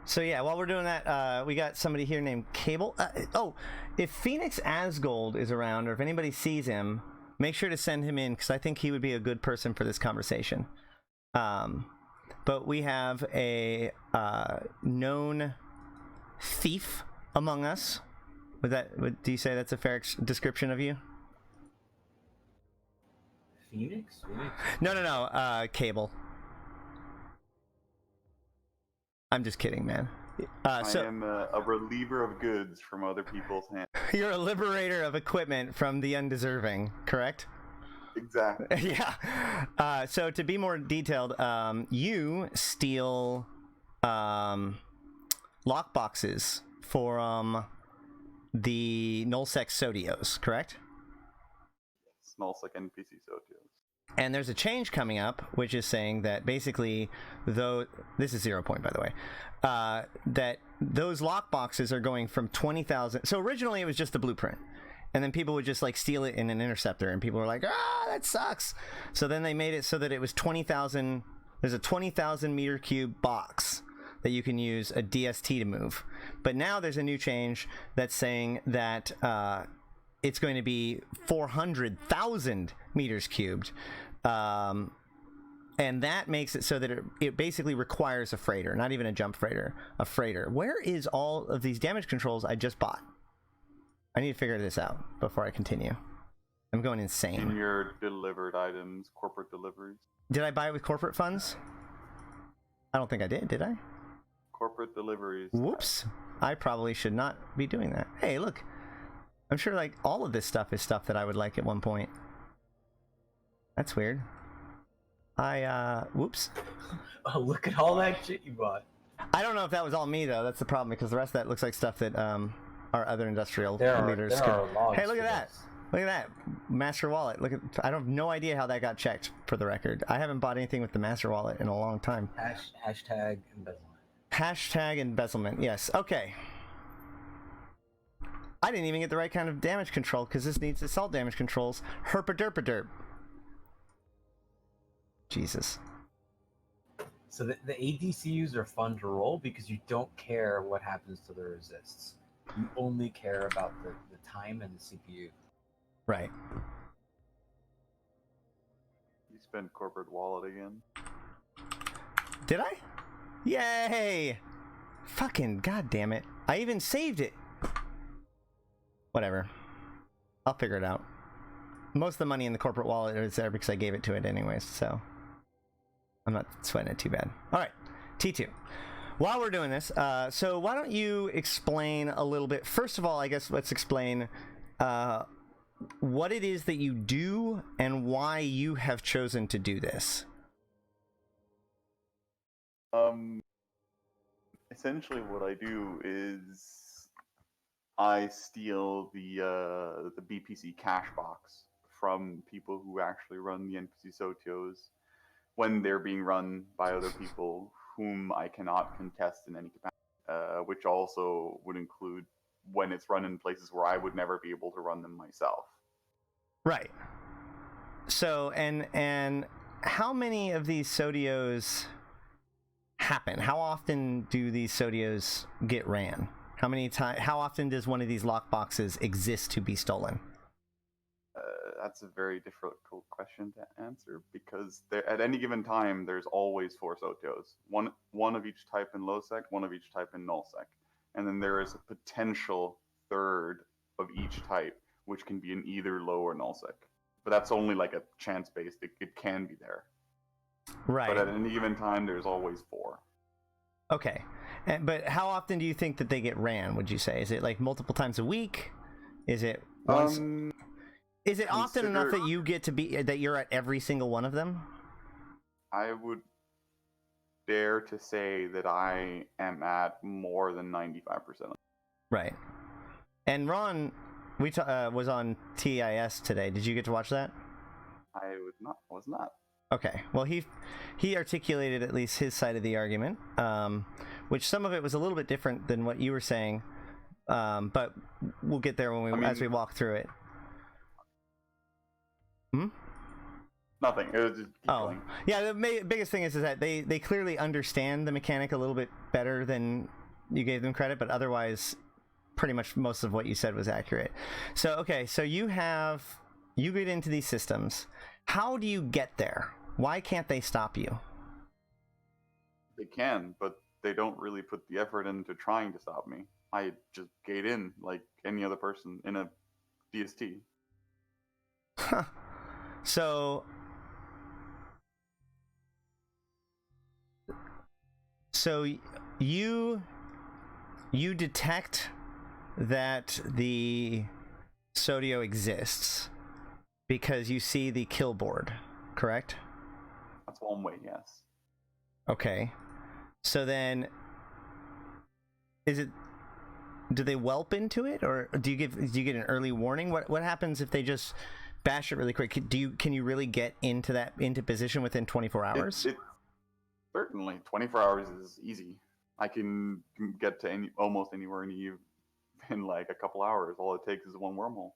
So yeah, while we're doing that, we got somebody here named Cable. If Phoenix Asgold is around, or if anybody sees him, make sure to send him in, because I think he would be a good person for this conversation. But we have a known thief among us. Do you say that's a fair description of you? Phoenix? No. Cable. I'm just kidding, man. I am a reliever of goods from other people's hands. You're a liberator of equipment from the undeserving, correct? Exactly. Yeah. So to be more detailed, you steal lockboxes for the Nullsec Sotiyos, correct? Yes, Nullsec NPC Sotiyo. And there's a change coming up, which is saying that basically, though this is 0 point, by the way, that those lockboxes are going from 20,000. So originally it was just the blueprint, and then people would just like steal it in an interceptor, and people were like, that sucks. So then they made it so that it was 20,000. There's a 20,000 meter cube box that you can use a DST to move. But now there's a new change that's saying that it's going to be 400,000 meters cubed. And that makes it so that it basically requires a freighter, not even a jump freighter, a freighter. Where is all of these damage controls I just bought? I need to figure this out before I continue. I'm going insane. In your delivered items, corporate deliveries. Did I buy it with corporate funds? I don't think I did I? Corporate deliveries. Whoops. I probably should not be doing that. Hey, look. I'm sure like all of this stuff is stuff that I would like at one point. That's weird. Whoops. Oh, look at all that shit you bought. I don't know if that was all me though. That's the problem, because the rest of that looks like stuff that our other industrial leaders could. Hey, look at that. Look at that. Master wallet. Look at. I don't have no idea how that got checked, for the record. I haven't bought anything with the master wallet in a long time. Hashtag embezzlement. Hashtag embezzlement. Yes. Okay. I didn't even get the right kind of damage control, because this needs assault damage controls. Herpa-derpa-derp. Jesus. So the ADCUs are fun to roll because you don't care what happens to the resists. You only care about the time and the CPU. Right. You spent corporate wallet again. Did I? Yay! Fucking goddamn it. I even saved it. Whatever. I'll figure it out. Most of the money in the corporate wallet is there because I gave it to it anyways, so I'm not sweating it too bad. All right, T2. While we're doing this, so why don't you explain a little bit? First of all, I guess let's explain what it is that you do and why you have chosen to do this. Essentially what I do is I steal the BPC cash box from people who actually run the NPC Sotiyos when they're being run by other people whom I cannot contest in any capacity, which also would include when it's run in places where I would never be able to run them myself. Right. So, and how many of these Sotiyos happen? How often do these Sotiyos get ran? How often does one of these lockboxes exist to be stolen? That's a very difficult question to answer because at any given time there's always 4 Sotiyos. One of each type in low sec, one of each type in null sec. And then there is a potential third of each type, which can be in either low or null sec. But that's only like a chance based. It can be there. Right. But at any given time there's always 4. Okay. But how often do you think that they get ran, would you say? Is it like multiple times a week? Is it once? Is it often enough that you get to be that you're at every single one of them? I would dare to say that I am at more than 95%. Right. And Ron, was on TIS today. Did you get to watch that? I was not. Okay. Well, he articulated at least his side of the argument, which some of it was a little bit different than what you were saying, but we'll get there as we walk through it. Nothing. It was just going. Yeah. The biggest thing is that they clearly understand the mechanic a little bit better than you gave them credit, but otherwise, pretty much most of what you said was accurate. So, okay, so you get into these systems. How do you get there? Why can't they stop you? They can, but they don't really put the effort into trying to stop me. I just gate in like any other person in a DST. Huh. So you detect that the Sotiyo exists because you see the kill board, correct? That's one way, yes. Okay. So then, do they whelp into it, or do you get an early warning? What happens if they just bash it really quick? Can you really get into position within 24 hours? Certainly, 24 hours is easy. I can get to almost anywhere in EU in like a couple hours. All it takes is one wormhole.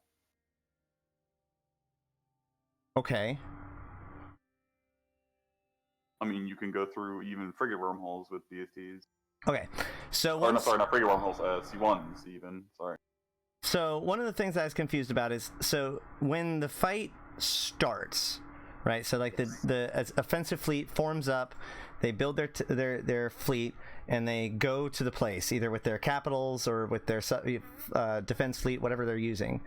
Okay. I mean, you can go through even frigate wormholes with DSTs. Okay, so not frigate wormholes, C1s even. Sorry. So one of the things I was confused about is, so when the fight starts, right? So like the offensive fleet forms up, they build their fleet, and they go to the place either with their capitals or with their defense fleet, whatever they're using.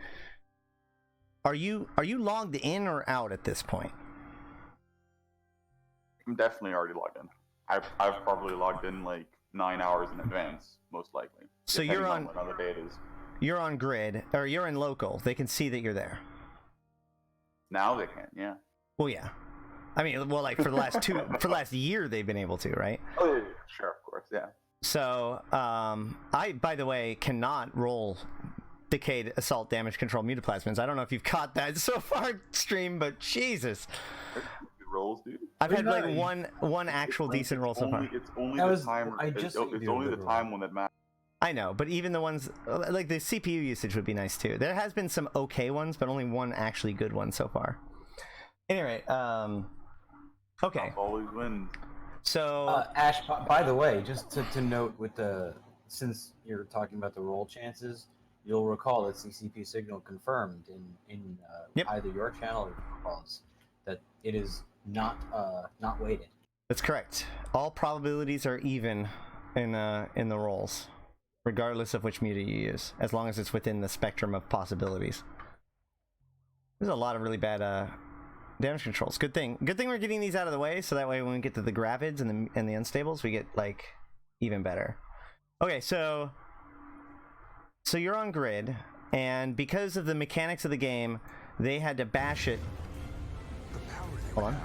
Are you logged in or out at this point? I'm definitely already logged in. I've probably logged in like 9 hours in advance, most likely. So you're on what other day it is. You're on grid, or you're in local. They can see that you're there. Now they can, yeah. Well, yeah. I mean, well, like for the last year, they've been able to, right? Oh, yeah, sure, of course, yeah. So, I, by the way, cannot roll Decayed Assault Damage Control Mutaplasmins. I don't know if you've caught that so far, stream, but Jesus. Good rolls, dude. I've had like one actual decent roll so far. It's only the time. It's only the time when it matters. I know, but even the ones like the CPU usage would be nice too. There has been some okay ones, but only one actually good one so far. Anyway, okay. Always wins. So Ash, by the way, just to note since you're talking about the roll chances, you'll recall that CCP signal confirmed in yep. either your channel or calls that it is not weighted. That's correct. All probabilities are even in the rolls, regardless of which muta you use, as long as it's within the spectrum of possibilities. There's a lot of really bad damage controls. Good thing we're getting these out of the way, so that way when we get to the gravids and the unstables, we get like even better. Okay, so you're on grid, and because of the mechanics of the game, they had to bash it. Hold on.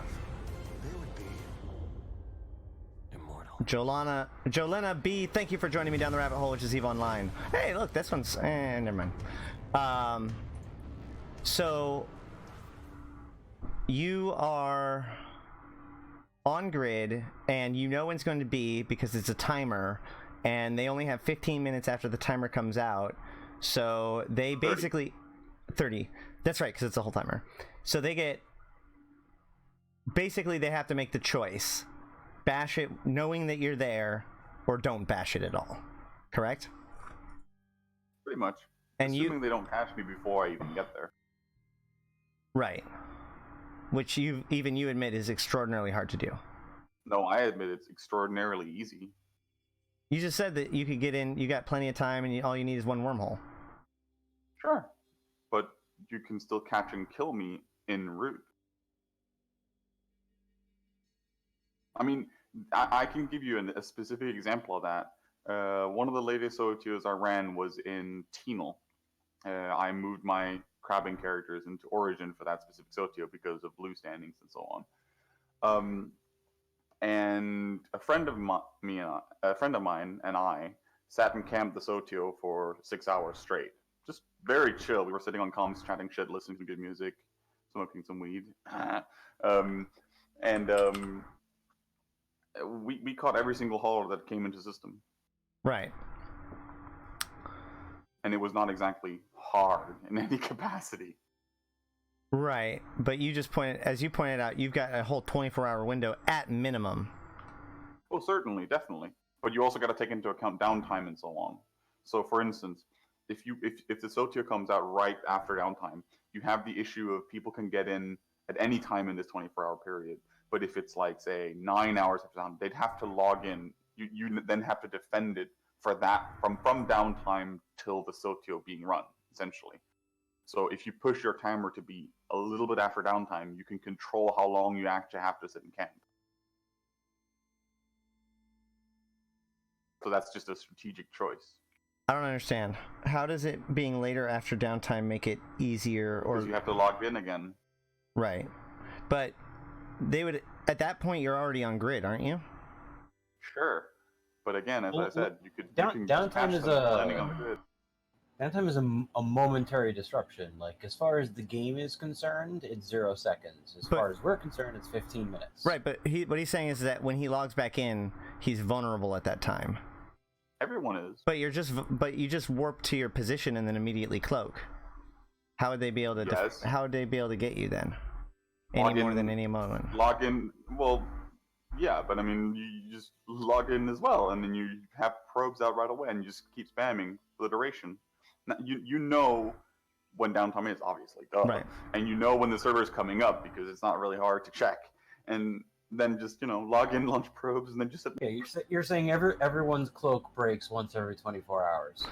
Jolena B, thank you for joining me down the rabbit hole, which is EVE Online. Hey, look, this one's... never mind. So, you are on grid, and you know when it's going to be, because it's a timer, and they only have 15 minutes after the timer comes out, so they basically... 30. That's right, because it's a whole timer. So they get... Basically, they have to make the choice. Bash it knowing that you're there, or don't bash it at all. Correct? Pretty much. And assuming they don't catch me before I even get there. Right. Which you admit is extraordinarily hard to do. No, I admit it's extraordinarily easy. You just said that you could get in, you got plenty of time, and all you need is one wormhole. Sure. But you can still catch and kill me en route. I mean, I can give you a specific example of that. One of the latest Sotiyos I ran was in Tenal. I moved my crabbing characters into Origin for that specific Sotiyo because of blue standings and so on. And a friend of mine and I sat and camped the Sotiyo for 6 hours straight. Just very chill. We were sitting on comms, chatting shit, listening to good music, smoking some weed. We caught every single hauler that came into system. Right. And it was not exactly hard in any capacity. Right, but as you pointed out, you've got a whole 24-hour window at minimum. Oh, certainly, definitely. But you also got to take into account downtime and so on. So, for instance, if the Sotiyo comes out right after downtime, you have the issue of people can get in at any time in this 24-hour period. But if it's like, say, 9 hours after downtime, they'd have to log in. You then have to defend it for that from downtime till the Sotiyo being run, essentially. So if you push your timer to be a little bit after downtime, you can control how long you actually have to sit in camp. So that's just a strategic choice. I don't understand. How does it being later after downtime make it easier? Or Because you have to log in again. Right. But they would, at that point, you're already on grid, aren't you? Sure. But again, as I said, you can downtime is landing on the grid. Downtime is a momentary disruption. Like, as far as the game is concerned, it's 0 seconds. As far as we're concerned, it's 15 minutes. Right, but what he's saying is that when he logs back in, he's vulnerable at that time. Everyone is. But you just warp to your position and then immediately cloak. How would they be able to? Yes. How would they be able to get you then? Log Any more in, than any moment. Log in. Well, yeah, but I mean, you just log in as well, and then you have probes out right away, and you just keep spamming for the duration. Now, you know when downtime is, obviously, duh. Right. And you know when the server is coming up because it's not really hard to check. And then just log in, launch probes, and then just Yeah, you're saying everyone's cloak breaks once every 24 hours.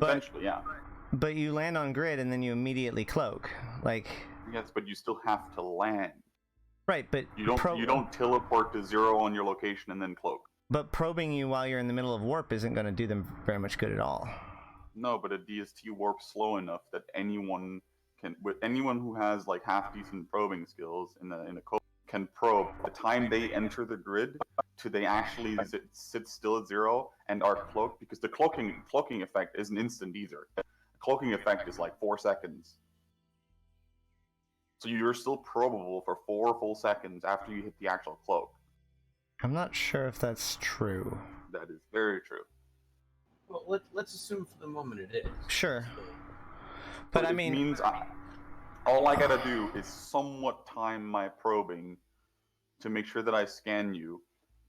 Eventually, yeah. But you land on grid and then you immediately cloak, like. Yes, but you still have to land. Right, but you don't teleport to 0 on your location and then cloak. But probing you while you're in the middle of warp isn't going to do them very much good at all. No, but a DST warps slow enough that anyone who has like half decent probing skills in a code can probe the time they enter the grid to they actually sit still at 0 and are cloaked, because the cloaking effect isn't instant either. The cloaking effect is like 4 seconds. So you're still probable for 4 full seconds after you hit the actual cloak. I'm not sure if that's true. That is very true. Well, let's assume for the moment it is. Sure. But I mean, it means all I gotta do is somewhat time my probing to make sure that I scan you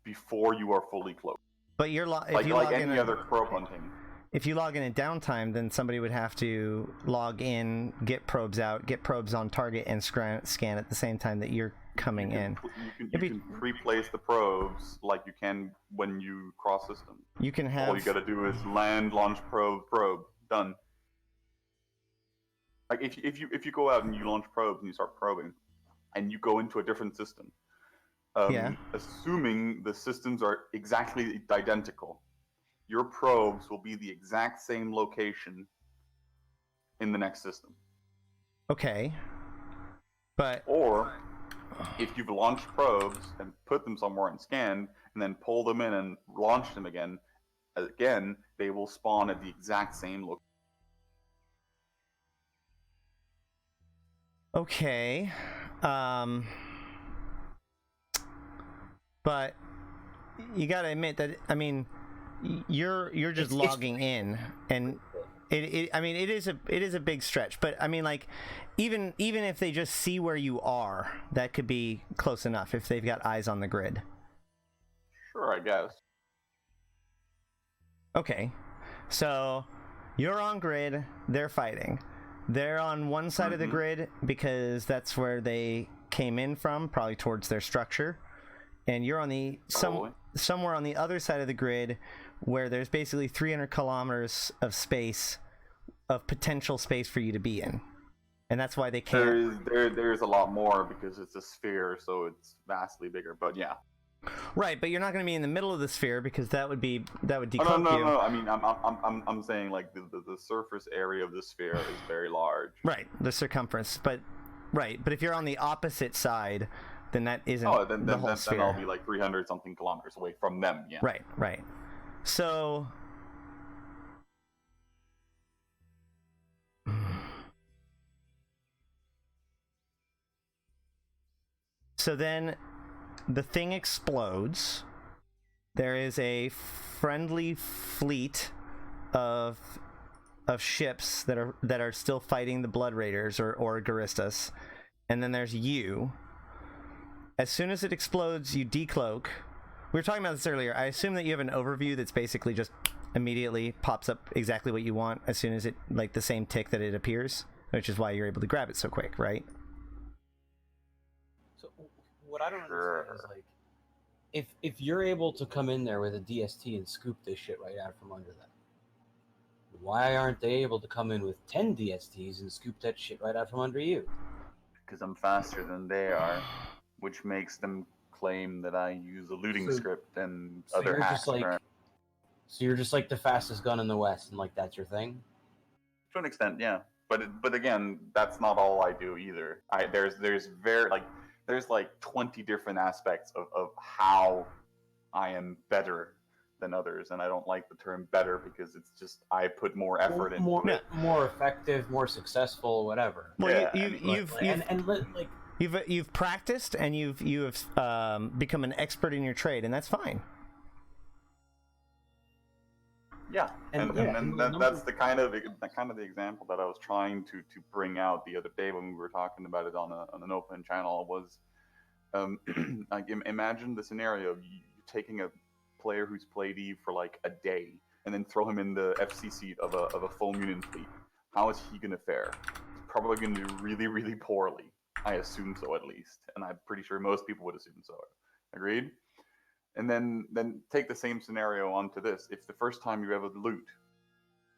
before you are fully cloaked. But you're like any other probe hunting. If you log in at downtime, then somebody would have to log in, get probes out, get probes on target, and scan at the same time that you're coming in. You can pre-place the probes like you can when you cross system. You can have. All you gotta do is land, launch, probe, done. Like if you go out and you launch probes and you start probing, and you go into a different system, assuming the systems are exactly identical, your probes will be the exact same location in the next system. Okay. But or if you've launched probes and put them somewhere and scanned, and then pull them in and launch them again, they will spawn at the exact same location. Okay. But you gotta admit that, I mean, you're just logging in, and it is a big stretch. But I mean, like, even if they just see where you are, that could be close enough if they've got eyes on the grid. Sure, I guess. Okay, so you're on grid, they're fighting. They're on one side of the grid because that's where they came in from, probably towards their structure, and you're on the somewhere on the other side of the grid where there's basically 300 kilometers of space, of potential space for you to be in, and that's why they can't. There's a lot more because it's a sphere, so it's vastly bigger. But yeah. Right, but you're not going to be in the middle of the sphere because that would decloak you. No. I mean, I'm saying like the surface area of the sphere is very large. Right, the circumference, but if you're on the opposite side, then that isn't the whole sphere. Then I'll be like 300 something kilometers away from them. Yeah. Right. So. So then. The thing explodes. There is a friendly fleet of ships that are still fighting the Blood Raiders or Garistas, and then there's you. As soon as it explodes, you decloak, we were talking about this earlier. I assume that you have an overview that's basically just immediately pops up exactly what you want as soon as it, like the same tick that it appears, which is why you're able to grab it so quick, right? So what I don't understand is like, if you're able to come in there with a DST and scoop this shit right out from under them, why aren't they able to come in with 10 DSTs and scoop that shit right out from under you? Because I'm faster than they are, which makes them claim that I use a looting script and other hacks. So you're just like the fastest gun in the West, and like that's your thing? To an extent, yeah. But again, that's not all I do either. There's like 20 different aspects of how I am better than others, and I don't like the term better because it's just I put more effort into it. More effective, more successful, whatever. Well, you've practiced and you've become an expert in your trade, and that's fine. Yeah, and that's the kind of the example that I was trying to bring out the other day when we were talking about it on an open channel was, like imagine the scenario of you taking a player who's played Eve for like a day and then throw him in the FC seat of a full mutant fleet. How is he gonna fare? He's probably gonna do really, really poorly. I assume so, at least, and I'm pretty sure most people would assume so. Agreed? And then take the same scenario onto this. If the first time you ever loot,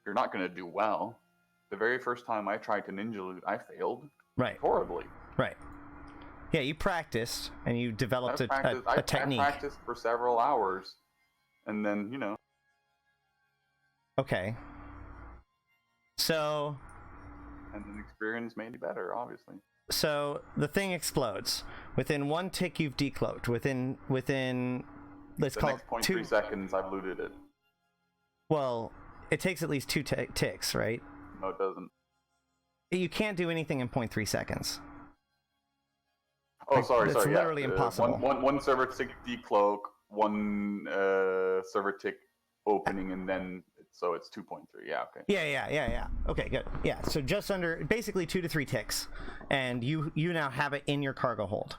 you're not going to do well. The very first time I tried to ninja loot, I failed. Right. Horribly. Right. Yeah, you practiced and you developed a technique. I practiced for several hours, and then, you know. Okay. So. And the experience made me better, obviously. So the thing explodes. Within one tick, you've decloaked. Within let's call it 0.3 seconds, I've looted it. Well, it takes at least 2 ticks, right? No, it doesn't. You can't do anything in 0.3 seconds. Oh, sorry. It's literally impossible. One server tick decloak, one server tick opening, and then so it's 2.3. Yeah, okay. Yeah. Okay, good. Yeah, so just under, basically 2 to 3 ticks, and you now have it in your cargo hold.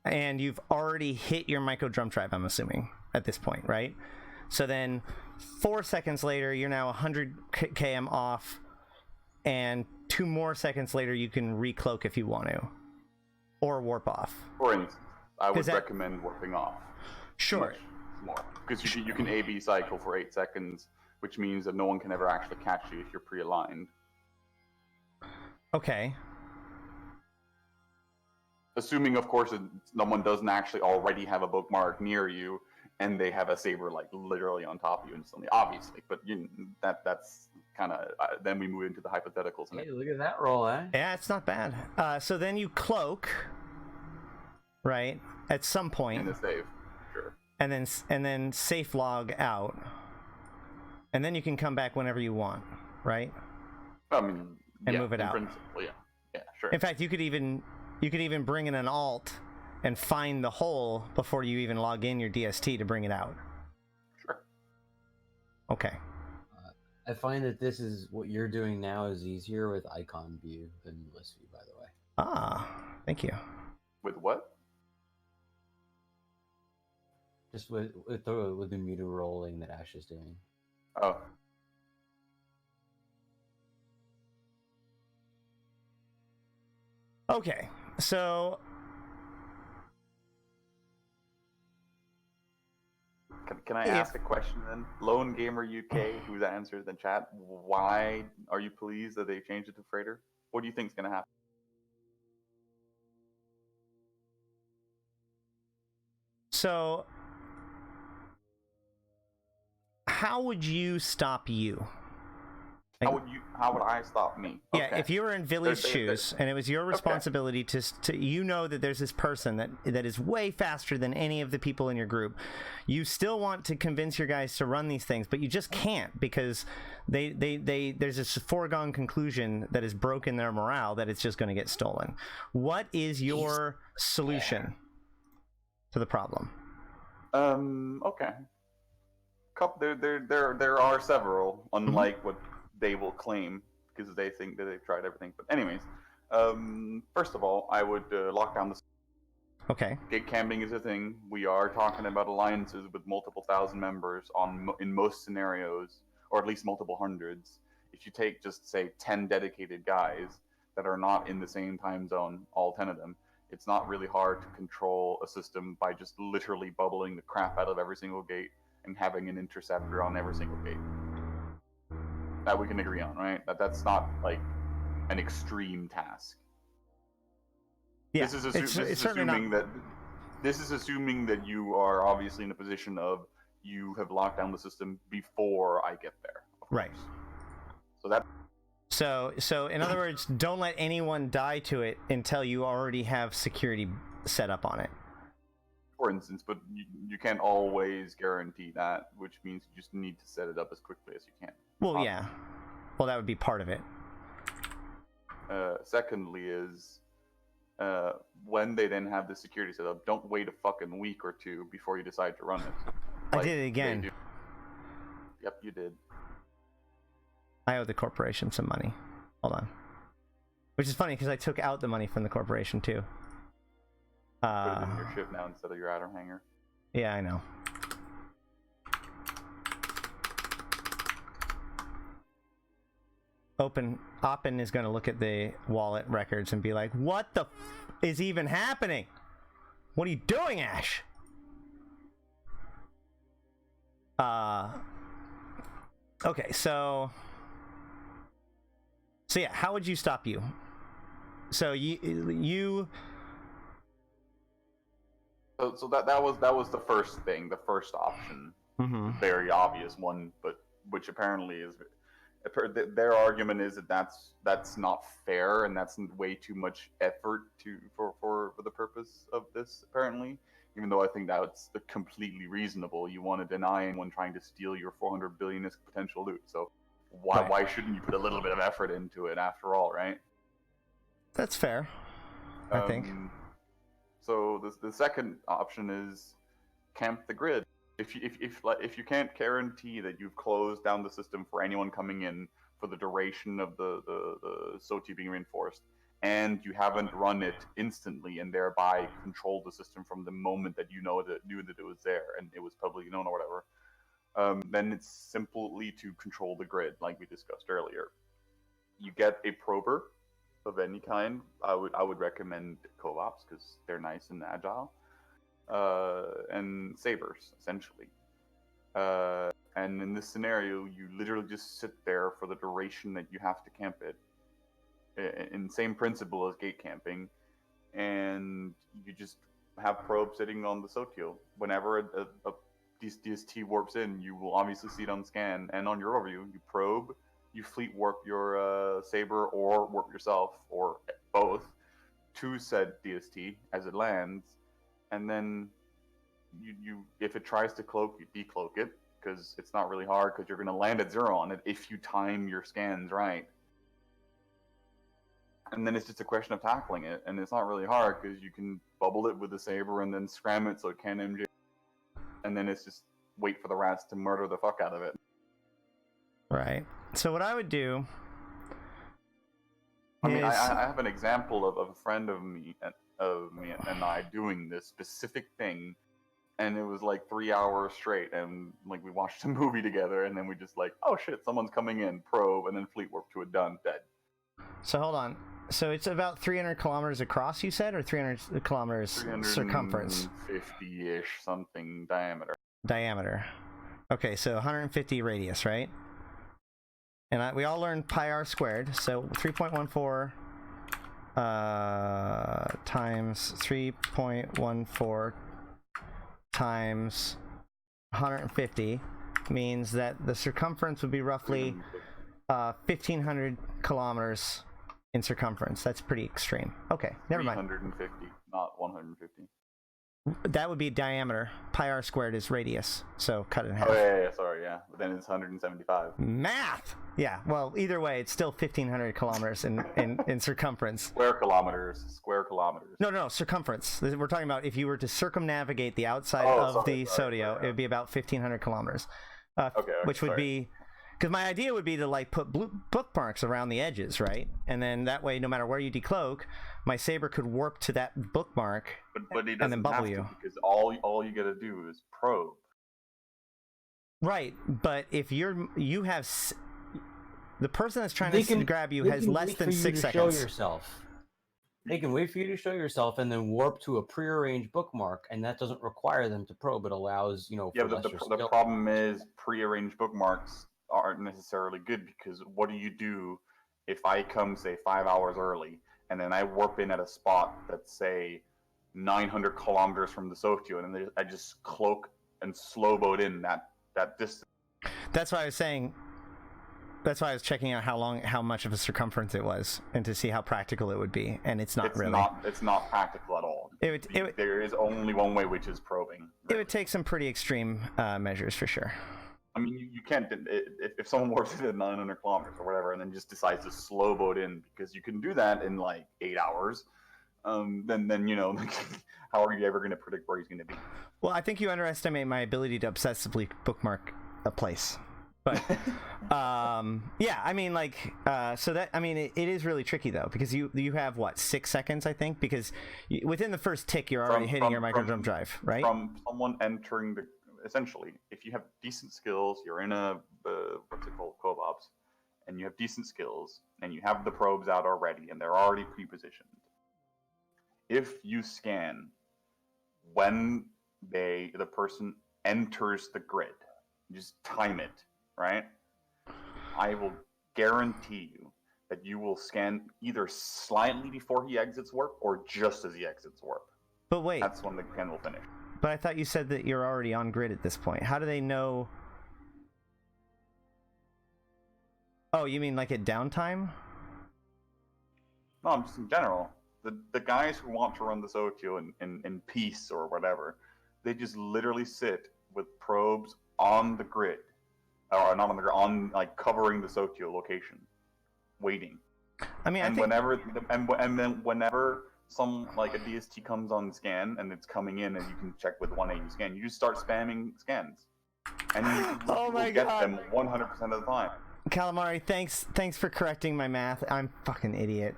And you've already hit your micro drum drive, I'm assuming, at this point, right? So then 4 seconds later, you're now 100 km off, and 2 more seconds later, you can recloak if you want to. Or warp off. For instance, I would recommend warping off. Sure. More. Because you can A-B cycle for 8 seconds, which means that no one can ever actually catch you if you're pre-aligned. Okay. Assuming, of course, that someone doesn't actually already have a bookmark near you, and they have a saber like literally on top of you instantly, obviously. But that's kind of then we move into the hypotheticals. Hey, look at that roll, eh? Yeah, it's not bad. So then you cloak, right? At some point. In the save, sure. And then safe log out, and then you can come back whenever you want, right? I mean, and move it out. Yeah, sure. In fact, you could even bring in an alt and find the hole before you even log in your DST to bring it out. Sure. Okay. I find that this is what you're doing now is easier with icon view than list view, by the way. Ah, thank you. With what? Just with the meter rolling that Ash is doing. Oh. Okay, so can I ask a question then? Lone Gamer UK, who's answered in the chat, why are you pleased that they changed it to freighter? What do you think is going to happen? So, how would you stop you? Like, how would I stop me? Yeah, Okay. if you were in Villy's shoes and it was your responsibility to you know that there's this person that is way faster than any of the people in your group, you still want to convince your guys to run these things, but you just can't because there's this foregone conclusion that has broken their morale that it's just going to get stolen. What is your solution to the problem? Okay. There are several, unlike what they will claim, because they think that they've tried everything. But anyways, first of all, I would lock down the... Okay. Gate camping is a thing. We are talking about alliances with multiple thousand members in most scenarios, or at least multiple hundreds. If you take just say 10 dedicated guys that are not in the same time zone, all 10 of them, it's not really hard to control a system by just literally bubbling the crap out of every single gate and having an interceptor on every single gate. That we can agree on, right? That's not like an extreme task. Yeah, This is assuming that you are obviously in a position of you have locked down the system before I get there. Right. So that. So in other words, don't let anyone die to it until you already have security set up on it. For instance, but you can't always guarantee that, which means you just need to set it up as quickly as you can. Well, yeah. Well, that would be part of it. Secondly is, when they then have the security set up, don't wait a fucking week or two before you decide to run it. I did it again. Yep, you did. I owe the corporation some money. Hold on. Which is funny because I took out the money from the corporation too. Put it in your ship now instead of your outer hangar. Yeah, I know. Oppen is going to look at the wallet records and be like, what the is even happening? What are you doing, Ash? Okay, so yeah, how would you stop you? So you So that was the first thing, the first option. Mm-hmm. Very obvious one, but which apparently is their argument is that that's not fair and that's way too much effort for the purpose of this, apparently. Even though I think that's completely reasonable. You want to deny anyone trying to steal your 400 billion potential loot. So why shouldn't you put a little bit of effort into it after all, right? That's fair, I think. So the second option is camp the grid. If you can't guarantee that you've closed down the system for anyone coming in for the duration of the Sotiyo being reinforced, and you haven't run it instantly and thereby controlled the system from the moment that you knew that it was there and it was publicly known or whatever, then it's simply to control the grid, like we discussed earlier. You get a prober of any kind. I would recommend co-ops because they're nice and agile, and sabers essentially. And in this scenario, you literally just sit there for the duration that you have to camp it. In same principle as gate camping, and you just have probes sitting on the Sotiyo. Whenever a DST warps in, you will obviously see it on scan and on your overview. You probe, you fleet warp your saber or warp yourself or both to said DST as it lands, and then you if it tries to cloak, you decloak it because it's not really hard because you're going to land at 0 on it if you time your scans right. And then it's just a question of tackling it, and it's not really hard because you can bubble it with the saber and then scram it so it can't MJ. And then it's just wait for the rats to murder the fuck out of it. Right. So what I would do I mean, I have an example of a friend of me and I doing this specific thing, and it was like 3 hours straight, and like we watched a movie together, and then we just like, oh shit, someone's coming in, probe, and then fleet warp to it, done, dead. So hold on. So it's about 300 kilometers across, you said, or 300 kilometers circumference? 350-ish something Diameter. Okay, so 150 radius, right? And we all learned pi r squared, so 3.14 times 3.14 times 150 means that the circumference would be roughly 1,500 kilometers in circumference. That's pretty extreme. Okay, never mind. 350, not 150. That would be diameter. Pi r squared is radius, so cut it in half. Oh, yeah, sorry, yeah. But then it's 175. Math! Yeah, well, either way, it's still 1,500 kilometers in circumference. Square kilometers. No, circumference. We're talking about if you were to circumnavigate the outside of the Sotiyo, it would be about 1,500 kilometers. Okay, which would be Because my idea would be to like put blue bookmarks around the edges, right? And then that way, no matter where you decloak, my saber could warp to that bookmark But it and doesn't then bubble have you. to, because all you gotta do is probe. Right, but if you have the person that's trying They to can- grab you They has can less wait than for you 6 to seconds. Show yourself. They can wait for you to show yourself and then warp to a prearranged bookmark, and that doesn't require them to probe. It allows, for Yeah, but the lesser problem is prearranged bookmarks aren't necessarily good, because what do if I come, say, 5 hours early, and then I warp in at a spot that's, say, 900 kilometers from the Sotiyo, and then I just cloak and slow boat in that distance. That's why I was saying. That's why I was checking out how much of a circumference it was, and to see how practical it would be. And it's not really. It's not practical at all. There is only one way, which is probing. It would take some pretty extreme measures for sure. I mean, you can't. If someone warps in at 900 kilometers or whatever, and then just decides to slow boat in, because you can do that in like 8 hours, then how are you ever going to predict where he's going to be? Well, I think you underestimate my ability to obsessively bookmark a place. But yeah, I mean, it is really tricky though, because you have what, 6 seconds, I think, because within the first tick you're already hitting your micro jump drive, right? From someone entering essentially, if you have decent skills, you're in a what's it called, co-ops, and you have decent skills, and you have the probes out already, and they're already pre-positioned. If you scan when the person enters the grid, just time it. Right? I will guarantee you that you will scan either slightly before he exits warp or just as he exits warp. But wait. That's when the scan will finish. But I thought you said that you're already on grid at this point. How do they know? Oh, you mean like at downtime? No, I'm just in general. The guys who want to run the Sotiyo in peace or whatever, they just literally sit with probes on the grid. Or not on the ground, like covering the Sotiyo location, waiting. I mean, whenever some like a DST comes on scan and it's coming in and you can check with 180 scan, you just start spamming scans, and you will get them 100% of the time. Calamari, thanks for correcting my math. I'm fucking idiot.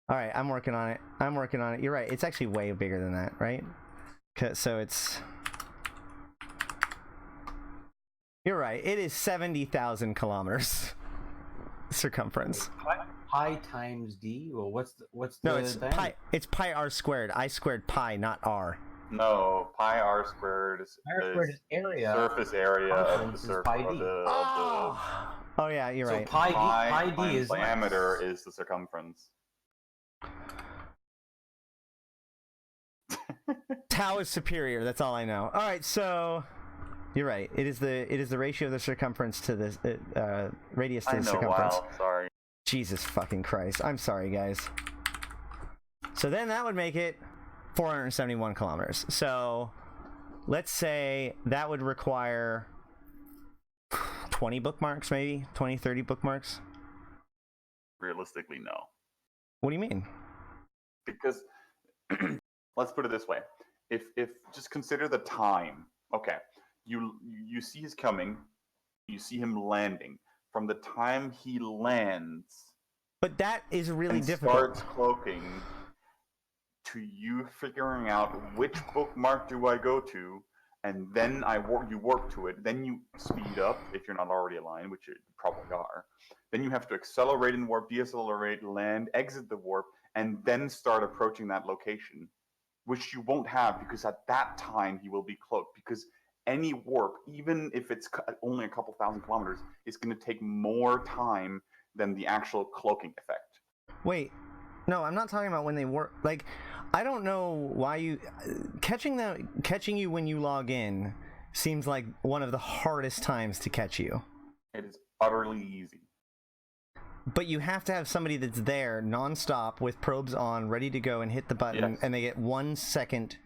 All right, I'm working on it. You're right. It's actually way bigger than that, right? So it's. You're right. It is 70,000 kilometers circumference. Pi times d. Well, what's the no? It's thing? pi. It's pi r squared. I squared pi, not r. No, pi r squared is area. Surface area of the surface pi d. of the. Oh yeah, you're right. So pi d is diameter is the circumference. Tau is superior. That's all I know. All right, so. You're right. It is the ratio of the circumference to the radius to the circumference. Wow, sorry. Jesus fucking Christ. I'm sorry, guys. So then that would make it 471 kilometers. So let's say that would require 20 bookmarks, maybe 20, 30 bookmarks. Realistically, no. What do you mean? Because let's put it this way: if just consider the time. Okay. You see his coming, you see him landing. From the time he lands, but that is really and difficult. Starts cloaking to you figuring out which bookmark do I go to, and then you warp to it. Then you speed up if you're not already aligned, which you probably are. Then you have to accelerate and warp, decelerate, land, exit the warp, and then start approaching that location, which you won't have because at that time he will be cloaked. Because any warp, even if it's only a couple thousand kilometers, is going to take more time than the actual cloaking effect. Wait, no, I'm not talking about when they warp. Like, I don't know why you catching you when you log in seems like one of the hardest times to catch you. It is utterly easy. But you have to have somebody that's there nonstop with probes on, ready to go and hit the button, Yes. and they get 1 second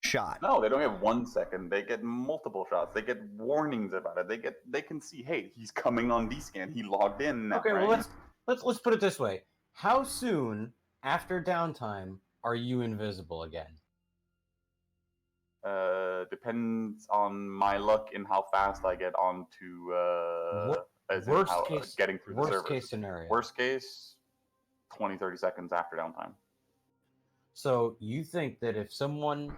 shot. No, they don't get 1 second. They get multiple shots. They get warnings about it. They can see, hey, he's coming on D-scan. He logged in. Okay, well let's put it this way: how soon after downtime are you invisible again? Depends on my luck and how fast I get onto getting through the servers. Worst case scenario. Worst case, 20-30 seconds after downtime. So you think that if someone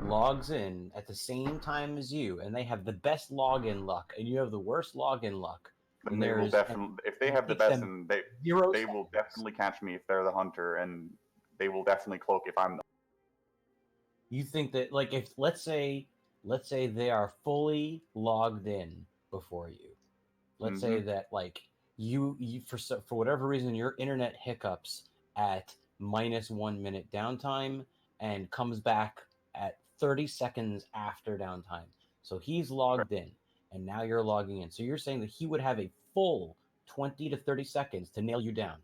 logs in at the same time as you and they have the best login luck and you have the worst login luck, then they will definitely, if they have the best, and they seconds. will definitely catch me if they're the hunter, and they will definitely cloak if I'm the. You think that, like, if let's say they are fully logged in before you. Let's say that, like, you for whatever reason your internet hiccups at -1 minute downtime and comes back at 30 seconds after downtime. So he's logged in, and now you're logging in. So you're saying that he would have a full 20 to 30 seconds to nail you down.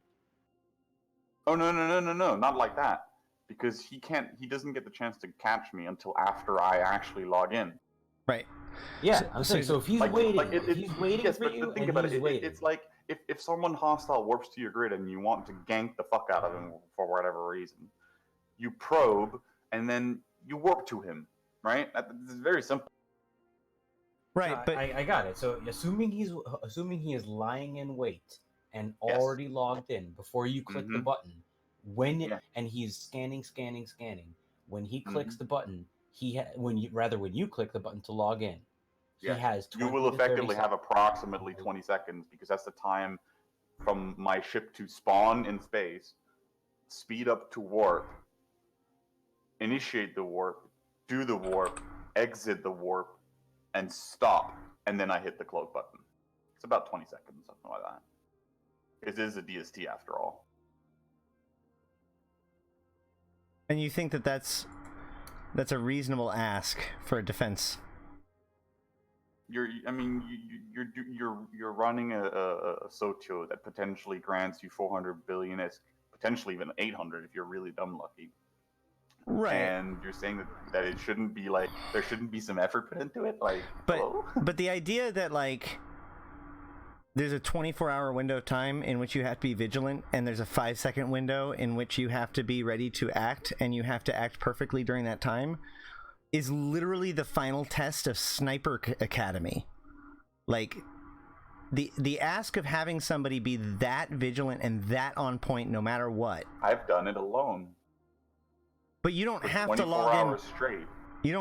Oh, no, not like that. Because he doesn't get the chance to catch me until after I actually log in. Right. Yeah, I'm saying, so if he's waiting, he's waiting yes, for but you, think and about he's it. waiting. It's like if someone hostile warps to your grid and you want to gank the fuck out of him for whatever reason, you probe and then you warp to him, right? It's very simple. Right, but I got it. So assuming he is lying in wait and already logged in before you click the button, and he's scanning. When he clicks the button, when you click the button to log in, he has 20 you will to 30 effectively have approximately 20 seconds, because that's the time from my ship to spawn in space, speed up to warp, initiate the warp, do the warp, exit the warp, and stop, and then I hit the cloak button. It's about 20 seconds, something like that. It is a DST after all. And you think that that's a reasonable ask for a defense? You're running a Sotiyo that potentially grants you 400 billion, potentially even 800 if you're really dumb lucky. Right. And you're saying that it shouldn't be like, there shouldn't be some effort put into it, like. But the idea that, like, there's a 24-hour window of time in which you have to be vigilant, and there's a 5-second window in which you have to be ready to act, and you have to act perfectly during that time, is literally the final test of Sniper Academy. Like, the ask of having somebody be that vigilant and that on point no matter what. I've done it alone. But you don't have to log in. 24 hours straight. You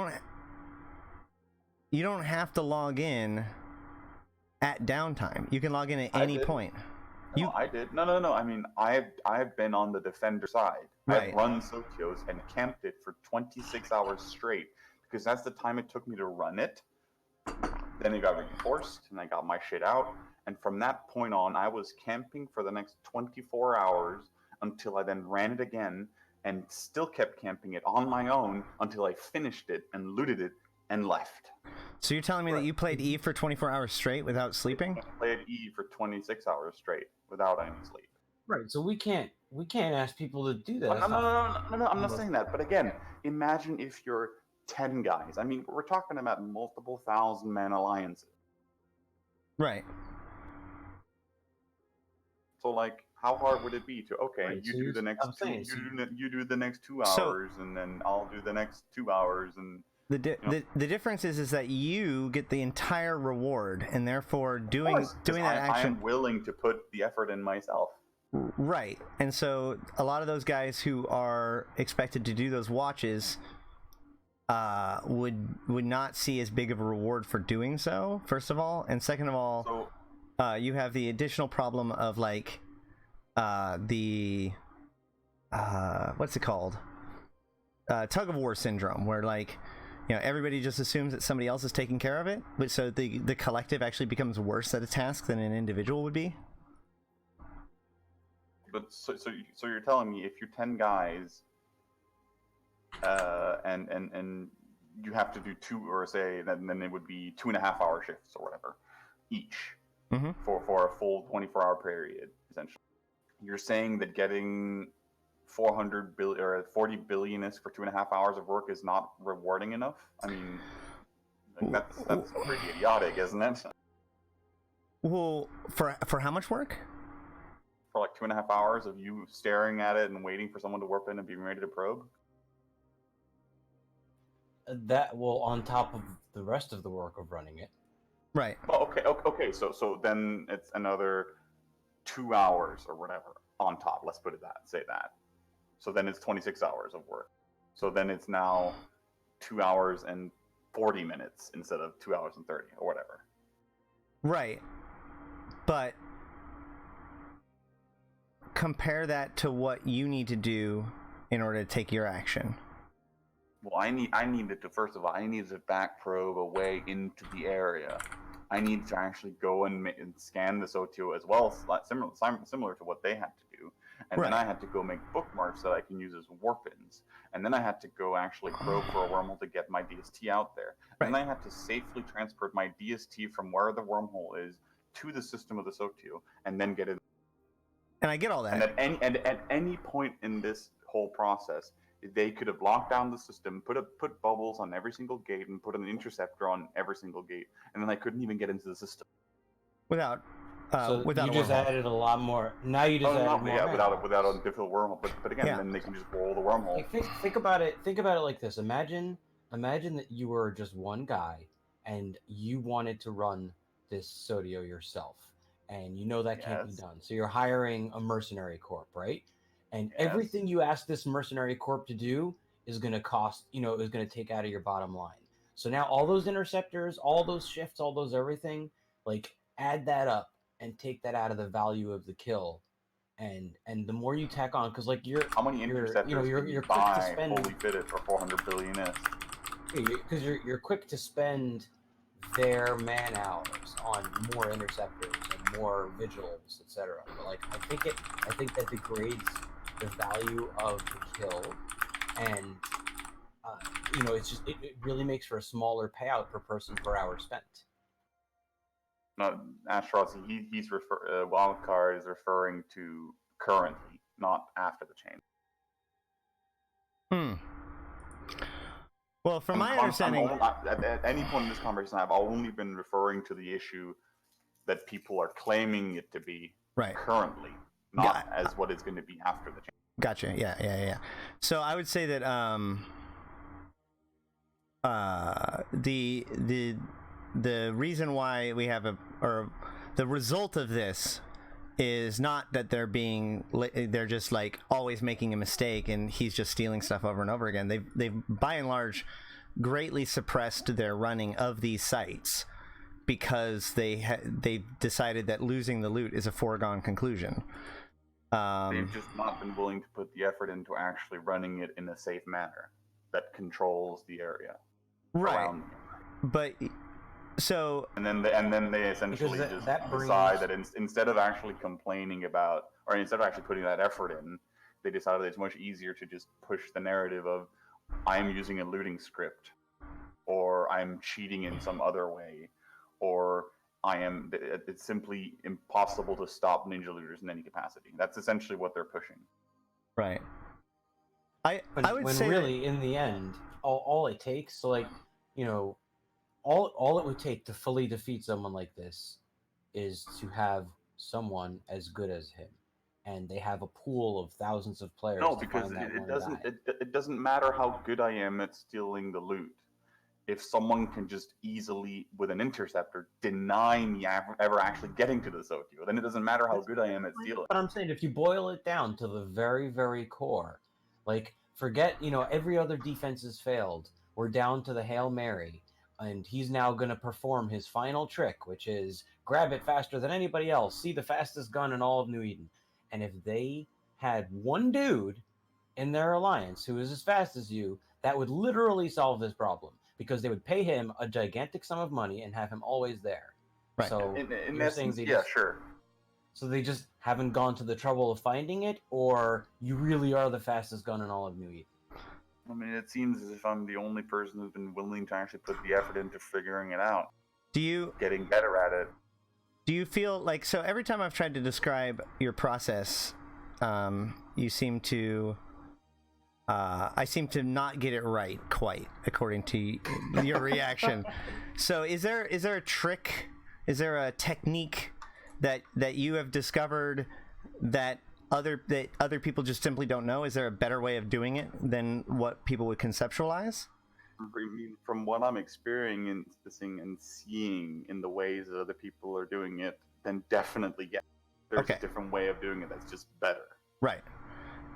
don't have to log in at downtime. You can log in at any point. I did. No. I mean, I've been on the defender side. Right. I've run Sotiyos and camped it for 26 hours straight, because that's the time it took me to run it. Then it got reinforced, and I got my shit out. And from that point on, I was camping for the next 24 hours until I then ran it again, and still kept camping it on my own until I finished it and looted it and left. So you're telling me that you played Eve for 24 hours straight without sleeping? I played Eve for 26 hours straight without any sleep. Right. So we can't ask people to do that. No, I'm not saying that. But again, imagine if you're 10 guys. I mean, we're talking about multiple 1,000-man alliances. Right. So, like, how hard would it be to, okay, Right, you so do the next I'm two, saying, you do the next 2 hours, and then I'll do the next 2 hours, and The difference is that you get the entire reward, and therefore doing that action. I'm willing to put the effort in myself. Right. And so a lot of those guys who are expected to do those watches would not see as big of a reward for doing so, first of all, and second of all, you have the additional problem of, like, what's it called? Tug of war syndrome, where, like, you know, everybody just assumes that somebody else is taking care of it, but so the collective actually becomes worse at a task than an individual would be. But so you're telling me if you're 10 guys, and you have to do then it would be 2.5 hour shifts or whatever each for a full 24-hour period, essentially. You're saying that getting 400 billion or 40 billion for 2.5 hours of work is not rewarding enough? I mean, like, that's pretty idiotic, isn't it? Well, for how much work? For like 2.5 hours of you staring at it and waiting for someone to warp in and being ready to probe. that will on top of the rest of the work of running it. Right. Well, okay. So then it's another 2 hours or whatever on top. Let's put it that. Say that. So then it's 26 hours of work. So then it's now 2 hours and 40 minutes instead of 2 hours and 30 or whatever. Right. But compare that to what you need to do in order to take your action. Well, I needed to, first of all, I needed to back probe a way into the area. I need to actually go and scan the Sotiyo as well, similar to what they had to do. And Right. then I had to go make bookmarks that I can use as warp-ins. And then I had to go actually probe for a wormhole to get my DST out there. Right. And then I had to safely transport my DST from where the wormhole is to the system of the Sotiyo, and then get it. And I get all that. And at any point in this whole process, they could have locked down the system, put bubbles on every single gate, and put an interceptor on every single gate, and then I couldn't even get into the system. Without So without you a just wormhole. added a lot more. Now you just added more. Yeah, RAM. without a difficult wormhole. But again, Yeah. then they can just roll the wormhole. Like, think about it. Think about it like this. Imagine that you were just one guy, and you wanted to run this Sotiyo yourself, and you know that can't be Yes. done. So you're hiring a mercenary corp, right? And Yes. everything you ask this mercenary corp to do is going to cost, is going to take out of your bottom line. So now all those interceptors, all those shifts, all those everything, like add that up and take that out of the value of the kill. And the more you tack on, because like How many interceptors can you quick to buy spend, fully fitted for 400 billion S? because you're quick to spend their man hours on more interceptors and more vigils, etc. But like I think that degrades the value of the kill, and it really makes for a smaller payout per person per hour spent. No, Astros, Wildcard is referring to currently, not after the change. Well, from my understanding, at any point in this conversation, I've only been referring to the issue that people are claiming it to be right. currently, not as what it's going to be after the change. Gotcha. Yeah. So I would say that the reason why we have the result of this is not that they're just like always making a mistake and he's just stealing stuff over and over again. They've by and large greatly suppressed their running of these sites because they decided that losing the loot is a foregone conclusion. They've just not been willing to put the effort into actually running it in a safe manner that controls the area around them. But so and then they essentially decide that instead of actually complaining about, or instead of actually putting that effort in, they decided it's much easier to just push the narrative of I'm using a looting script, or I'm cheating in some other way, or it's simply impossible to stop ninja looters in any capacity. That's essentially what they're pushing. Right. I would when say really that, in the end, all it takes, so like, all it would take to fully defeat someone like this is to have someone as good as him, and they have a pool of thousands of players. No, because it doesn't matter how good I am at stealing the loot. If someone can just easily, with an interceptor, deny me ever actually getting to the Sotiyo, then it doesn't matter how good I am at stealing. But I'm saying, if you boil it down to the very, very core, like, forget, every other defense has failed. We're down to the Hail Mary, and he's now going to perform his final trick, which is grab it faster than anybody else, see the fastest gun in all of New Eden. And if they had one dude in their alliance who is as fast as you, that would literally solve this problem, because they would pay him a gigantic sum of money and have him always there. Right. So in essence, sure. So they just haven't gone to the trouble of finding it, or you really are the fastest gun in all of New Eden? I mean, it seems as if I'm the only person who's been willing to actually put the effort into figuring it out. Getting better at it. Do you feel like, so every time I've tried to describe your process, you seem to... I seem to not get it right quite, according to your reaction. So is there a trick? Is there a technique that you have discovered that other people just simply don't know? Is there a better way of doing it than what people would conceptualize? from what I'm experiencing and seeing in the ways that other people are doing it, then definitely, yeah. There's Okay. a different way of doing it that's just better. Right.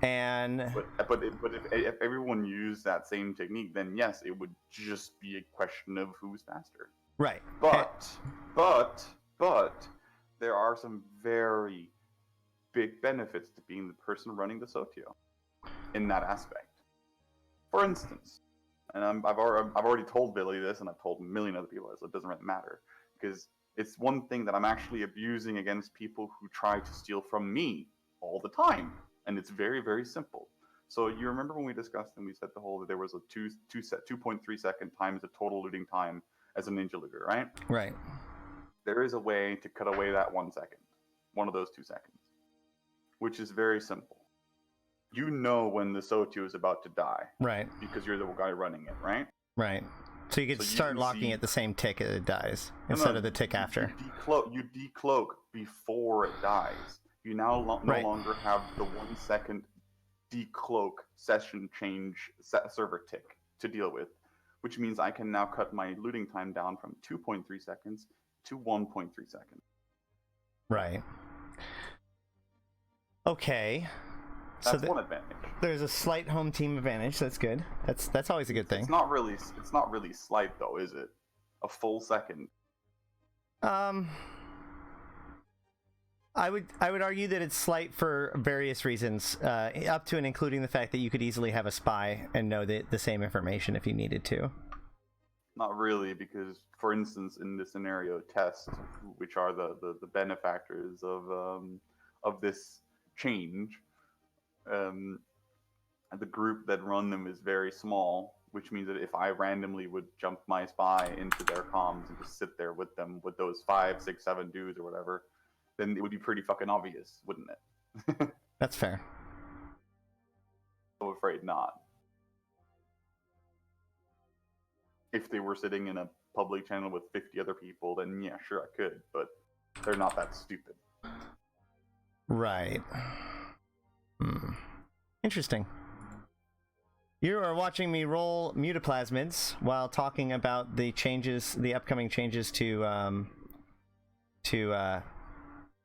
And But if everyone used that same technique, then yes, it would just be a question of who's faster. right. But there are some very big benefits to being the person running the Sotiyo in that aspect. For instance, and I've already told Billy this, and I've told a million other people this, so it doesn't really matter, because it's one thing that I'm actually abusing against people who try to steal from me all the time, and it's very, very simple. So you remember when we discussed and we said the whole that there was a 2.3 second times the total looting time as a ninja looter, right? Right. There is a way to cut away that 1 second, one of those 2 seconds, which is very simple. You know when the Sotiyo is about to die, Right. because you're the guy running it, right? Right. So you could So you start can locking see- at the same tick as it dies instead of the tick after. You decloak before it dies. You now no Right. longer have the 1 second decloak session change server tick to deal with, which means I can now cut my looting time down from 2.3 seconds to 1.3 seconds. Right. Okay. That's So one advantage. there's a slight home team advantage. That's good. That's always a good thing. It's not really slight though, is it? A full second. I would argue that it's slight for various reasons, up to and including the fact that you could easily have a spy and know the same information if you needed to. Not really, because, for instance, in the scenario test, which are the benefactors of this change, the group that run them is very small, which means that if I randomly would jump my spy into their comms and just sit there with them with those 5, 6, 7 dudes or whatever, then it would be pretty fucking obvious, wouldn't it? That's fair. I'm afraid not. If they were sitting in a public channel with 50 other people, then yeah, sure I could, but they're not that stupid. Right. Interesting. You are watching me roll mutaplasmids while talking about the upcoming changes to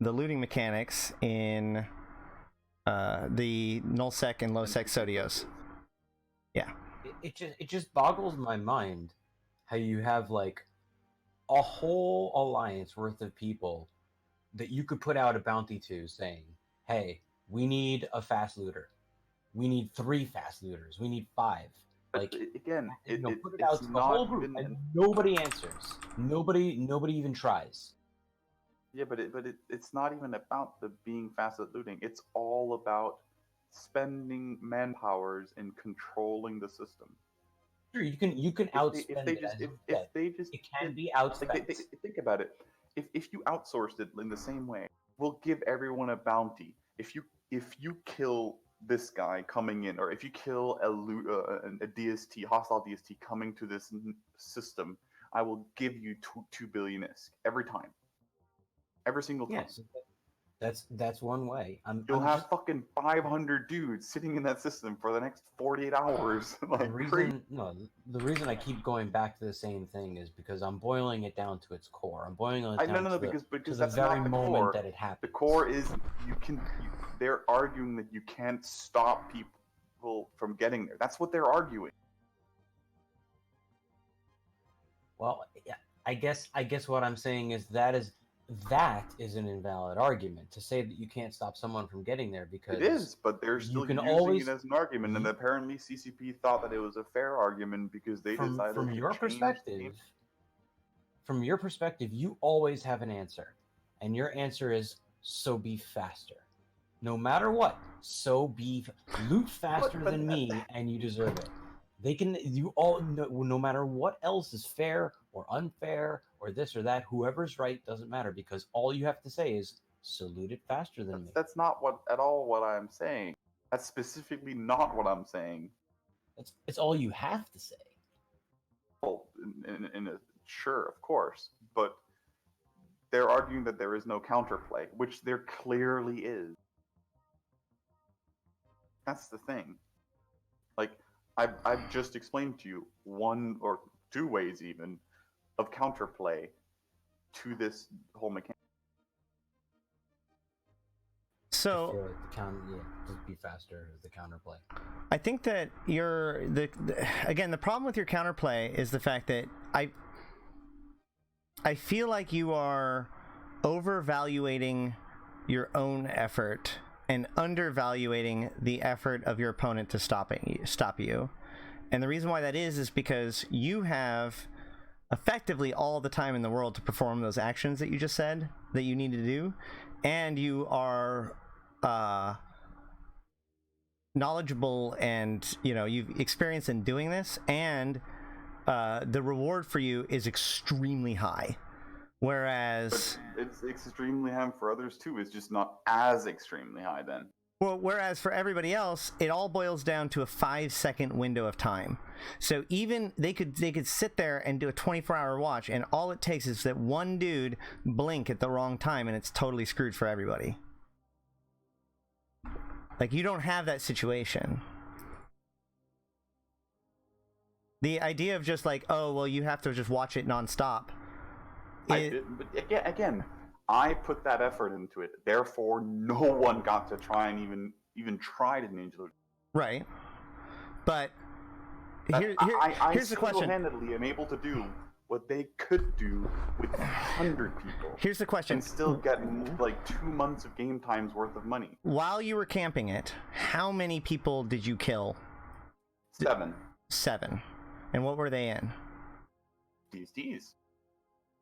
the looting mechanics in the nullsec and lowsec Sotiyos. Yeah. It just boggles my mind how you have like a whole alliance worth of people that you could put out a bounty to saying, hey, we need a fast looter. We need 3 fast looters. We need 5. Like, again, put it out to the whole group, and nobody answers. Nobody even tries. Yeah, but it's not even about the being fast at looting. It's all about spending manpowers in controlling the system. Sure, you can outspend it can be outspent. Think about it. If you outsourced it in the same way, we'll give everyone a bounty. If you kill this guy coming in, or if you kill a DST, hostile DST coming to this system, I will give you 2 billion ISK every time. Every single time. Yes, that's one way. You'll have fucking 500 dudes sitting in that system for the next 48 hours. The reason I keep going back to the same thing is because I'm boiling it down to its core. I'm boiling it down to the that's very not the moment core. that it happens. The core is they're arguing that you can't stop people from getting there. That's what they're arguing. Well, I guess what I'm saying is that is an invalid argument to say that you can't stop someone from getting there, because it is, but they're still using it as an argument, and apparently CCP thought that it was a fair argument because they decided from your perspective. From your perspective, you always have an answer, and your answer is so be faster. No matter what, loot faster than me, and you deserve it. No matter what else is fair or unfair or this or that, whoever's right doesn't matter, because all you have to say is salute it faster than me. That's not at all what I'm saying. That's specifically not what I'm saying. It's all you have to say. Well, sure, of course, but they're arguing that there is no counterplay, which there clearly is. That's the thing. Like, I've just explained to you one or two ways even of counterplay to this whole mechanic. I So feel like the counter, just be faster as the counterplay. I think that again, the problem with your counterplay is the fact that I feel like you are overvaluating your own effort and undervaluating the effort of your opponent to stop you. And the reason why that is because you have effectively all the time in the world to perform those actions that you just said that you need to do, and you are knowledgeable, and you've experience in doing this, and the reward for you is extremely high, whereas it's extremely high for others too. It's just not as extremely high then. Whereas for everybody else, it all boils down to a 5-second window of time. So even they could sit there and do a 24-hour watch, and all it takes is that one dude blink at the wrong time, and it's totally screwed for everybody. Like, you don't have that situation. The idea of just like, oh well, you have to just watch it nonstop. But again, I put that effort into it. Therefore, no one got to try and even try to ninja load. Right. But here's the question. I single-handedly am able to do what they could do with 100 people. Here's the question. And still get like 2 months of game time's worth of money. While you were camping it, how many people did you kill? 7. 7. And what were they in? DSTs.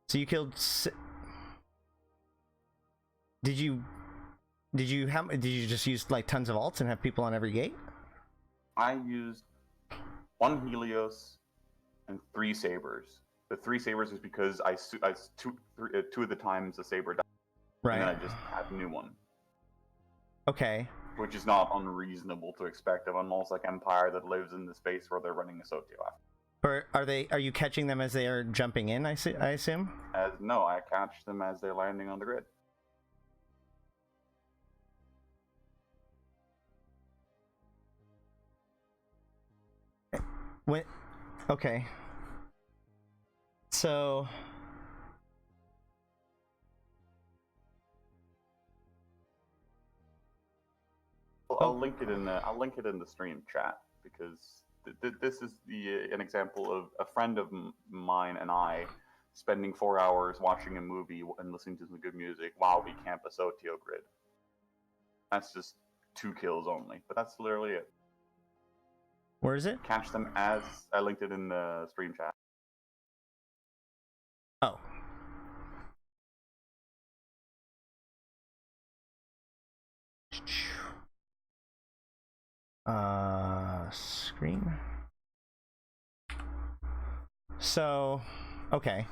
So you killed. Did you just use like tons of alts and have people on every gate? I used 1 Helios and 3 Sabers. The 3 Sabers is because I two of the times the Saber died. Right. And then I just had a new one. Okay. Which is not unreasonable to expect of a Nullsec Empire that lives in the space where they're running a Sotiyo after. Or are you catching them as they are jumping in, I assume? No, I catch them as they're landing on the grid. Okay. So I'll link it in the stream chat, because this is an example of a friend of mine and I spending 4 hours watching a movie and listening to some good music while we camp a Sotiyo grid. That's just 2 kills only, but that's literally it. Where is it? Catch them as I linked it in the stream chat. Oh. Screen. So, okay.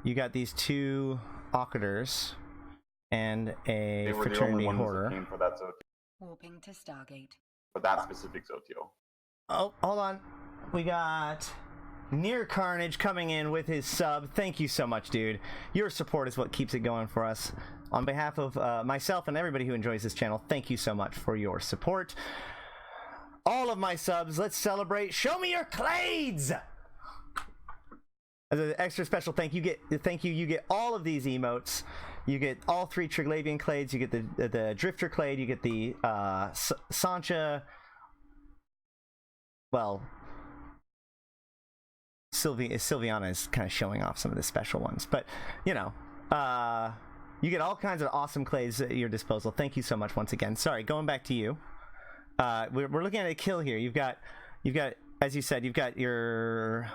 You got these 2 Occupers and a They were fraternity the only ones horror. that came for that Sotiyo. Warping to Stargate. For that specific Sotiyo. Oh, hold on. We got Near Carnage coming in with his sub. Thank you so much, dude. Your support is what keeps it going for us. On behalf of myself and everybody who enjoys this channel, thank you so much for your support. All of my subs, let's celebrate. Show me your clades! As an extra special thank you, you get all of these emotes. You get all 3 Triglavian clades. You get the Drifter clade. You get the Sancha. Well, Sylviana is kind of showing off some of the special ones, but you get all kinds of awesome clays at your disposal. Thank you so much once again. Sorry, going back to you. We're looking at a kill here. You've got, as you said, you've got your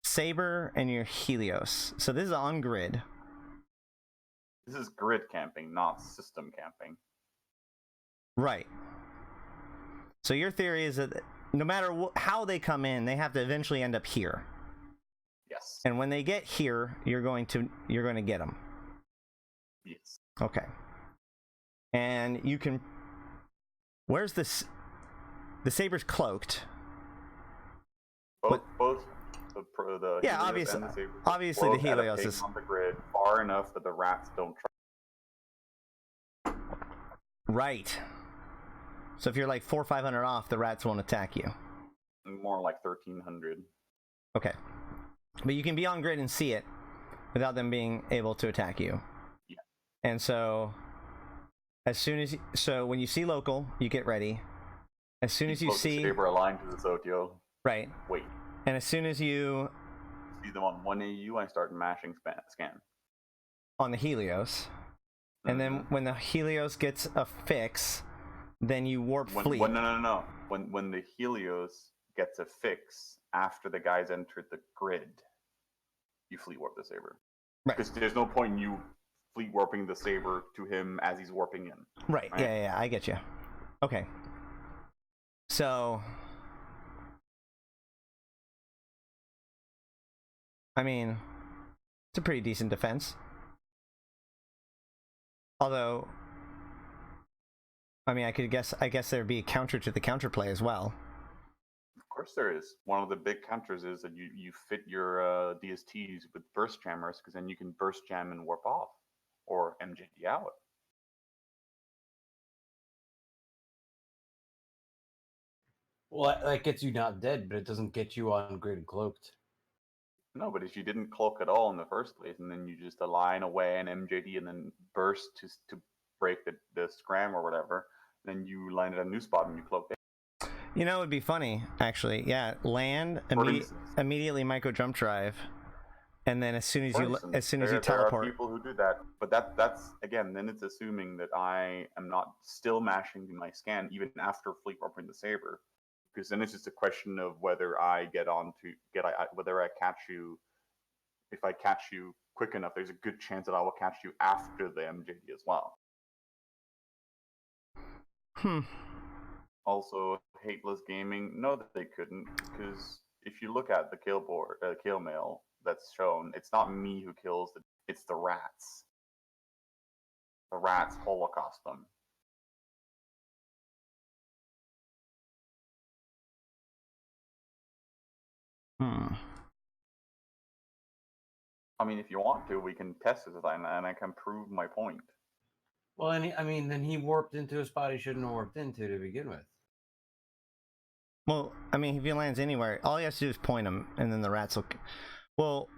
Saber and your Helios. So this is on grid. This is grid camping, not system camping. Right. So your theory is that no matter how they come in, they have to eventually end up here. Yes. And when they get here, you're going to get them. Yes. Okay. And you can. Where's this? The Saber's cloaked. Both the yeah, Helios and the Saber. Obviously the Helios is on the grid far enough that the rats don't try. right. So if you're like 400 or 500 off, the rats won't attack you. More like 1,300. Okay. But you can be on grid and see it without them being able to attack you. Yeah. And so, when you see local, you get ready. As soon as you see... the saber aligned to the Sotiyo. Right. Wait. And as soon as you... see them on 1 AU, I start mashing scan. On the Helios. And then when the Helios gets a fix, then you warp fleet. No. When the Helios gets a fix after the guys entered the grid, you fleet warp the saber. Right. Because there's no point in you fleet warping the saber to him as he's warping in. Right. Yeah, I get you. Okay. So, I mean, it's a pretty decent defense. Although, I mean, I guess there'd be a counter to the counterplay as well. Of course there is. One of the big counters is that you fit your DSTs with burst jammers, because then you can burst jam and warp off, or MJD out. Well, that gets you not dead, but it doesn't get you on grid cloaked. No, but if you didn't cloak at all in the first place, and then you just align away an MJD and then burst to break the scram or whatever, then you land at a new spot and you cloak it. You know, it would be funny, actually. Yeah, land, immediately micro jump drive, and then as soon as you teleport. There are people who do that, but that's again, then it's assuming that I am not still mashing my scan even after fleet warping the saber. Because then it's just a question of whether I whether I catch you. If I catch you quick enough, there's a good chance that I will catch you after the MJD as well. Also, Hateless Gaming, no, that they couldn't, because if you look at the kill mail that's shown, it's not me who kills it's the rats. The rats holocaust them. I mean, if you want to, we can test it, and I can prove my point. Well, then he warped into a spot he shouldn't have warped into to begin with. Well, I mean, if he lands anywhere, all he has to do is point him, and then the rats will... Well,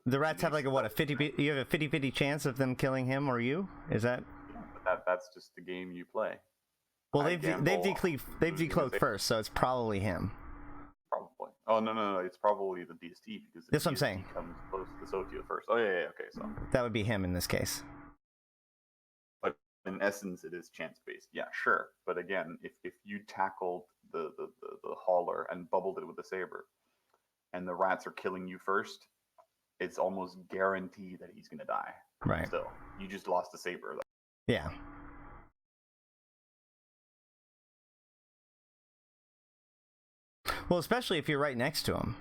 the rats have like a 50... You have a 50-50 chance of them killing him or you? Is that... Yeah, but that's just the game you play. Well, they've decloaked first, so it's probably him. Probably. Oh, no. It's probably the DST, because that's what I'm saying. Comes close to the Sotiyo first. Oh, yeah, okay, so. That would be him in this case. But in essence, it is chance-based. Yeah, sure. But again, if you tackled the hauler and bubbled it with the saber, and the rats are killing you first, it's almost guaranteed that he's going to die. Right. Still. You just lost the saber, though. Yeah. Well, especially if you're right next to him.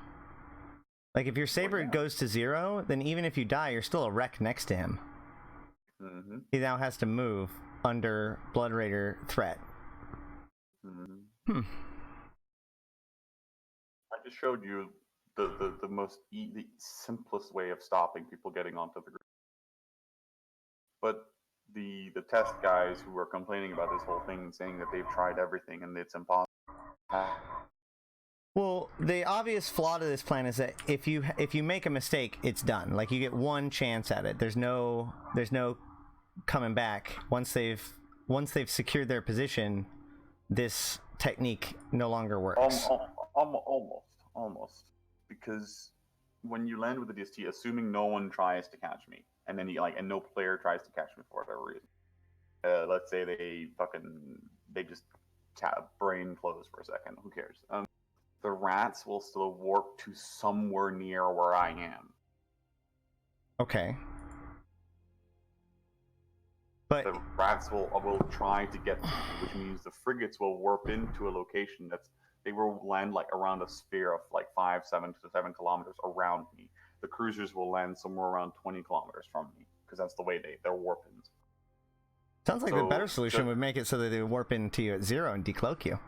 Like, if your saber goes to 0, then even if you die, you're still a wreck next to him. Mm-hmm. He now has to move under Blood Raider threat. Mm-hmm. I just showed you the simplest way of stopping people getting onto the grid. But the test guys who are complaining about this whole thing, saying that they've tried everything and it's impossible. Well, the obvious flaw to this plan is that if you make a mistake, it's done. Like, you get one chance at it. There's no coming back. Once they've secured their position, this technique no longer works. Almost. Because when you land with the DST, assuming no one tries to catch me, and then and no player tries to catch me for whatever reason. Let's say they just brain close for a second. Who cares? The rats will still warp to somewhere near where I am. Okay. But the rats will try to get to me, which means the frigates will warp into a location they will land like around a sphere of like 7 kilometers around me. The cruisers will land somewhere around 20 kilometers from me, because that's the way they're warping. Sounds like the better solution would make it so that they warp into you at 0 and decloak you.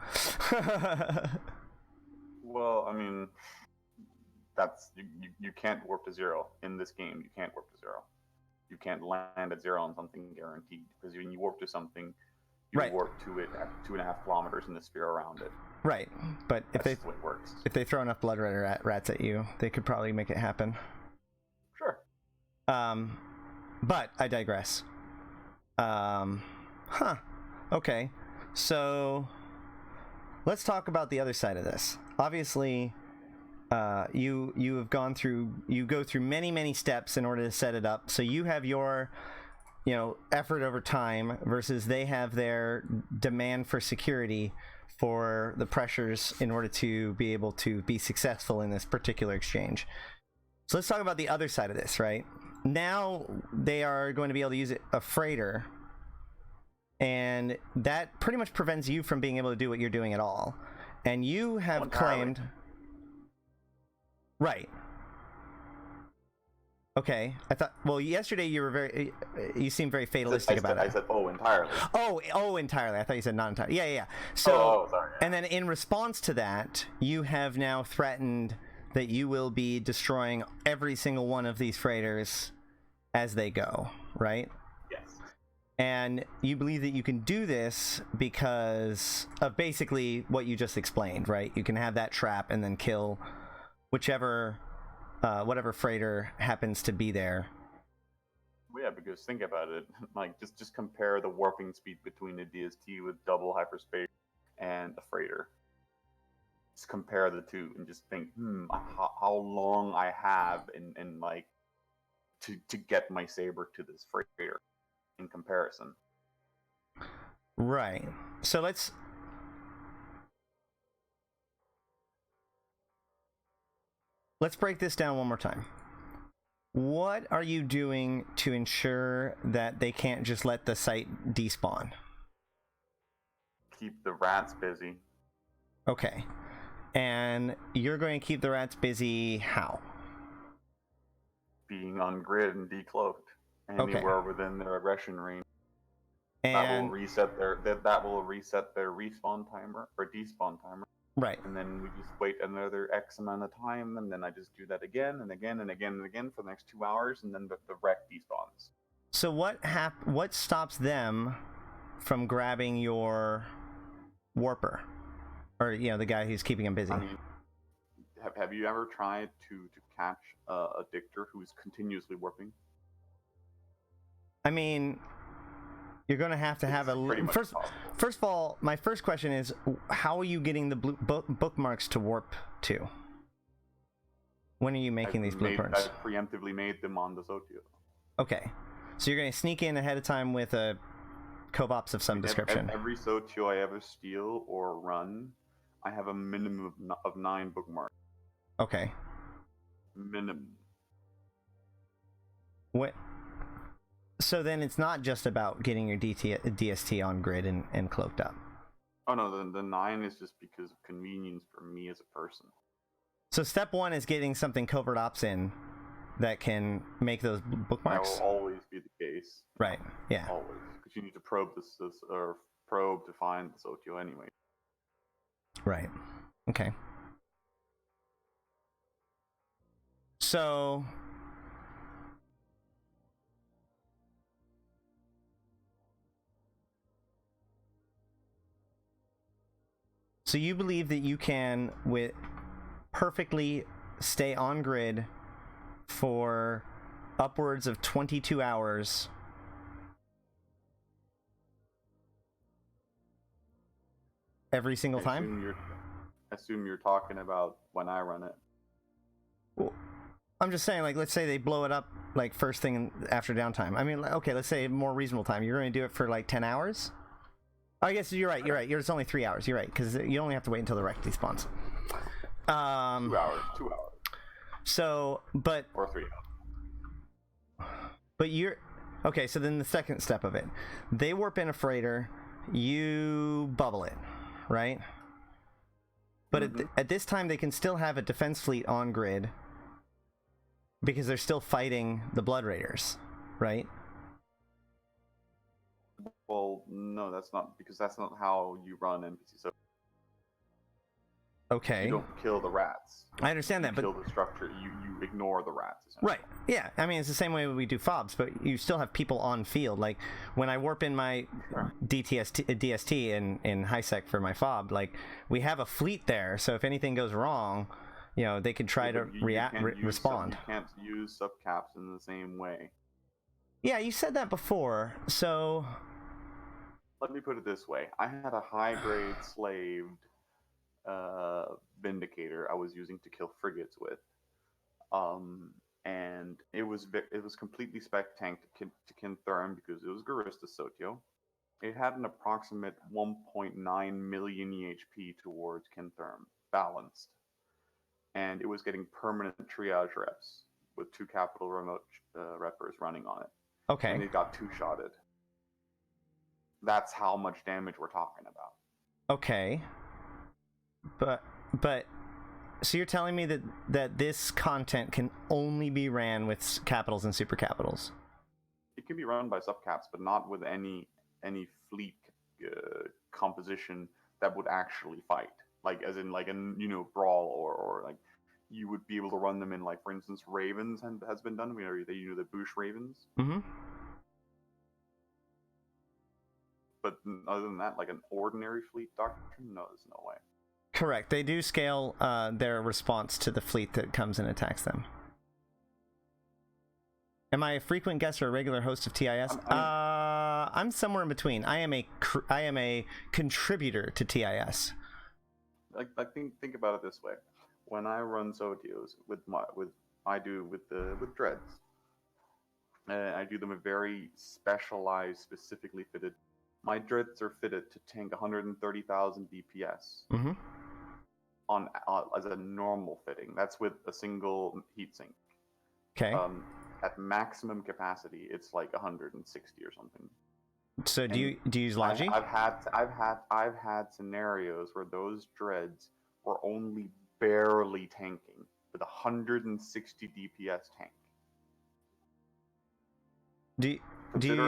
Well, I mean, that's you can't warp to 0 in this game. You can't warp to 0. You can't land at 0 on something guaranteed, because when you warp to something, you warp to it at 2.5 kilometers in the sphere around it. Right, but That's just the way it works. if they throw enough blood rats at you, they could probably make it happen. Sure. But I digress. Okay, so let's talk about the other side of this. Obviously, you go through many steps in order to set it up. So you have your, effort over time versus they have their demand for security for the pressures in order to be able to be successful in this particular exchange. So let's talk about the other side of this, right? Now they are going to be able to use a freighter, and that pretty much prevents you from being able to do what you're doing at all. And you have claimed... Right. Okay. I thought... Well, yesterday you seemed very fatalistic about it. I said, entirely. Oh, entirely. I thought you said not entirely. Yeah. So, sorry. And then in response to that, you have now threatened that you will be destroying every single one of these freighters as they go, right? Yes. And you believe that you can do this because of basically what you just explained, right? You can have that trap and then kill whatever freighter happens to be there. Well, yeah, because think about it. Like, just compare the warping speed between a DST with double hyperspace and a freighter. Just compare the two and just think, how long I have in like to get my saber to this freighter in comparison. Right. So let's break this down one more time. What are you doing to ensure that they can't just let the site despawn? Keep the rats busy. Okay. And you're going to keep the rats busy how? Being on grid and decloaked. Anywhere within their aggression range. And that will reset their respawn timer or despawn timer. Right. And then we just wait another X amount of time, and then I just do that again and again and again and again for the next 2 hours, and then the wreck despawns. So what stops them from grabbing your warper? Or, the guy who's keeping him busy? I mean, have you ever tried to catch a dictor who's continuously warping? I mean, you're going to have a... First of all, my first question is, how are you getting the bookmarks to warp to? When are you making these blueprints? I've preemptively made them on the Sotiyo. Okay. So you're going to sneak in ahead of time with a cobops of some description. Every Sotiyo I ever steal or run, I have a minimum of 9 bookmarks. Okay. Minimum. What? So then it's not just about getting your DST on grid and cloaked up. Oh no, the 9 is just because of convenience for me as a person. So step 1 is getting something covert ops in that can make those bookmarks? That will always be the case. Right, yeah. Always. Because you need to probe probe to find the Sotiyo anyway. Right. Okay. So... So you believe that you can perfectly stay on grid for upwards of 22 hours every single time? I assume you're talking about when I run it. Well, I'm just saying, like, let's say they blow it up like first thing after downtime. I mean, okay, let's say a more reasonable time. You're going to do it for like 10 hours? I guess you're right. It's only 3 hours. You're right, because you only have to wait until the wreck despawns. 2 hours. So, but... Or 3 hours. But you're... Okay, so then the second step of it. They warp in a freighter, you bubble it, right? But at this time, they can still have a defense fleet on grid because they're still fighting the Blood Raiders, right? Well, no, that's not, because that's not how you run NPC Sotiyo. Okay. You don't kill the rats. I understand that, You but kill the structure. You ignore the rats. right. Yeah. I mean, it's the same way we do fobs, but you still have people on field. Like when I warp in my DST in HiSec for my fob, like we have a fleet there. So if anything goes wrong, they could try to respond. You can't use subcaps in the same way. Yeah, you said that before. So let me put it this way: I had a high-grade slaved Vindicator I was using to kill frigates with, and it was completely spec tanked to Kintherm because it was Garista Sotiyo. It had an approximate 1.9 million EHP towards Kintherm, balanced, and it was getting permanent triage reps with 2 capital remote reppers running on it. Okay. And it got 2-shotted. That's how much damage we're talking about. Okay. But so you're telling me that this content can only be ran with capitals and super capitals? It can be run by subcaps, but not with any fleet composition that would actually fight. Like as in like a brawl or like you would be able to run them in, like, for instance, Ravens has been done. The Bush Ravens. Mm-hmm. But other than that, like an ordinary fleet doctrine, no, there's no way. Correct. They do scale their response to the fleet that comes and attacks them. Am I a frequent guest or a regular host of TIS? I'm somewhere in between. I am a contributor to TIS. Like think about it this way: when I run Sotiyos with dreads, I do them a very specialized, specifically fitted. My dreads are fitted to tank 130,000 DPS. Mm-hmm. As a normal fitting. That's with a single heatsink. Okay. At maximum capacity, it's like 160 or something. So do you use Logi? I've had scenarios where those dreads were only barely tanking with 160 DPS tank. Do you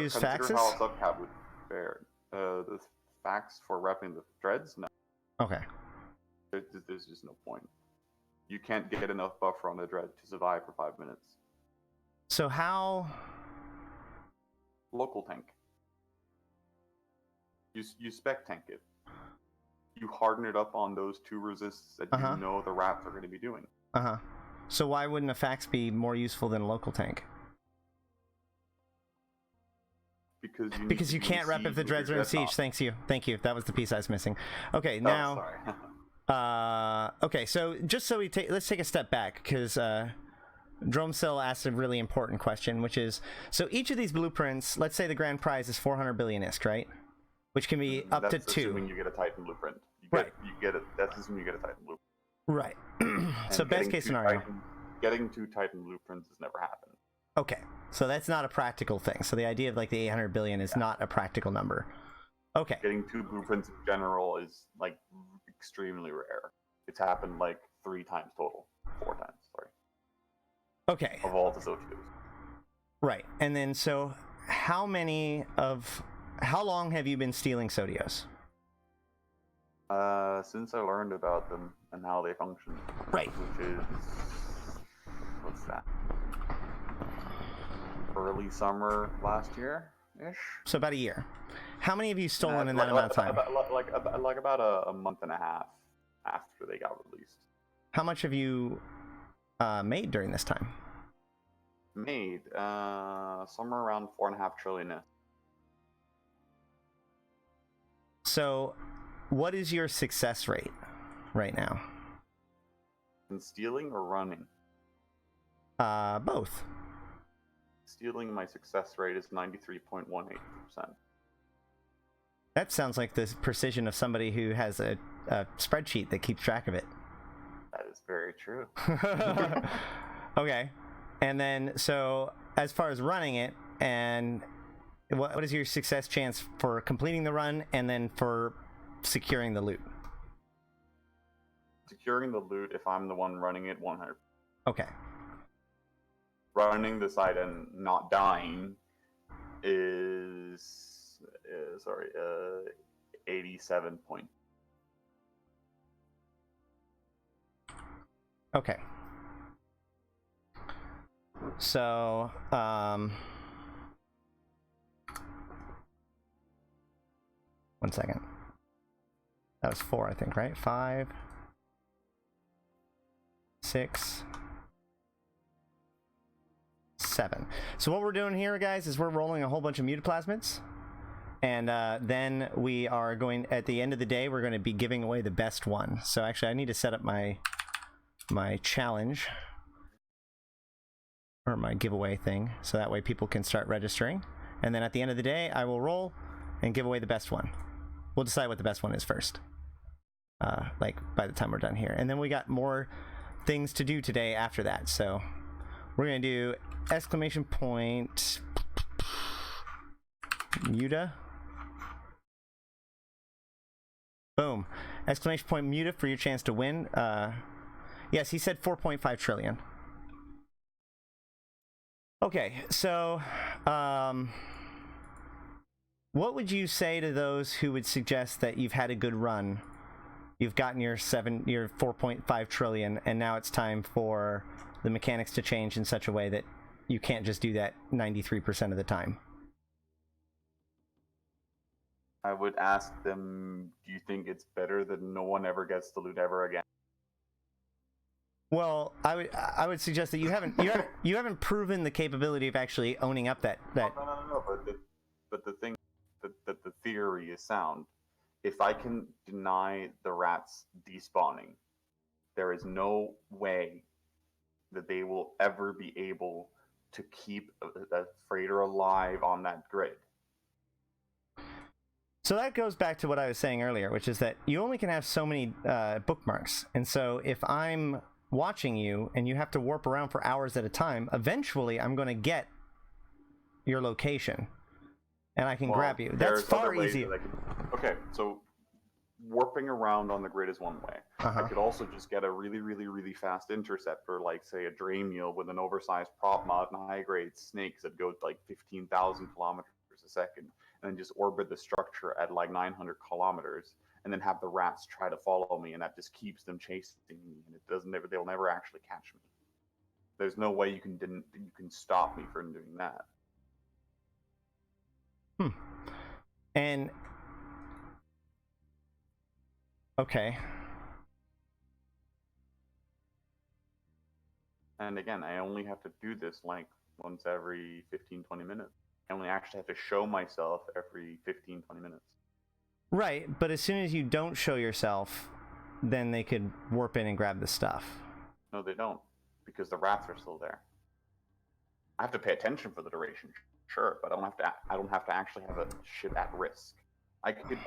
use faxes? Consider how a subcap would fare. The fax for repping the dreads? No. Okay. There's just no point. You can't get enough buffer on the dread to survive for 5 minutes. So how? Local tank. You spec tank it. You harden it up on those 2 resists that you know the rats are going to be doing. So why wouldn't a fax be more useful than a local tank? Because you can't rep if the dreads are in siege. Thank you. That was the piece I was missing. Okay, now. Okay, so just so let's take a step back, because Dromcell asked a really important question, which is, so each of these blueprints, let's say the grand prize is 400 billion ISK, right? Which can be up to 2. That's assuming you get a Titan blueprint. That's assuming you get a Titan blueprint. Right. So best case scenario. Getting 2 Titan blueprints has never happened. Okay, so that's not a practical thing. So the idea of like the 800 billion is not a practical number. Okay. Getting 2 blueprints in general is like extremely rare. It's happened like 3 times total. 4 times, sorry. Okay. Of all the Sotios. Right. And then so how long have you been stealing Sotiyos? Since I learned about them and how they function. Right. Which is, what's that? Early summer last year-ish? So about a year. How many have you stolen in that amount of time? Like about a month and a half after they got released. How much have you made during this time? Made somewhere around 4.5 trillion. So, what is your success rate right now? In stealing or running? Both. Stealing, my success rate is 93.18%. That sounds like the precision of somebody who has a spreadsheet that keeps track of it. That is very true. Okay. And then, so as far as running it, and what is your success chance for completing the run and then for securing the loot? Securing the loot, if I'm the one running it, 100. Okay. Running the site and not dying is 87 point. Okay. So, 1 second. That was 4, I think, right? 5, 6, 7. So what we're doing here, guys, is we're rolling a whole bunch of mutaplasmids. And then we are going, at the end of the day, we're going to be giving away the best one. So actually, I need to set up my challenge. Or my giveaway thing. So that way people can start registering. And then at the end of the day, I will roll and give away the best one. We'll decide what the best one is first. Like, by the time we're done here. And then we got more things to do today after that. So we're going to do exclamation point Muta. Boom. Exclamation point Muta for your chance to win. Yes, he said 4.5 trillion. Okay, so what would you say to those who would suggest that you've had a good run? You've gotten your 4.5 trillion, and now it's time for the mechanics to change in such a way that you can't just do that 93% of the time. I would ask them, do you think it's better that no one ever gets to loot ever again? Well, I would suggest that you haven't proven the capability of actually owning up that. No. But the thing that the theory is sound. If I can deny the rats despawning, there is no way that they will ever be able to keep a freighter alive on that grid. So that goes back to what I was saying earlier, which is that you only can have so many bookmarks. And so if I'm watching you and you have to warp around for hours at a time, eventually I'm going to get your location and I can grab you. That's far easier. Okay, so warping around on the grid is one way. I could also just get a really fast interceptor, like say a Dramiel with an oversized prop mod and high-grade snakes that go like 15,000 kilometers a second, and then just orbit the structure at like 900 kilometers, and then have the rats try to follow me, and that just keeps them chasing me, and they'll never actually catch me. There's no way you can stop me from doing that. And okay. And again, I only have to do this like once every 15-20 minutes. I only actually have to show myself every 15-20 minutes. Right, but as soon as you don't show yourself, then they could warp in and grab the stuff. No, they don't, because the rats are still there. I have to pay attention for the duration, sure, but I don't have to actually have a ship at risk. I could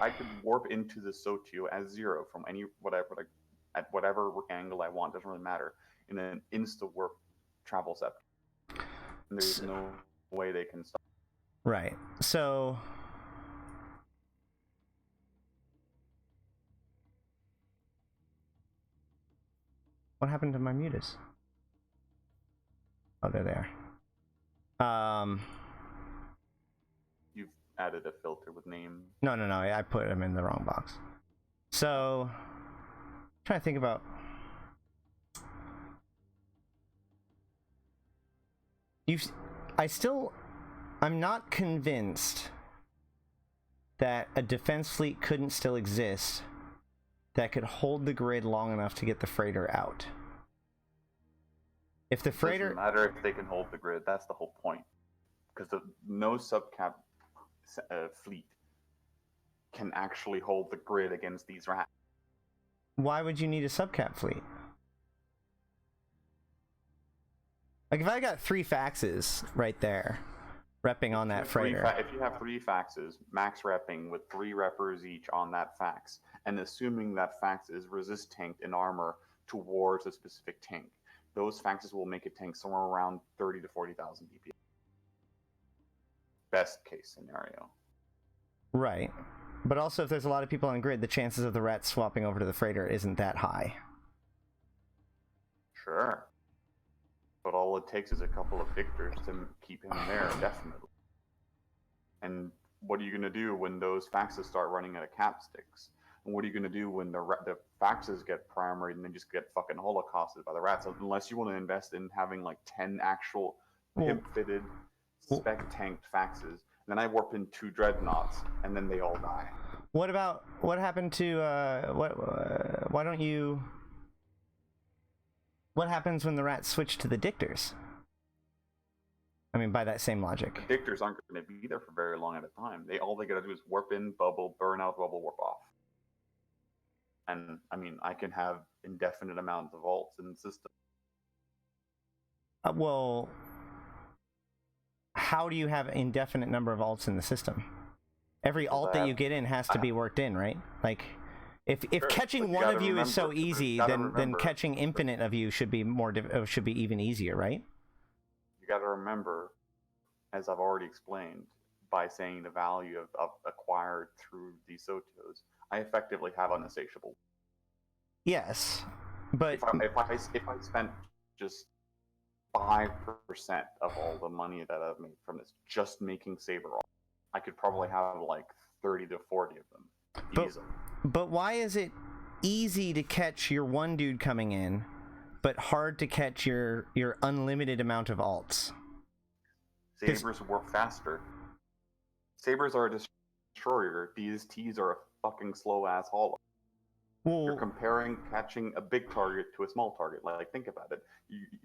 warp into the Sotiyo as zero from at whatever angle I want. Doesn't really matter. In an insta warp travel scepter, and there's no way they can stop. Right. So what happened to my mutas? Oh, they're there. You've added a filter with name. No. I put them in the wrong box. So, I'm trying to think about. I'm not convinced that a defense fleet couldn't still exist that could hold the grid long enough to get the freighter out. If the freighter doesn't matter if they can hold the grid. That's the whole point. Because no subcap fleet can actually hold the grid against these rats. Why would you need a subcap fleet? Like if I got 3 faxes right there, repping on that freighter. If you have 3 faxes, max repping with 3 reppers each on that fax, and assuming that fax is resist tanked in armor towards a specific tank, those faxes will make a tank somewhere around 30 to 40,000 DPS. Best case scenario. Right. But also if there's a lot of people on grid, the chances of the rats swapping over to the freighter isn't that high. Sure. But all it takes is a couple of victors to keep him there, definitely. And what are you going to do when those faxes start running out of capsticks? And what are you going to do when the faxes get primaried and then just get fucking holocausted by the rats? Unless you want to invest in having like 10 actual pimp-fitted, spec-tanked faxes. And then I warp in 2 dreadnoughts, and then they all die. What happened to why don't you? What happens when the rats switch to the dictors? I mean, by that same logic. The dictors aren't going to be there for very long at a time. All they got to do is warp in, bubble, burn out, bubble, warp off. And I mean, I can have indefinite amounts of alts in the system. Well, how do you have indefinite number of alts in the system? Every alt that you get in has to be worked in, right? Like, if Sure, catching but you one gotta of you is so remember- easy, you gotta then remember- catching infinite of you should be should be even easier, right? You got to remember, as I've already explained, by saying the value of acquired through these Sotios, I effectively have an insatiable. Yes, but If I spent just 5% of all the money that I've made from this, just making saber art, I could probably have like 30 to 40 of them easily. But why is it easy to catch your one dude coming in, but hard to catch your unlimited amount of alts? Sabers work faster. Sabers are a destroyer. DSTs are a fucking slow ass holo. You're Well, comparing catching a big target to a small target. Like, think about it.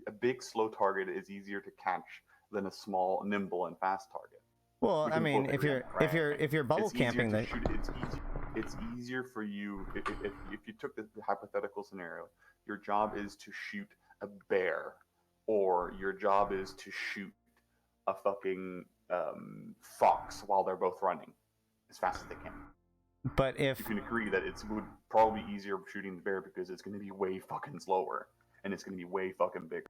A big slow target is easier to catch than a small, nimble, and fast target. well, We I can mean, both if agree you're on that, if you're bubble It's easier camping, to then shoot. It's easier for you if you took the hypothetical scenario. Your job is to shoot a bear, or your job is to shoot a fucking fox while they're both running as fast as they can. but if You can agree that it would probably be easier shooting the bear because it's going to be way fucking slower and it's going to be way fucking bigger.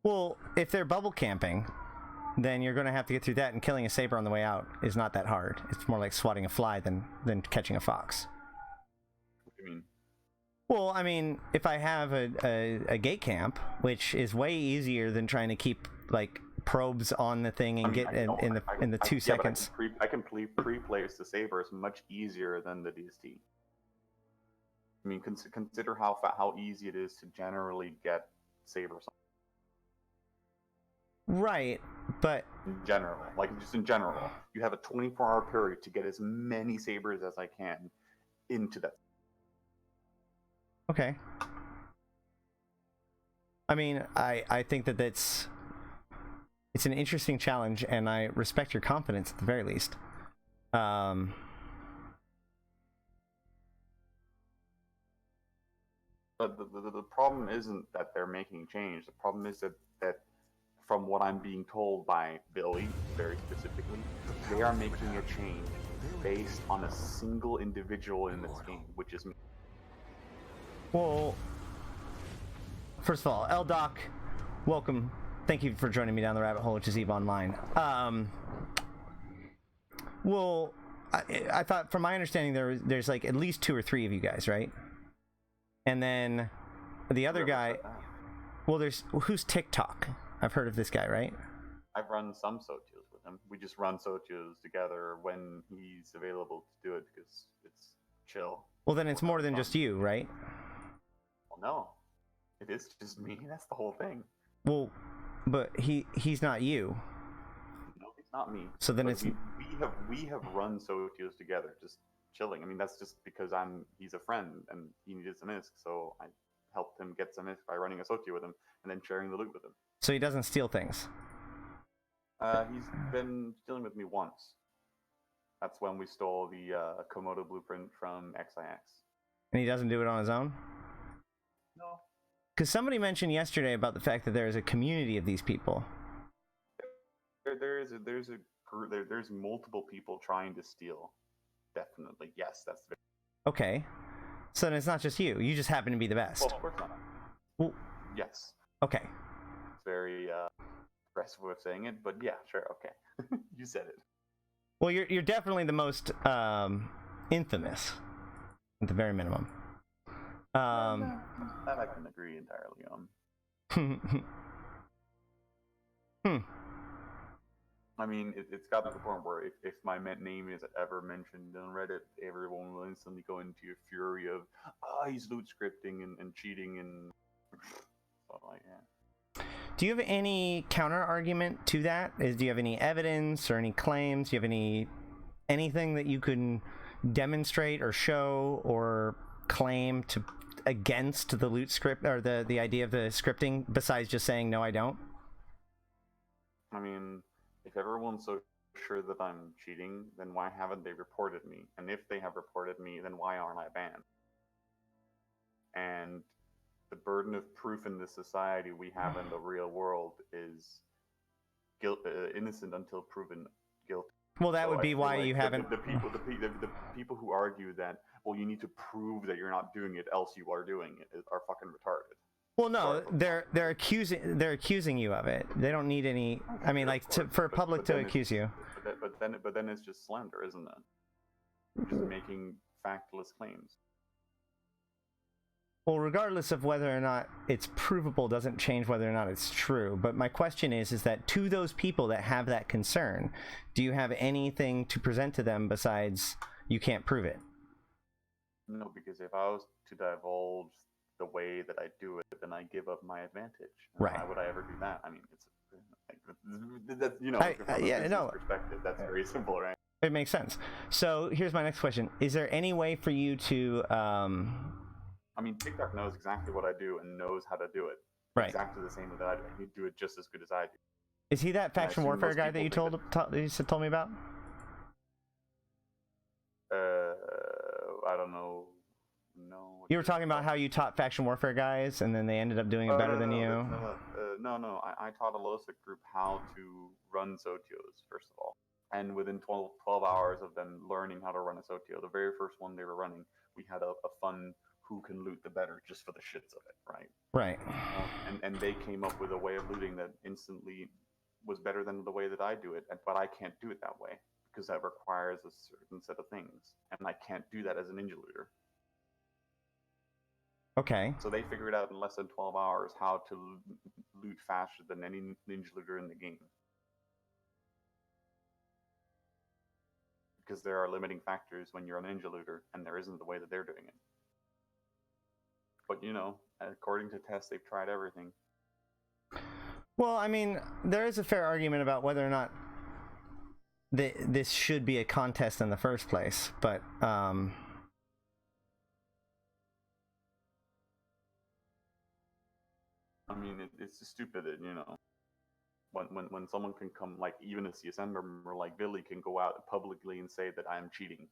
well, if they're bubble camping, then you're going to have to get through that, and killing a saber on the way out is not that hard. It's more like swatting a fly than catching a fox. What do you mean? Well, I mean, if I have a gate camp, which is way easier than trying to keep like probes on the thing and get in the 2 seconds. I can pre-place the sabers much easier than the DST. I mean, consider how easy it is to generally get sabers. Right, but In general, just in general, you have a 24-hour period to get as many sabers as I can into that. okay. I mean, I think that it's an interesting challenge, and I respect your confidence at the very least. But the problem isn't that they're making change. The problem is that from what I'm being told by Billy, very specifically, they are making a change based on a single individual in this game, which is me. Well, first of all, Eldoc, welcome. Thank you for joining me down the rabbit hole, which is EVE Online. Well, I thought, from my understanding, there's like at least 2 or 3 of you guys, right? And then the other guy, well, who's TikTok? I've heard of this guy, right? I've run some Sotios with him. We just run Sotios together when he's available to do it because it's chill. Well, then it's more than just you, right? Well, no, it is just me. That's the whole thing. Well, but he's not you. No, it's not me. So then But it's we have run Sotios together, just chilling. I mean, that's just because he's a friend and he needed some ISK, so I helped him get some ISK by running a Sotio with him and then sharing the loot with him. so he doesn't steal things. He's been dealing with me once. That's when we stole the Komodo blueprint from XIX. And he doesn't do it on his own? No. Because somebody mentioned yesterday about the fact that there is a community of these people. There's multiple people trying to steal. Definitely, yes, that's very. Okay. So then it's not just you. You just happen to be the best. Well, of course not. Well, Yes, okay. it's very aggressive way of saying it, but yeah, sure, okay. You said it. Well, you're definitely the most infamous, at the very minimum. That I can agree entirely on. I mean, it's got to the point where if my name is ever mentioned on Reddit, everyone will instantly go into a fury of, he's loot scripting and cheating and stuff like that. Do you have any counter argument to that? Do you have any evidence or any claims? Do you have anything that you can demonstrate or show or claim to against the loot script or the idea of the scripting besides just saying no, I don't? I mean, if everyone's so sure that I'm cheating, then why haven't they reported me? And if they have reported me, then why aren't I banned? And the burden of proof in this society we have in the real world is innocent until proven guilty. Well, that would be why you haven't. The people who argue that, well, you need to prove that you're not doing it, else you are doing it, are fucking retarded. Well, no, they're accusing you of it. They don't need any. I mean, like for public to accuse you. But then it's just slander, isn't it? Just making factless claims. Well, regardless of whether or not it's provable, doesn't change whether or not it's true. But my question is that to those people that have that concern, do you have anything to present to them besides you can't prove it? No, because if I was to divulge the way that I do it, then I give up my advantage. Right. Why would I ever do that? I mean, it's that's from a perspective, that's very simple, right? It makes sense. So here's my next question: is there any way for you to? I mean, TikTok knows exactly what I do and knows how to do it. Right. Exactly the same that I do. He'd do it just as good as I do. Is he that faction warfare guy that you told me about? I don't know. No. You were talking about how you taught faction warfare guys, and then they ended up doing it better than you. No. I taught a LOSIC group how to run Sotios, first of all. And within 12 hours of them learning how to run a Sotio, the very first one they were running, we had a fun who can loot the better just for the shits of it, right? Right. And they came up with a way of looting that instantly was better than the way that I do it, but I can't do it that way because that requires a certain set of things, and I can't do that as a ninja looter. Okay. So they figured out in less than 12 hours how to loot faster than any ninja looter in the game. Because there are limiting factors when you're a ninja looter, and there isn't the way that they're doing it. But, according to tests, they've tried everything. Well, I mean, there is a fair argument about whether or not this should be a contest in the first place, but I mean, it's just stupid that, when someone can come, like, even a CSM member like Billy can go out publicly and say that I'm cheating,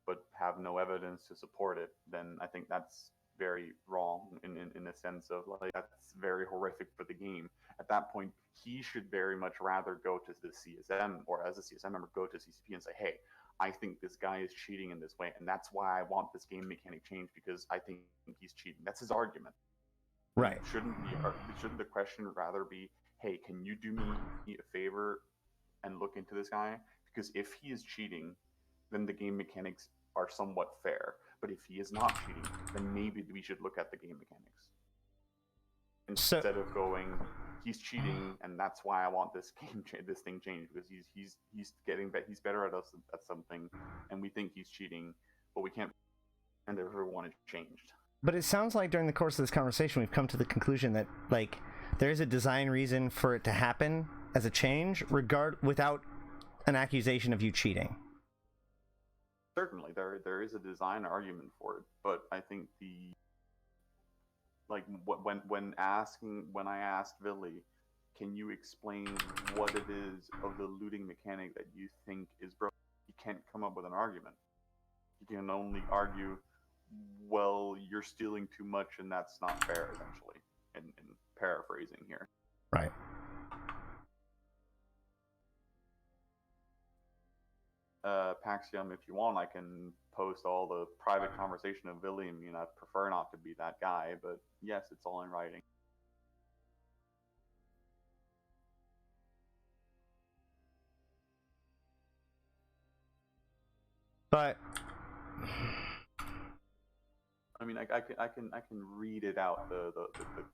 but have no evidence to support it, then I think that's very wrong in a sense of, like, that's very horrific for the game. At that point, he should very much rather go to the CSM, or as a CSM member, go to CCP and say, hey, I think this guy is cheating in this way, and that's why I want this game mechanic changed, because I think he's cheating. That's his argument. Right. Shouldn't the question rather be, hey, can you do me a favor and look into this guy? Because if he is cheating, then the game mechanics are somewhat fair. But if he is not cheating, then maybe we should look at the game mechanics. Instead of going, he's cheating, and that's why I want this thing changed, because he's better at us at something, and we think he's cheating, but we can't, and therefore want it changed. But it sounds like during the course of this conversation, we've come to the conclusion that, like, there's a design reason for it to happen as a change, without an accusation of you cheating. Certainly, there is a design argument for it, but I think when I asked Billy, can you explain what it is of the looting mechanic that you think is broken? You can't come up with an argument. You can only argue, well, you're stealing too much, and that's not fair, essentially, in paraphrasing here. Right. Paxium, if you want, I can post all the private conversation of Billy and me, and I'd prefer not to be that guy, but yes, it's all in writing. But I mean, I can read it out, the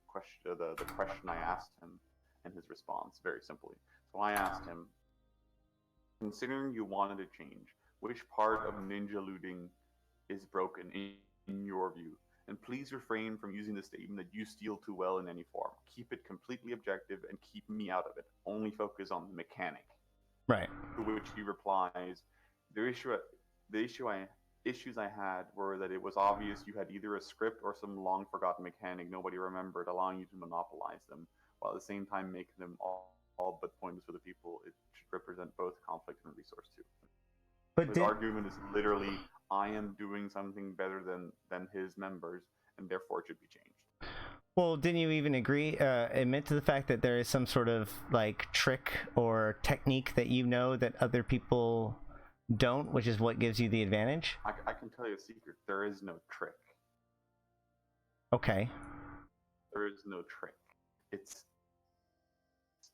question I asked him and his response very simply. So I asked him, considering you wanted to change, which part of ninja looting is broken in your view? And please refrain from using the statement that you steal too well in any form. Keep it completely objective and keep me out of it. Only focus on the mechanic. Right. To which he replies, issues I had were that it was obvious you had either a script or some long forgotten mechanic nobody remembered, allowing you to monopolize them, while at the same time making them all but pointless for the people it should represent both conflict and resource too. But His argument is literally, I am doing something better than his members, and therefore it should be changed. Well, didn't you even admit to the fact that there is some sort of like trick or technique that you know that other people don't, which is what gives you the advantage? I can tell you a secret. There is no trick. Okay. There is no trick. It's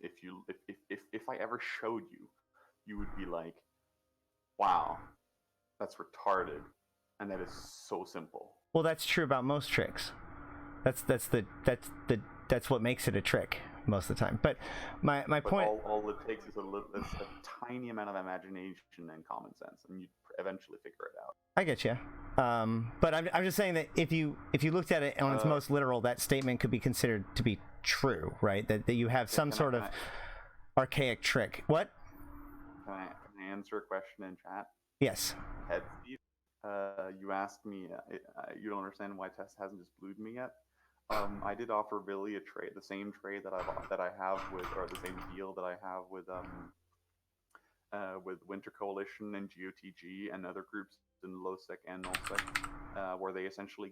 if I ever showed you, you would be like, wow, that's retarded, and that is so simple. Well, that's true about most tricks. That's what makes it a trick most of the time. But my point. All it takes is a tiny amount of imagination and common sense, and you eventually figure it out. I get you. But I'm just saying that if you looked at it on its most literal, that statement could be considered to be true, right? That you have some sort of archaic trick. What? Can I answer a question in chat? Yes. Head Steve, you asked me, you don't understand why Tess hasn't just blued me yet. I did offer Billy a trade, the same trade that I have with, or the same deal that I have with Winter Coalition and GOTG and other groups in LoSec and NullSec, where they essentially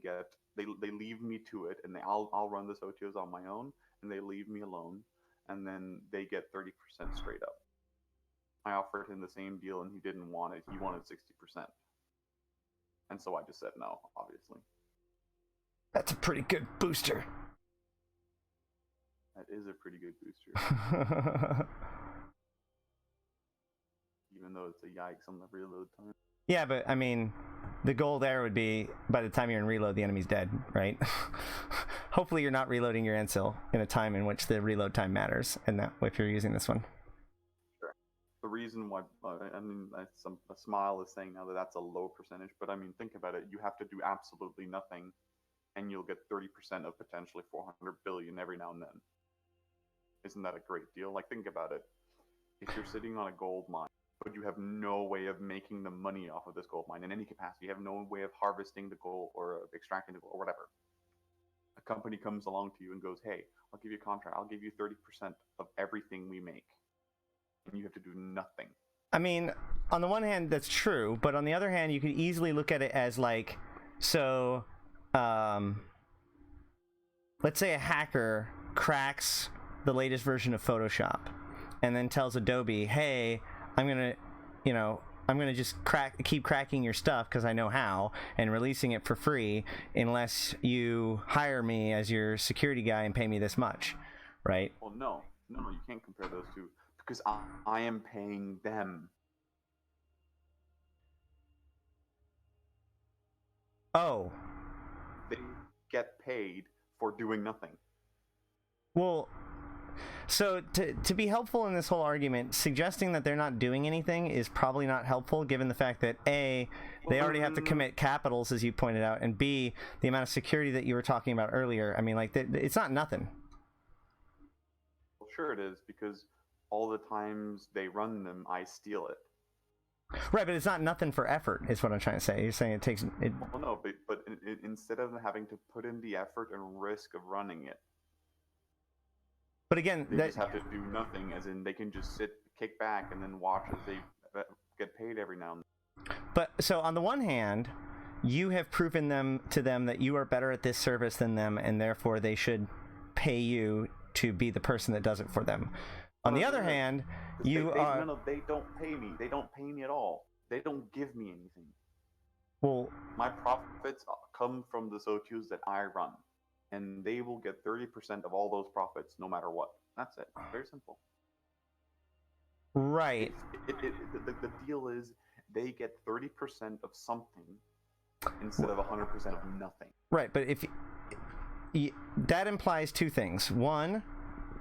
they leave me to it, and I'll run the Sotios on my own, and they leave me alone, and then they get 30% straight up. I offered him the same deal, and he didn't want it. He wanted 60%, and so I just said no, obviously. That's a pretty good booster. That is a pretty good booster. Even though it's a yikes on the reload time. Yeah, but I mean, the goal there would be by the time you're in reload, the enemy's dead, right? Hopefully you're not reloading your Ensil in a time in which the reload time matters, and that if you're using this one. Sure. The reason why, I mean, a smile is saying now that that's a low percentage, but I mean, think about it. You have to do absolutely nothing, and you'll get 30% of potentially 400 billion every now and then. Isn't that a great deal? Like, think about it. If you're sitting on a gold mine, but you have no way of making the money off of this gold mine in any capacity, you have no way of harvesting the gold or extracting the gold or whatever. A company comes along to you and goes, hey, I'll give you a contract. I'll give you 30% of everything we make. And you have to do nothing. I mean, on the one hand, that's true. But on the other hand, you could easily look at it as like, so, let's say a hacker cracks the latest version of Photoshop and then tells Adobe, hey, I'm gonna just keep cracking your stuff because I know how, and releasing it for free unless you hire me as your security guy and pay me this much, right? Well, no, you can't compare those two because I am paying them. Oh. They get paid for doing nothing. Well, so to be helpful in this whole argument, suggesting that they're not doing anything is probably not helpful, given the fact that A, they already have to commit capitals, as you pointed out, and B, the amount of security that you were talking about earlier. I mean, like, it's not nothing. Well, sure it is, because all the times they run them, I steal it. Right, but it's not nothing for effort, is what I'm trying to say. You're saying it takes... Well, no, but instead of having to put in the effort and risk of running it, but again, they just have to do nothing, as in they can just sit, kick back, and then watch as they get paid every now and then. But so on the one hand, you have proven to them that you are better at this service than them, and therefore they should pay you to be the person that does it for them. On the other hand, they don't pay me. They don't pay me at all. They don't give me anything. Well, my profits come from the Sotios that I run. And they will get 30% of all those profits, no matter what. That's it. Very simple. Right. The deal is they get 30% of something instead of 100% of nothing. Right, but if that implies two things. One,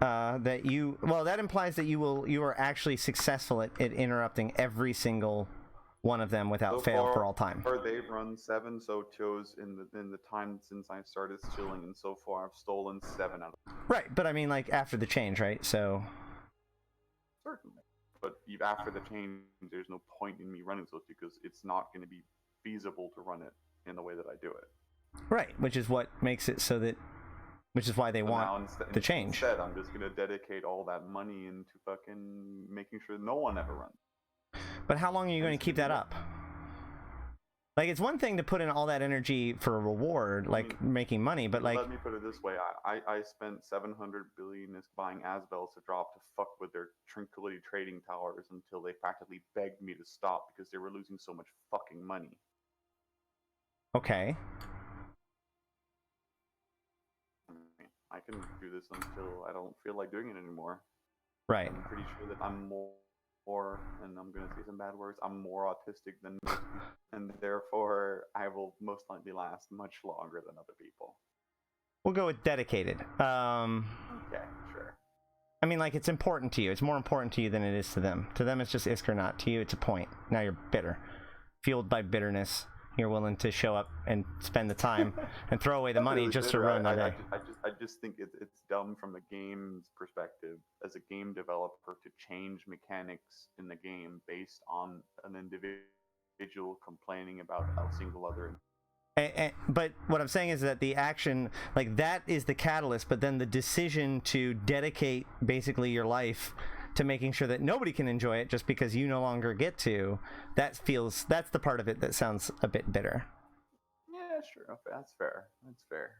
that you, well, that implies that you are actually successful at interrupting every single one of them without fail for all time. Or they've run 7 Sotios in the time since I started stealing, and so far I've stolen 7 out of them. Right, but I mean, like, after the change, right? So Certainly. But after the change, there's no point in me running Sotio because it's not going to be feasible to run it in the way that I do it. right, which is what makes it so that, which is why they want the change. Instead, I'm just going to dedicate all that money into fucking making sure no one ever runs. But how long are you going to keep that up? Like, it's one thing to put in all that energy for a reward, like making money, but like... Let me put it this way. I spent 700 billion buying Asbels to drop to fuck with their Tranquility trading towers until they practically begged me to stop because they were losing so much fucking money. Okay. I can do this until I don't feel like doing it anymore. Right. I'm pretty sure that I'm more, and I'm going to say some bad words, I'm more autistic than most people, and therefore I will most likely last much longer than other people. We'll go with dedicated. Okay, sure. I mean, like, it's important to you. It's more important to you than it is to them. To them, it's just isk or not. To you, it's a point. Now you're bitter. Fueled by bitterness, you're willing to show up and spend the time and throw away the money just to ruin the day. I just think it's dumb from the game's perspective as a game developer to change mechanics in the game based on an individual complaining about a single other. But what I'm saying is that the action, like, that is the catalyst, but then the decision to dedicate basically your life to making sure that nobody can enjoy it just because you no longer get to, that's the part of it that sounds a bit bitter. Yeah, sure. Okay, that's fair. That's fair.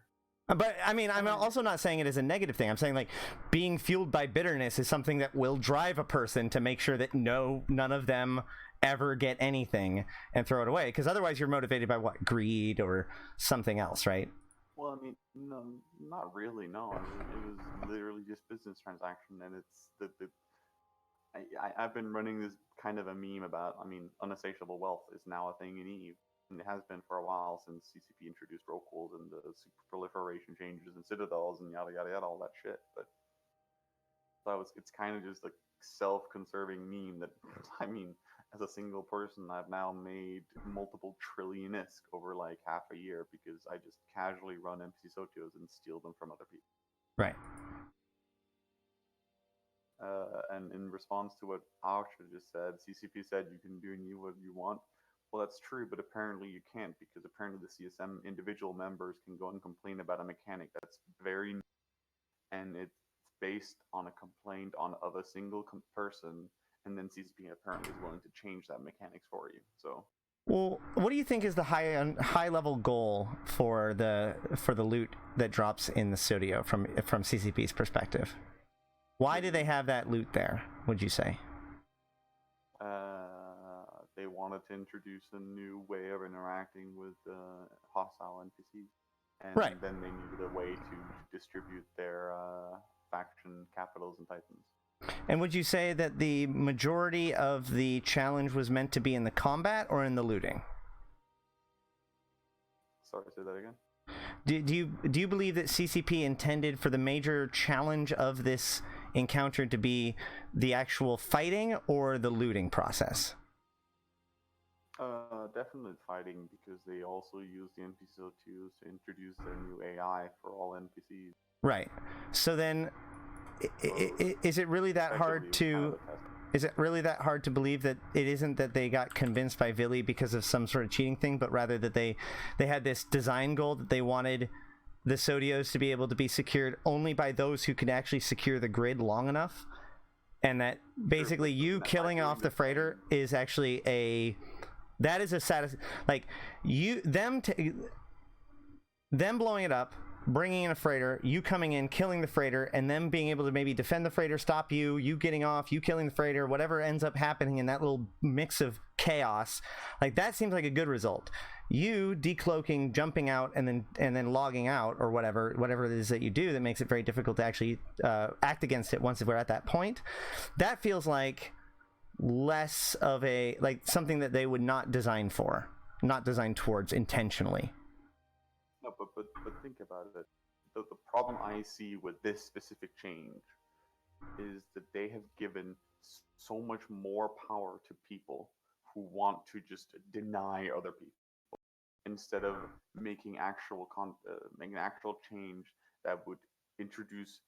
But I mean, I'm also not saying it as a negative thing. I'm saying, like, being fueled by bitterness is something that will drive a person to make sure that none of them ever get anything and throw it away. Because otherwise you're motivated by what? Greed or something else, right? Well, I mean, no, not really, no. I mean, it was literally just business transaction, and it's I've been running this kind of a meme about, I mean, unsatiable wealth is now a thing in EVE, and it has been for a while since CCP introduced roquels and the super proliferation changes and citadels and yada yada yada, all that shit. But it's kind of just a self-conserving meme that, I mean, as a single person, I've now made multiple trillion-isk over like half a year because I just casually run NPC Sotios and steal them from other people. Right. And in response to what Aksha just said, CCP said you can do what you want. Well, that's true, but apparently you can't, because apparently the CSM individual members can go and complain about a mechanic that's very, and it's based on a complaint of a single person, and then CCP apparently is willing to change that mechanics for you. So, well, what do you think is the high level goal for the loot that drops in the studio from CCP's perspective? Why do they have that loot there, would you say? They wanted to introduce a new way of interacting with hostile NPCs. And right. Then they needed a way to distribute their faction capitals and titans. And would you say that the majority of the challenge was meant to be in the combat or in the looting? Sorry, say that again? Do you believe that CCP intended for the major challenge of this encounter to be the actual fighting or the looting process? Definitely fighting, because they also use the NPC Sotiyo to introduce their new AI for all NPCs. Right. So then, is it really that hard to? Is it really that hard to believe that it isn't that they got convinced by Vili because of some sort of cheating thing, but rather that they had this design goal that they wanted the Sotios to be able to be secured only by those who can actually secure the grid long enough, and that basically you killing off the freighter is actually them blowing it up, bringing in a freighter, you coming in, killing the freighter, and them being able to maybe defend the freighter, stop you getting off, you killing the freighter, whatever ends up happening in that little mix of chaos, like, that seems like a good result. You decloaking, jumping out, and then logging out, or whatever it is that you do that makes it very difficult to actually act against it once we're at that point, that feels like less of a, like, something that they would not design towards intentionally. No, but think about it. The problem I see with this specific change is that they have given so much more power to people who want to just deny other people instead of making making actual change that would introduce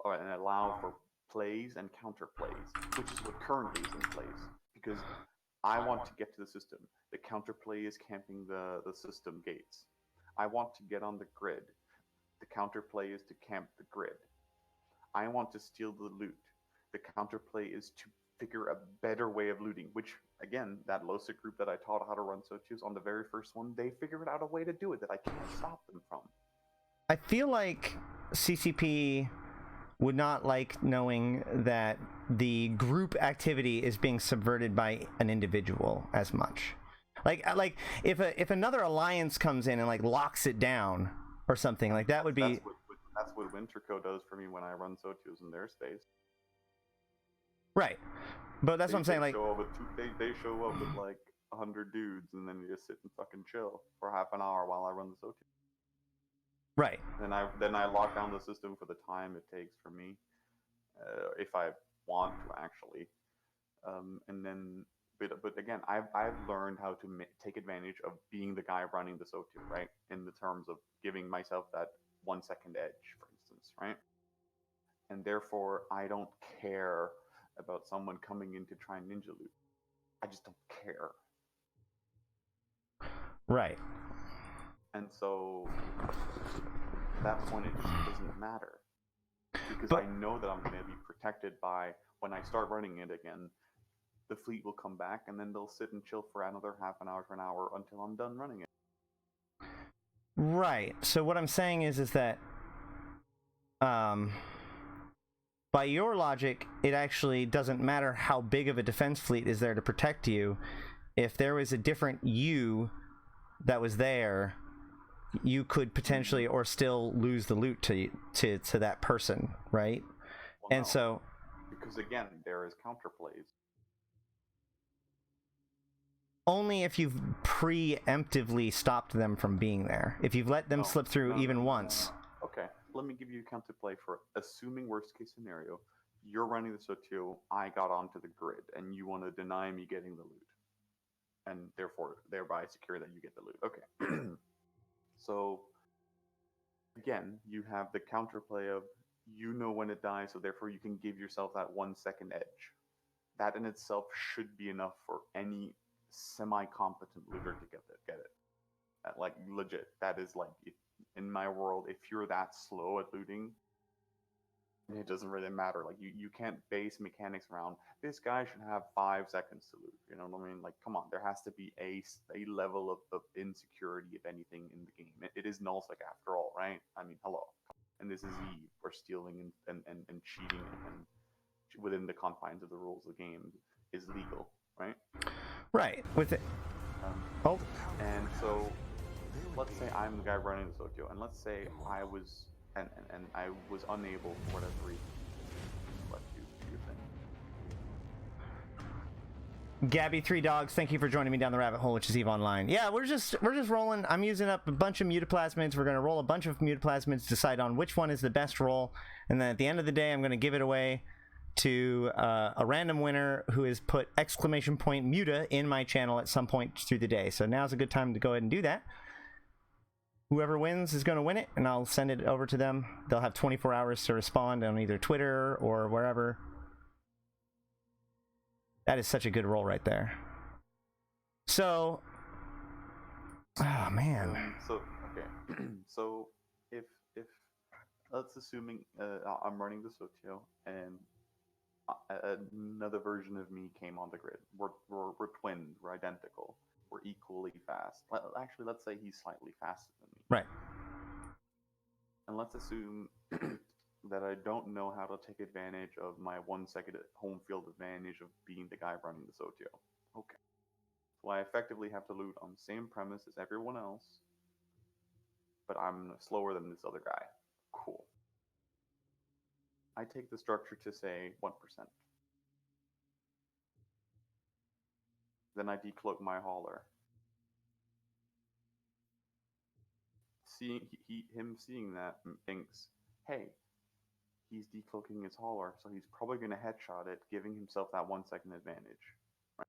and allow for plays and counterplays, which is what currently is in place. Because I want to get to the system. The counterplay is camping the system gates. I want to get on the grid. The counterplay is to camp the grid. I want to steal the loot. The counterplay is to figure a better way of looting, which, again, that LOSIC group that I taught how to run Sotios on the very first one, they figured out a way to do it that I can't stop them from. I feel like CCP would not like knowing that the group activity is being subverted by an individual as much. Like if another alliance comes in and like locks it down or something, like that would be... That's what Winterco does for me when I run Sotios in their space. Right. But that's what I'm saying, like... They show up with like 100 dudes, and then you just sit and fucking chill for half an hour while I run the Sotio. Right. Then I lock down the system for the time it takes for me, if I want to actually. And then, but again, I've learned how to take advantage of being the guy running the Sotio, right? In the terms of giving myself that 1 second edge, for instance, right? And therefore, I don't care about someone coming in to try and ninja loot. I just don't care. Right. And so, at that point, it just doesn't matter. Because I know that I'm going to be protected by, when I start running it again, the fleet will come back, and then they'll sit and chill for another half an hour to an hour until I'm done running it. Right. So what I'm saying is that, by your logic, it actually doesn't matter how big of a defense fleet is there to protect you. If there was a different you that was there, you could potentially or still lose the loot to that person, right? Well, and no, so... Because again, there is counterplays. Only if you've preemptively stopped them from being there. If you've let them slip through even once. Okay, let me give you a counterplay for assuming worst case scenario. You're running the Sotiyo, I got onto the grid, and you want to deny me getting the loot. And therefore, thereby secure that you get the loot. Okay. So, again, you have the counterplay of, you know when it dies, so therefore you can give yourself that 1 second edge. That in itself should be enough for any semi-competent looter to get it. Like, legit. That is like, in my world, if you're that slow at looting, it doesn't really matter. Like, you can't base mechanics around, this guy should have 5 seconds to loot. You know what I mean? Like, come on, there has to be a level of insecurity, if anything, in the game. It is nullsec after all, right? I mean, hello. And this is EVE, where stealing and cheating and within the confines of the rules of the game is legal, right? Right. With it. And so, let's say I'm the guy running the Sotiyo, and let's say I was and I was unable for whatever reason. Let you do your thing. Gabby 3 Dogs, thank you for joining me down the rabbit hole, which is EVE Online. Yeah, we're just rolling. I'm using up a bunch of mutaplasmids. We're gonna roll a bunch of mutaplasmids, decide on which one is the best roll, and then at the end of the day, I'm gonna give it away to a random winner who has put ! Muta in my channel at some point through the day. So now's a good time to go ahead and do that. Whoever wins is going to win it, and I'll send it over to them. They'll have 24 hours to respond on either Twitter or wherever. That is such a good roll right there. So, oh man. So okay. So if let's assuming I'm running the Sotiyo and another version of me came on the grid. We're twinned. We're identical. We're equally fast. Actually, let's say he's slightly faster than me. Right. And let's assume that I don't know how to take advantage of my 1 second home field advantage of being the guy running the Sotiyo. Okay. So I effectively have to loot on the same premise as everyone else, but I'm slower than this other guy. Cool. I take the structure to say 1%. Then I decloak my hauler. Him seeing that thinks, hey, he's decloaking his hauler, so he's probably going to headshot it, giving himself that 1 second advantage. Right?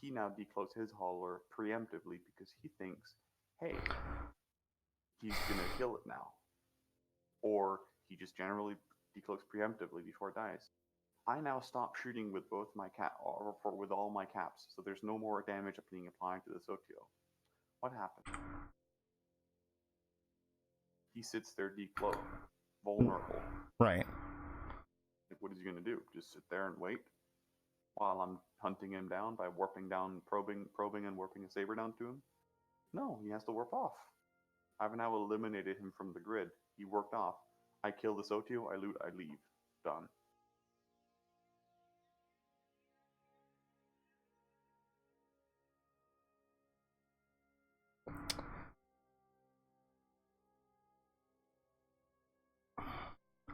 He now decloaks his hauler preemptively because he thinks, hey, he's going to kill it now. Or he just generally decloaks preemptively before it dies. I now stop shooting with both my with all my caps, so there's no more damage being applied to the Sotiyo. What happened? He sits there decloaked, vulnerable. Right. Like, what is he going to do? Just sit there and wait while I'm hunting him down by warping down, probing and warping a saber down to him? No, he has to warp off. I've now eliminated him from the grid. He worked off. I kill the Sotiyo, I loot, I leave. Done.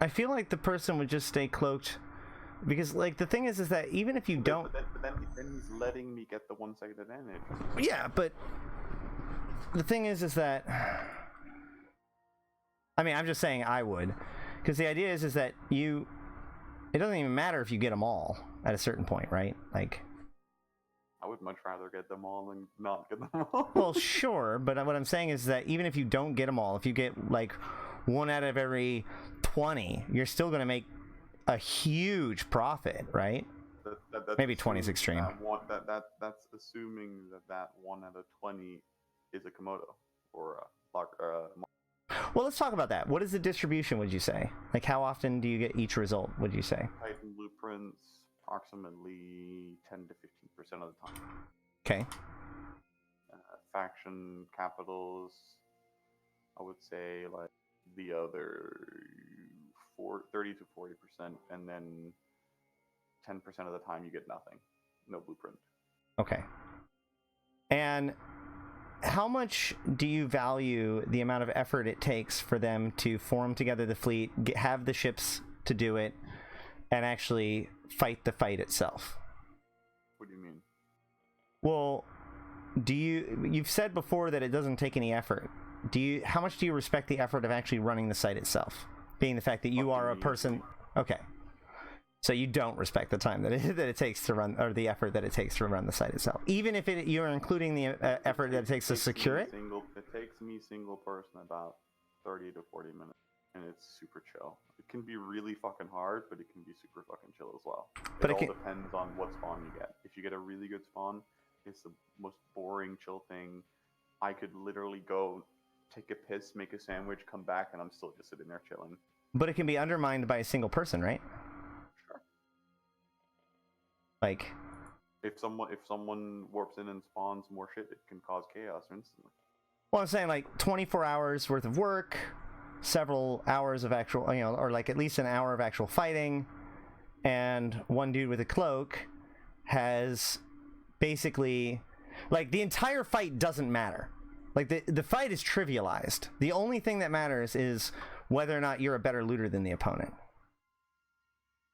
I feel like the person would just stay cloaked, because like the thing is that even if you don't, but then he's letting me get the 1 second advantage. Yeah, but the thing is that, I mean, I'm just saying I would, because the idea is that it doesn't even matter if you get them all at a certain point, right? Like, I would much rather get them all than not get them all. well, sure, but what I'm saying is that even if you don't get them all, if you get like 1 out of every 20, you're still going to make a huge profit, right? Maybe 20 is extreme. That's assuming that 1 out of 20 is a Komodo or a Well, let's talk about that. What is the distribution, would you say? Like, how often do you get each result, would you say? Titan blueprints, approximately 10 to 15% of the time. Okay. Faction capitals, I would say like the other 30 to 40%, and then 10% of the time you get nothing. No blueprint. Okay. And how much do you value the amount of effort it takes for them to form together the fleet, have the ships to do it, and actually fight the fight itself? What do you mean? Well, you've said before that it doesn't take any effort. How much do you respect the effort of actually running the site itself? Being the fact that you are a person. Okay. So you don't respect the time that it takes to run, or the effort that it takes to run the site itself, even if you're including the effort that it takes to secure it. It takes me single person about 30 to 40 minutes, and it's super chill. It can be really fucking hard, but it can be super fucking chill as well. But it all depends on what spawn you get. If you get a really good spawn, it's the most boring chill thing. I could literally go take a piss, make a sandwich, come back, and I'm still just sitting there chilling. But it can be undermined by a single person, right? Sure. Like, if someone warps in and spawns more shit, it can cause chaos instantly. Well, I'm saying like 24 hours worth of work, several hours of actual, or like at least an hour of actual fighting, and one dude with a cloak has basically, like, the entire fight doesn't matter. Like, the fight is trivialized. The only thing that matters is whether or not you're a better looter than the opponent.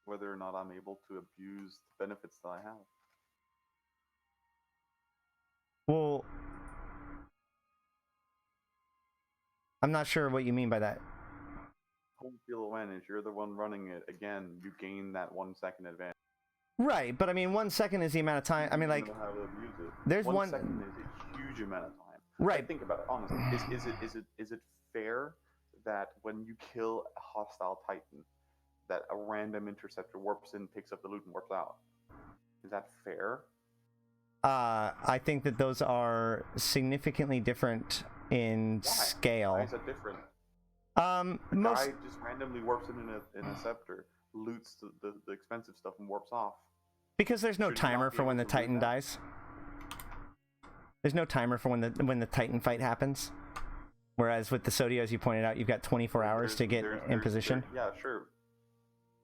Whether or not I'm able to abuse the benefits that I have. Well, I'm not sure what you mean by that. Home field advantage, you're the one running it. Again, you gain that 1 second advantage. Right, but I mean, 1 second is the amount of time. I mean, like, how to abuse it. There's 1 second is a huge amount of time. Right. Like, think about it honestly. Is it fair that when you kill a hostile Titan, that a random interceptor warps in, picks up the loot, and warps out? Is that fair? I think that those are significantly different in scale. Why is that different? Most Guy just randomly warps in a scepter, loots the expensive stuff, and warps off. Because there's no timer for when the Titan dies. There's no timer for when the Titan fight happens. Whereas with the Sotiyo, as you pointed out, you've got 24 hours to get in position. Yeah, sure.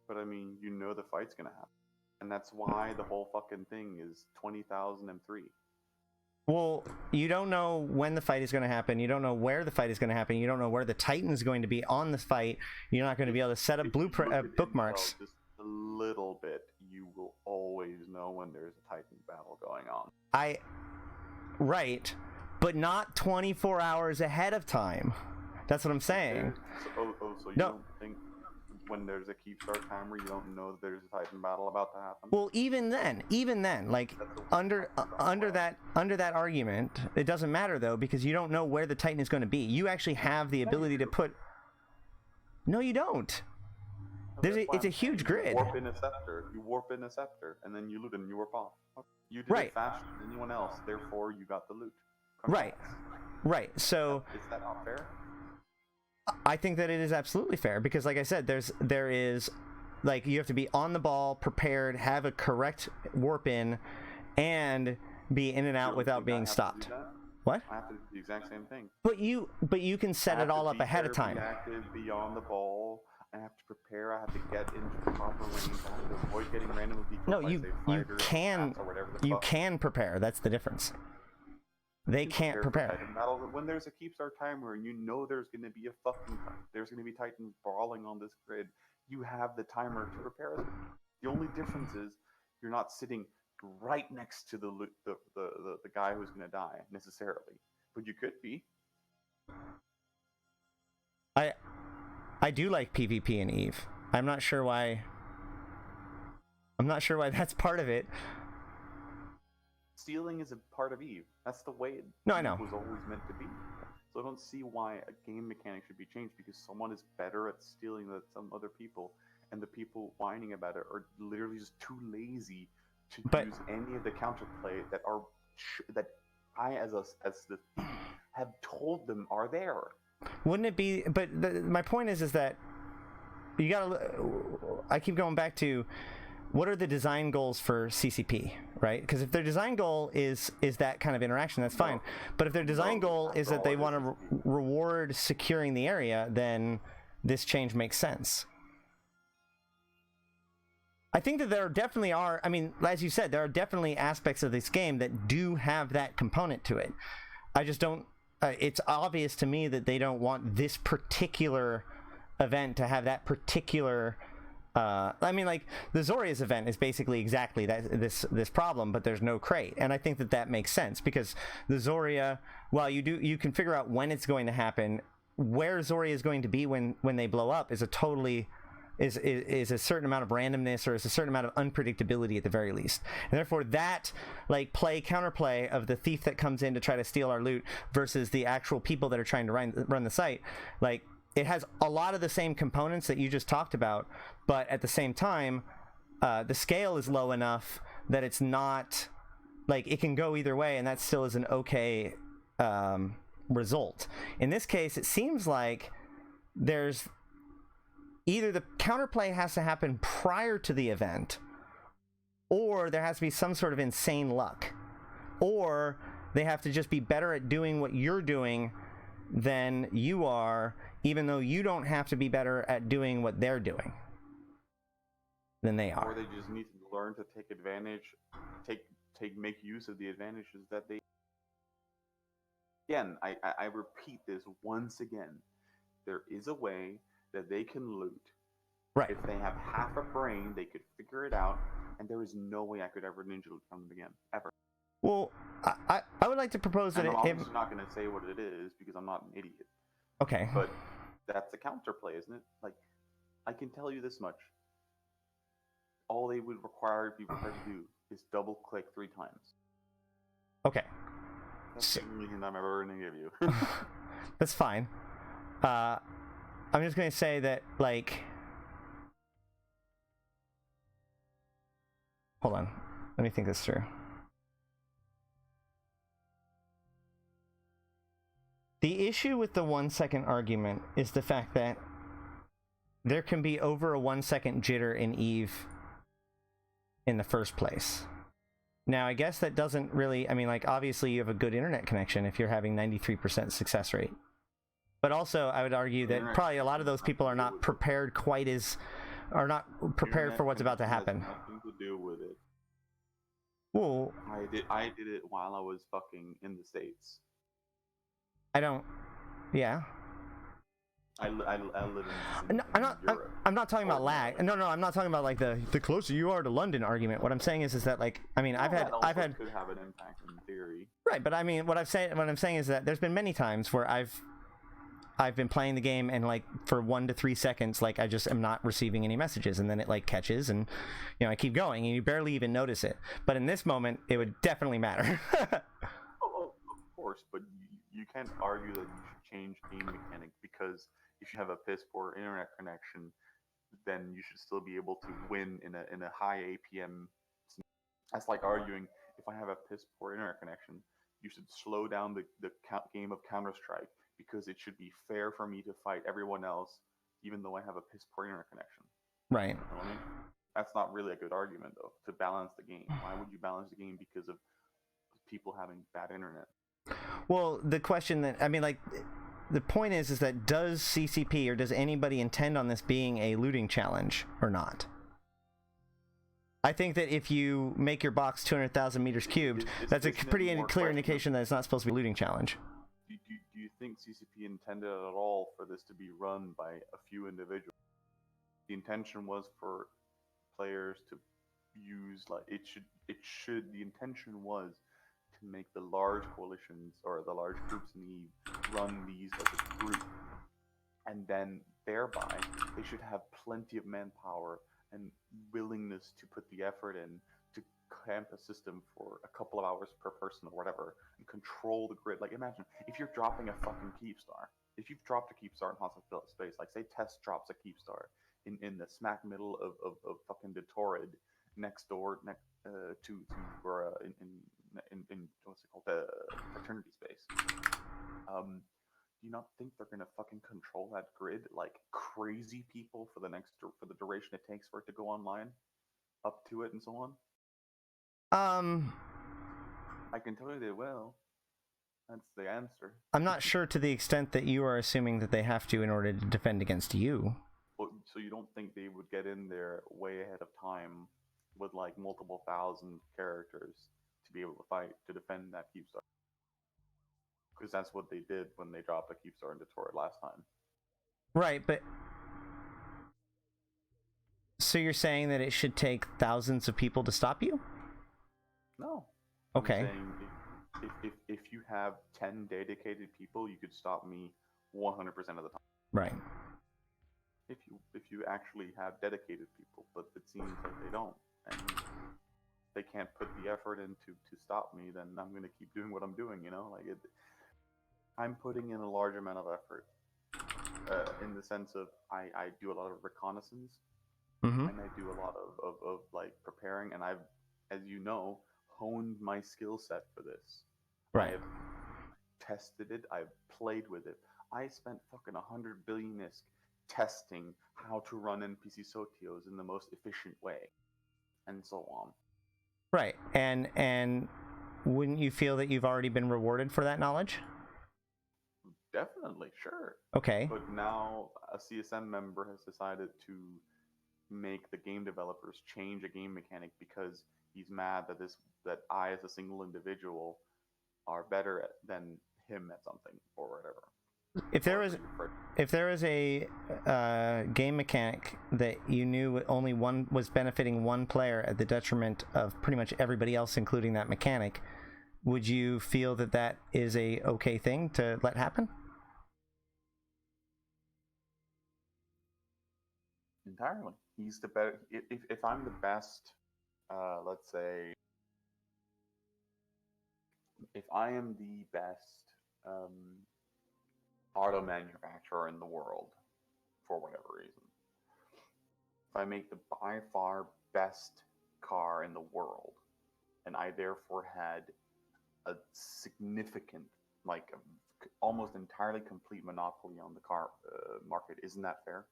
But I mean, you know the fight's gonna happen. And that's why the whole fucking thing is 20,003. Well, you don't know when the fight is going to happen. You don't know where the fight is going to happen. You don't know where the Titan is going to be on the fight. You're not going to be able to set up bookmarks. Just a little bit, you will always know when there's a Titan battle going on. Right, but not 24 hours ahead of time. That's what I'm saying. Of So you No. don't think when there's a keep start timer, you don't know that there's a Titan battle about to happen? Well, even then, like under that argument, it doesn't matter though, because you don't know where the Titan is going to be. You actually have the ability to put. No, you don't. It's a huge grid. You warp in a scepter, and then you loot and you warp off. You did Right. it faster than anyone else, therefore you got the loot. Right. Right. So Is that not fair? I think that it is absolutely fair because, like I said, there is, like, you have to be on the ball, prepared, have a correct warp in, and be in and out without being stopped. What? I have to do the exact same thing. But you can set it all up ahead of time. Be active, be on the ball. I have to prepare. I have to get into the proper range. I have to avoid getting randomly declared. No, you can prepare. That's the difference. They can't prepare. When there's a keep start timer and you know there's going to be Titans brawling on this grid, you have the timer to prepare. The only difference is you're not sitting right next to the guy who's going to die necessarily, but you could be. I do like PvP in Eve. I'm not sure why that's part of it. Stealing is a part of Eve. That's the way it I know. was always meant to be. So I don't see why a game mechanic should be changed because someone is better at stealing than some other people, and the people whining about it are literally just too lazy to use any of the counterplay that I, as the thief, have told them are there. Wouldn't it be? But my point is that you gotta. I keep going back to what are the design goals for CCP, right? Because if their design goal is that kind of interaction, that's fine. But if their design goal is that they want to reward securing the area, then this change makes sense. I think that there definitely are. I mean, as you said, there are definitely aspects of this game that do have that component to it. I just don't. It's obvious to me that they don't want this particular event to have that particular. I mean, like the Zoria's event is basically exactly this problem, but there's no crate, and I think that makes sense because the Zoria, while you can figure out when it's going to happen, where Zoria is going to be when they blow up is a certain amount of randomness or is a certain amount of unpredictability at the very least, and therefore that like counterplay of the thief that comes in to try to steal our loot versus the actual people that are trying to run the site, like. It has a lot of the same components that you just talked about, but at the same time, the scale is low enough that it's not like it can go either way, and that still is an okay result. In this case, it seems like there's either the counterplay has to happen prior to the event, or there has to be some sort of insane luck, or they have to just be better at doing what you're doing than you are, even though you don't have to be better at doing what they're doing than they are. Or they just need to learn to take advantage, make use of the advantages that they. Again, I repeat this once again. There is a way that they can loot. Right. If they have half a brain, they could figure it out, and there is no way I could ever ninja loot from them again, ever. Well, I would like to propose that I'm obviously not going to say what it is because I'm not an idiot. Okay. But that's a counterplay, isn't it? Like, I can tell you this much. All they would be required to do is double click 3 times. Okay. That's the only hint I'm ever going to give you. That's fine. I'm just going to say that, like... Hold on. Let me think this through. The issue with the 1 second argument is the fact that there can be over a 1 second jitter in Eve in the first place. Now, I guess that doesn't really, I mean, like, obviously you have a good internet connection if you're having 93% success rate. But also, I would argue that probably a lot of those people are not prepared for what's about to happen. Has nothing to do with it. Well, I did it while I was fucking in the States. Yeah. I live in Europe. I'm not talking about lag. No, I'm not talking about like the closer you are to London argument. What I'm saying is that, like, I mean, I've had could have an impact in theory. Right, but I mean, what I'm saying is that there's been many times where I've I've been playing the game and like for 1 to 3 seconds, like I just am not receiving any messages, and then it like catches, and I keep going, and you barely even notice it. But in this moment, it would definitely matter. Oh, of course, but you can't argue that you should change game mechanic because if you have a piss poor internet connection, then you should still be able to win in a high APM. That's like arguing if I have a piss poor internet connection, you should slow down the game of Counter-Strike because it should be fair for me to fight everyone else, even though I have a piss poor internet connection. Right. You know what I mean? That's not really a good argument, though, to balance the game. Why would you balance the game because of people having bad internet? Well, the question that, I mean, like, the point is that does CCP or does anybody intend on this being a looting challenge or not? I think that if you make your box 200,000 meters cubed, that's a pretty clear indication that it's not supposed to be a looting challenge. Do you think CCP intended at all for this to be run by a few individuals? The intention was for players to use, like, the intention was to make the large coalitions or the large groups in the Eve run these as a group. And then thereby, they should have plenty of manpower and willingness to put the effort in to camp a system for a couple of hours per person or whatever and control the grid. Like, imagine if you're dropping a fucking keep star. If you've dropped a keep star in hostile space, like say Test drops a keep star in the smack middle of fucking Detorrid next door to or in what's it called, fraternity space. Do you not think they're gonna fucking control that grid like crazy people for the duration it takes for it to go online, up to it and so on? I can tell you they will. That's the answer. I'm not sure to the extent that you are assuming that they have to in order to defend against you. Well, so you don't think they would get in there way ahead of time with like multiple thousand characters to be able to fight to defend that keep star? Because that's what they did when they dropped a keep star into Torrid last time. Right, but so you're saying that it should take thousands of people to stop you? No. Okay. I'm saying if you have 10 dedicated people, you could stop me 100% of the time. Right. If you actually have dedicated people, but it seems like they don't, and they can't put the effort in to stop me, then I'm going to keep doing what I'm doing, I'm putting in a large amount of effort, in the sense of I do a lot of reconnaissance, Mm-hmm. and I do a lot of like preparing, and I've, as you know, honed my skill set for this. Right. I've tested it, I've played with it. I spent fucking 100 billion ISK testing how to run NPC Sotiyos in the most efficient way, and so on. Right. And wouldn't you feel that you've already been rewarded for that knowledge? Definitely, sure. Okay. But now a CSM member has decided to make the game developers change a game mechanic because he's mad that I, as a single individual, are better than him at something or whatever. If there was a game mechanic that you knew only one was benefiting one player at the detriment of pretty much everybody else, including that mechanic, would you feel that that is a okay thing to let happen? Entirely. He's the better. If I'm the best, let's say, if I am the best auto manufacturer in the world, for whatever reason, if I make the by far best car in the world, and I therefore had a significant, like almost entirely complete monopoly on the car market, isn't that fair?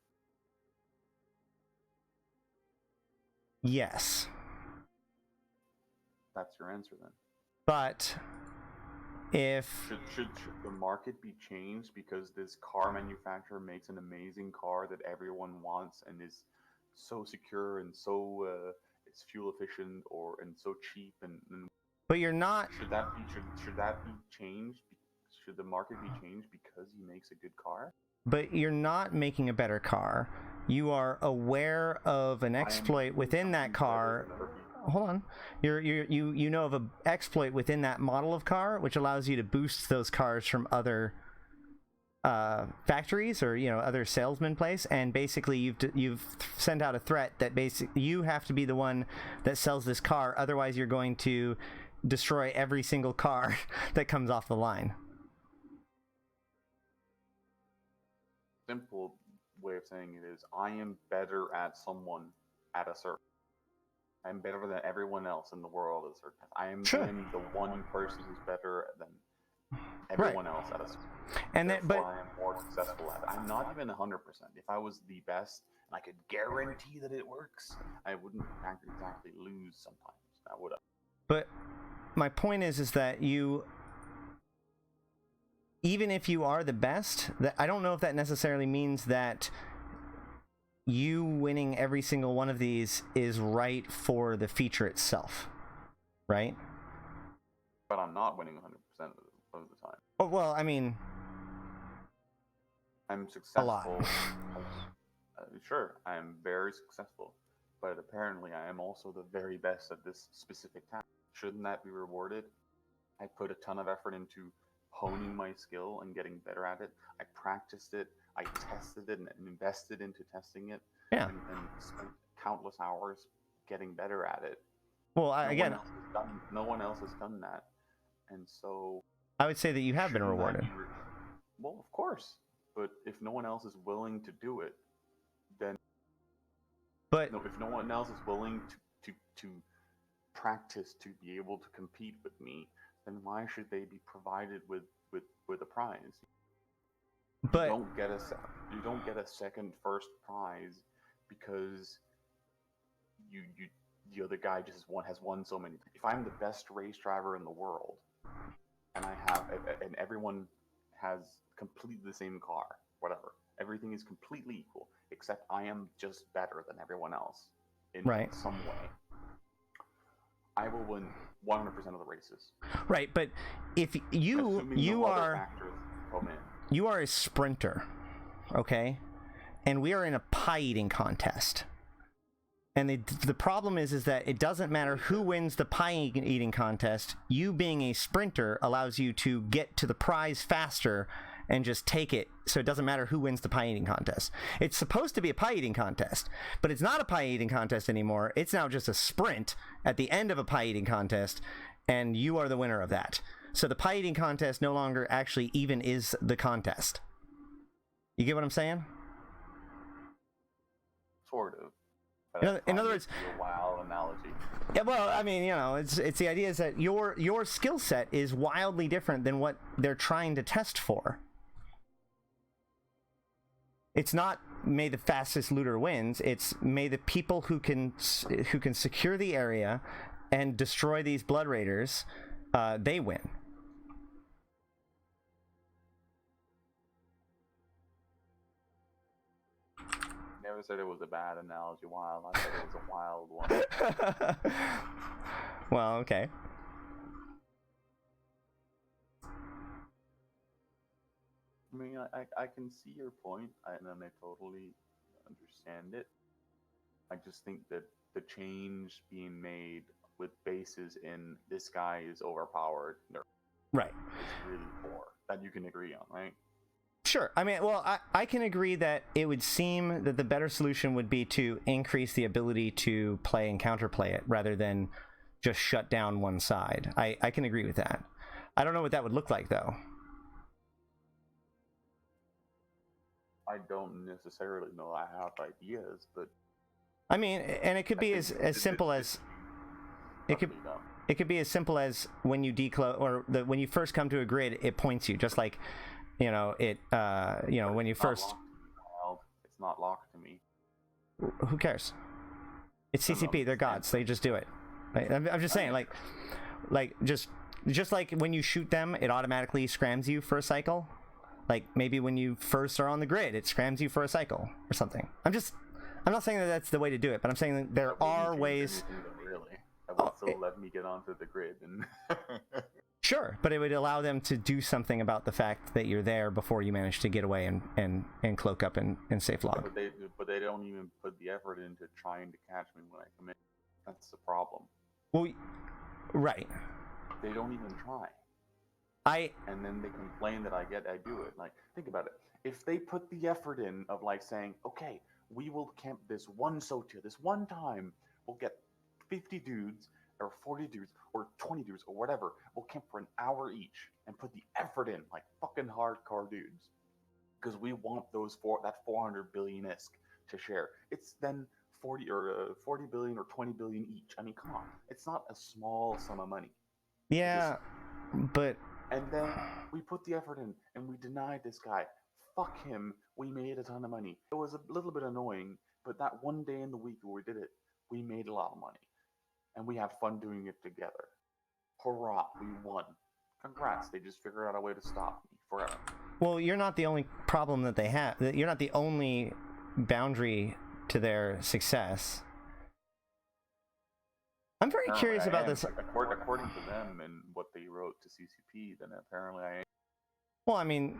Yes. That's your answer then. But if should the market be changed because this car manufacturer makes an amazing car that everyone wants and is so secure and so it's fuel efficient and so cheap and but you're not. Should that be changed? Should the market be changed because he makes a good car? But you're not making a better car. You are aware of an exploit within that car. Hold on. You know of an exploit within that model of car, which allows you to boost those cars from other factories or other salesman place, and basically you've sent out a threat that basically you have to be the one that sells this car, otherwise you're going to destroy every single car that comes off the line. Simple way of saying it is, I am better at someone at a certain. I'm better than everyone else in the world at a certain. I am the one person who's better than everyone else at a certain. And then, but I am more successful at it. I'm not even 100%. If I was the best and I could guarantee that it works, I wouldn't exactly lose sometimes. I would have. But my point is that even if you are the best, that I don't know if that necessarily means that you winning every single one of these is right for the feature itself, right? But I'm not winning 100% of the time. Oh, well, I mean, I'm successful. a lot. Sure, I am very successful, but apparently I am also the very best at this specific task. Shouldn't that be rewarded? I put a ton of effort into honing my skill and getting better at it. I practiced it, I tested it and invested into testing it, yeah, and spent countless hours getting better at it. Well, no one else has done that, and so I would say that you have been rewarded. Well, of course, but if no one else is willing to do it, then if no one else is willing to practice to be able to compete with me, then why should they be provided with a prize? But you don't get a second first prize because the other guy has won so many. If I'm the best race driver in the world, and everyone has completely the same car, whatever, everything is completely equal, except I am just better than everyone else in some way, I will win 100% of the races. Right, but if you are a sprinter, okay, and we are in a pie eating contest, and the problem is that it doesn't matter who wins the pie eating contest. You being a sprinter allows you to get to the prize faster and just take it, so it doesn't matter who wins the pie eating contest. It's supposed to be a pie eating contest, but it's not a pie eating contest anymore. It's now just a sprint at the end of a pie eating contest, and you are the winner of that. So the pie eating contest no longer actually even is the contest. You get what I'm saying? Sort of. In other words, a wild analogy. Yeah, well, I mean, it's the idea is that your skill set is wildly different than what they're trying to test for. It's not may the fastest looter wins. It's may the people who can secure the area and destroy these blood raiders, they win. Never said it was a bad analogy. Wild. I said it was a wild one. Well, okay. I mean, I can see your point, and I totally understand it. I just think that the change being made with bases in this guy is overpowered, right, is really poor. That you can agree on, right? Sure. I mean, well, I can agree that it would seem that the better solution would be to increase the ability to play and counterplay it rather than just shut down one side. I can agree with that. I don't know what that would look like, though. I don't necessarily know. I have ideas, but I mean, and it could be as simple as it could be as simple as when you declose or when you first come to a grid, it points you just like when you first. It's not locked to me. Who cares? It's CCP. They're gods. They just do it. I'm just saying, like just like when you shoot them, it automatically scrams you for a cycle. Like maybe when you first are on the grid, it scrams you for a cycle or something. I'm not saying that that's the way to do it, but I'm saying that there are ways. Really, that would still let me get onto the grid and. Sure, but it would allow them to do something about the fact that you're there before you manage to get away and cloak up and safe log. But they don't even put the effort into trying to catch me when I come in. That's the problem. Well, right. They don't even try. and then they complain that I do it. Like, think about it. If they put the effort in of like saying, okay, we will camp this one Sotiyo, this one time, we'll get 50 dudes or 40 dudes or 20 dudes or whatever, we'll camp for an hour each and put the effort in like fucking hardcore dudes. Because we want that 400 billion isk to share. It's then 40 billion or 20 billion each. I mean, come on. It's not a small sum of money. Yeah, but... And then we put the effort in and we denied this guy. Fuck him. We made a ton of money. It was a little bit annoying, but that one day in the week where we did it, we made a lot of money. And we had fun doing it together. Hurrah, we won. Congrats, they just figured out a way to stop me forever. Well, you're not the only problem that they have. You're not the only boundary to their success. I'm very curious about this. According to them and what they wrote to CCP, then apparently I am. Well, I mean,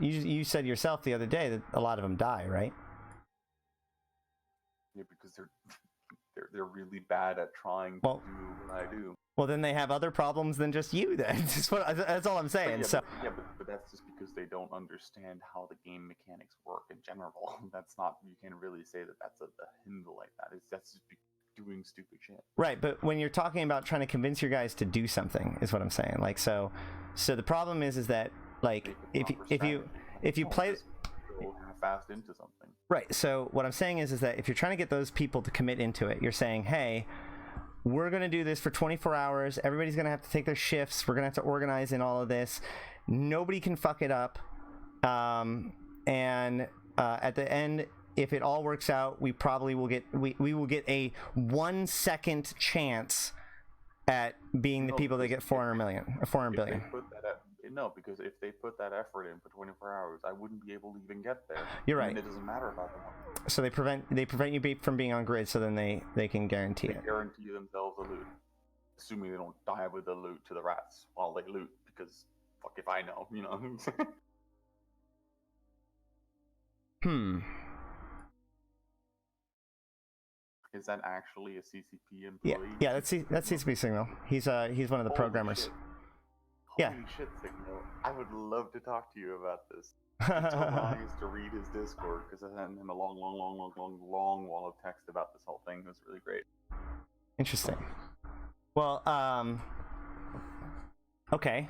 you said yourself the other day that a lot of them die, right? Yeah, because they're really bad at trying to do what I do. Well, then they have other problems than just you. Then that's all I'm saying. But that's just because they don't understand how the game mechanics work in general. That's not, you can't really say that that's a hindle like that. That's just doing stupid shit. Right, but when you're talking about trying to convince your guys to do something, is what I'm saying. Like, so the problem is that like if you play fast into something. Right. So what I'm saying is that if you're trying to get those people to commit into it, you're saying, hey, we're going to do this for 24 hours. Everybody's going to have to take their shifts. We're going to have to organize in all of this. Nobody can fuck it up. And at the end, if it all works out, we probably will get we will get a 1 second chance at being the people that get 400 billion. No, because if they put that effort in for 24 hours, I wouldn't be able to even get there. You're right. And it doesn't matter about them. So they prevent you from being on grid, so then they can guarantee it. They guarantee themselves the loot, assuming they don't die with the loot to the rats while they loot. Because fuck if I know, you know. Is that actually a CCP employee? Yeah, that's CCP Signal. He's one of the programmers. Shit. Yeah. Holy shit, Signal. I would love to talk to you about this. I told Ryan to read his Discord because I sent him a long wall of text about this whole thing. It was really great. Interesting. Well, okay.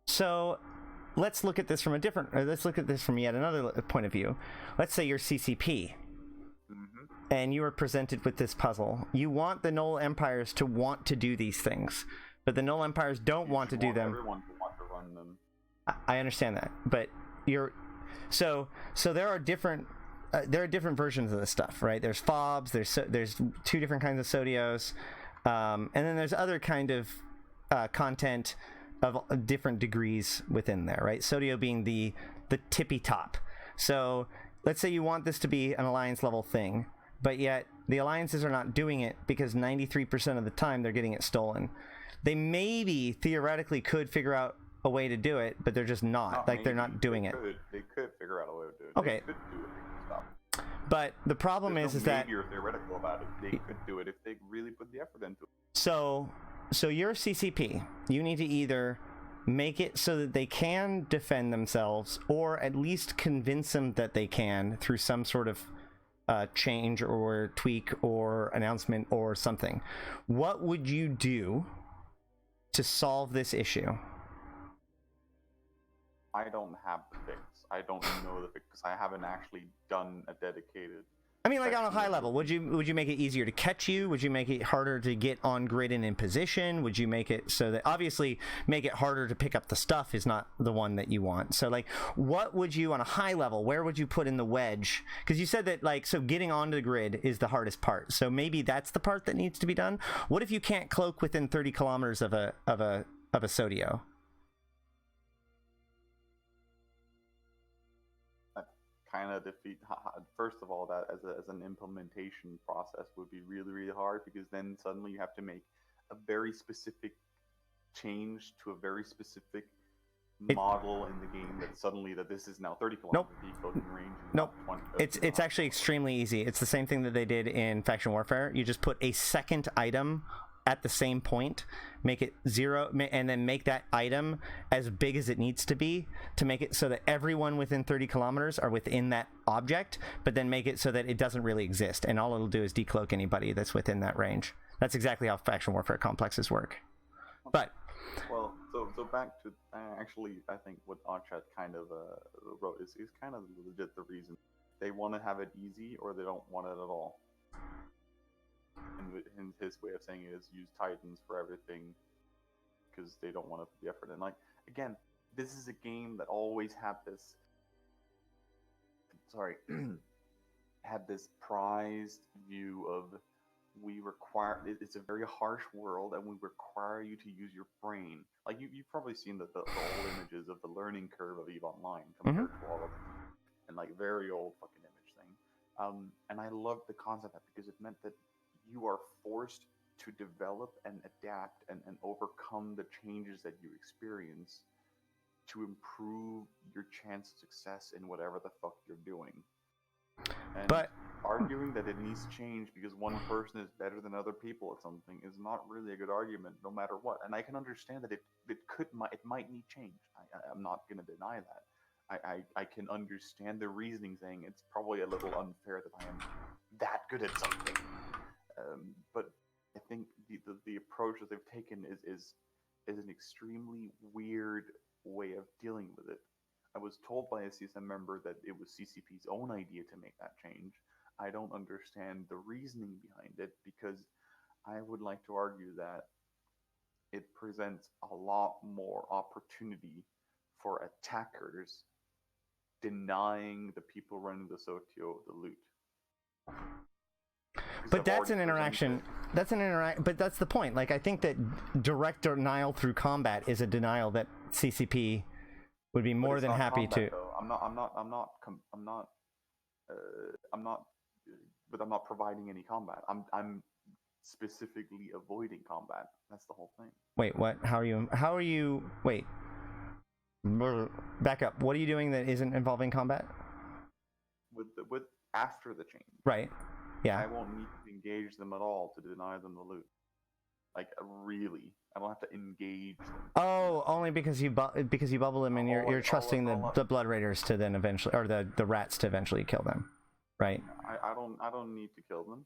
So let's look at this from yet another point of view. Let's say you're CCP. And you are presented with this puzzle. You want the Null Empires to want to do these things, but the Null Empires don't want to do them. Everyone to want to run them. I understand that, but so there are different versions of this stuff, right? There's fobs. There's two different kinds of Sotiyos, and then there's other kind of content of different degrees within there, right? Sotiyo being the tippy top. So let's say you want this to be an alliance level thing. But yet, the alliances are not doing it because 93% of the time they're getting it stolen. They maybe theoretically could figure out a way to do it, but they're just not. They're not doing it. They could figure out a way to do it. Okay. They could do it. They could stop. But the problem is that maybe you're theoretical about it. They could do it if they really put the effort into it. So you're CCP. You need to either make it so that they can defend themselves, or at least convince them that they can through some sort of change or tweak or announcement or something. What would you do to solve this issue? I don't have the fix. I don't know the fix because I haven't actually done a dedicated. I mean, like on a high level, would you make it easier to catch you? Would you make it harder to get on grid and in position? Would you make it so that, obviously, make it harder to pick up the stuff is not the one that you want. So, like, what would you, on a high level, where would you put in the wedge? Because you said that, like, so getting onto the grid is the hardest part. So maybe that's the part that needs to be done. What if you can't cloak within 30 kilometers of a Sotiyo? Kind of defeat. First of all, that as an implementation process would be really, really hard, because then suddenly you have to make a very specific change to a very specific model in the game that suddenly that this is now 30 kilometers decoding range. Nope. It's actually extremely easy. It's the same thing that they did in Faction Warfare. You just put a second item at the same point, make it 0, and then make that item as big as it needs to be to make it so that everyone within 30 kilometers are within that object, but then make it so that it doesn't really exist, and all it'll do is decloak anybody that's within that range. That's exactly how faction warfare complexes work. But well, so back to actually, I think what Oddshot kind of wrote is kind of legit the reason they want to have it easy or they don't want it at all. And his way of saying it is use Titans for everything because they don't want to put the effort in. Like, again, this is a game that always had this. Sorry, had this prized view of we require. It's a very harsh world, and we require you to use your brain. Like you've probably seen the old images of the learning curve of EVE Online compared to all of them, and like very old fucking image thing. And I loved the concept of that because it meant that you are forced to develop and adapt and overcome the changes that you experience to improve your chance of success in whatever the fuck you're doing. And but arguing that it needs change because one person is better than other people at something is not really a good argument, no matter what. And I can understand that it might need change. I'm not going to deny that. I can understand the reasoning saying it's probably a little unfair that I am that good at something. But I think the approach that they've taken is an extremely weird way of dealing with it. I was told by a CSM member that it was CCP's own idea to make that change. I don't understand the reasoning behind it because I would like to argue that it presents a lot more opportunity for attackers denying the people running the Sotiyo the loot. But that's an interaction. But that's the point. Like, I think that direct denial through combat is a denial that CCP would be more than happy combat, to. Though. I'm not providing any combat. I'm specifically avoiding combat. That's the whole thing. Wait, what? How are you? Wait. Back up. What are you doing that isn't involving combat? With after the change. Right. Yeah. I won't need to engage them at all to deny them the loot. Like, really, I don't have to engage them. Oh, only because you bubble them and you're trusting the Blood Raiders to then eventually, or the rats to eventually kill them, right? I don't need to kill them.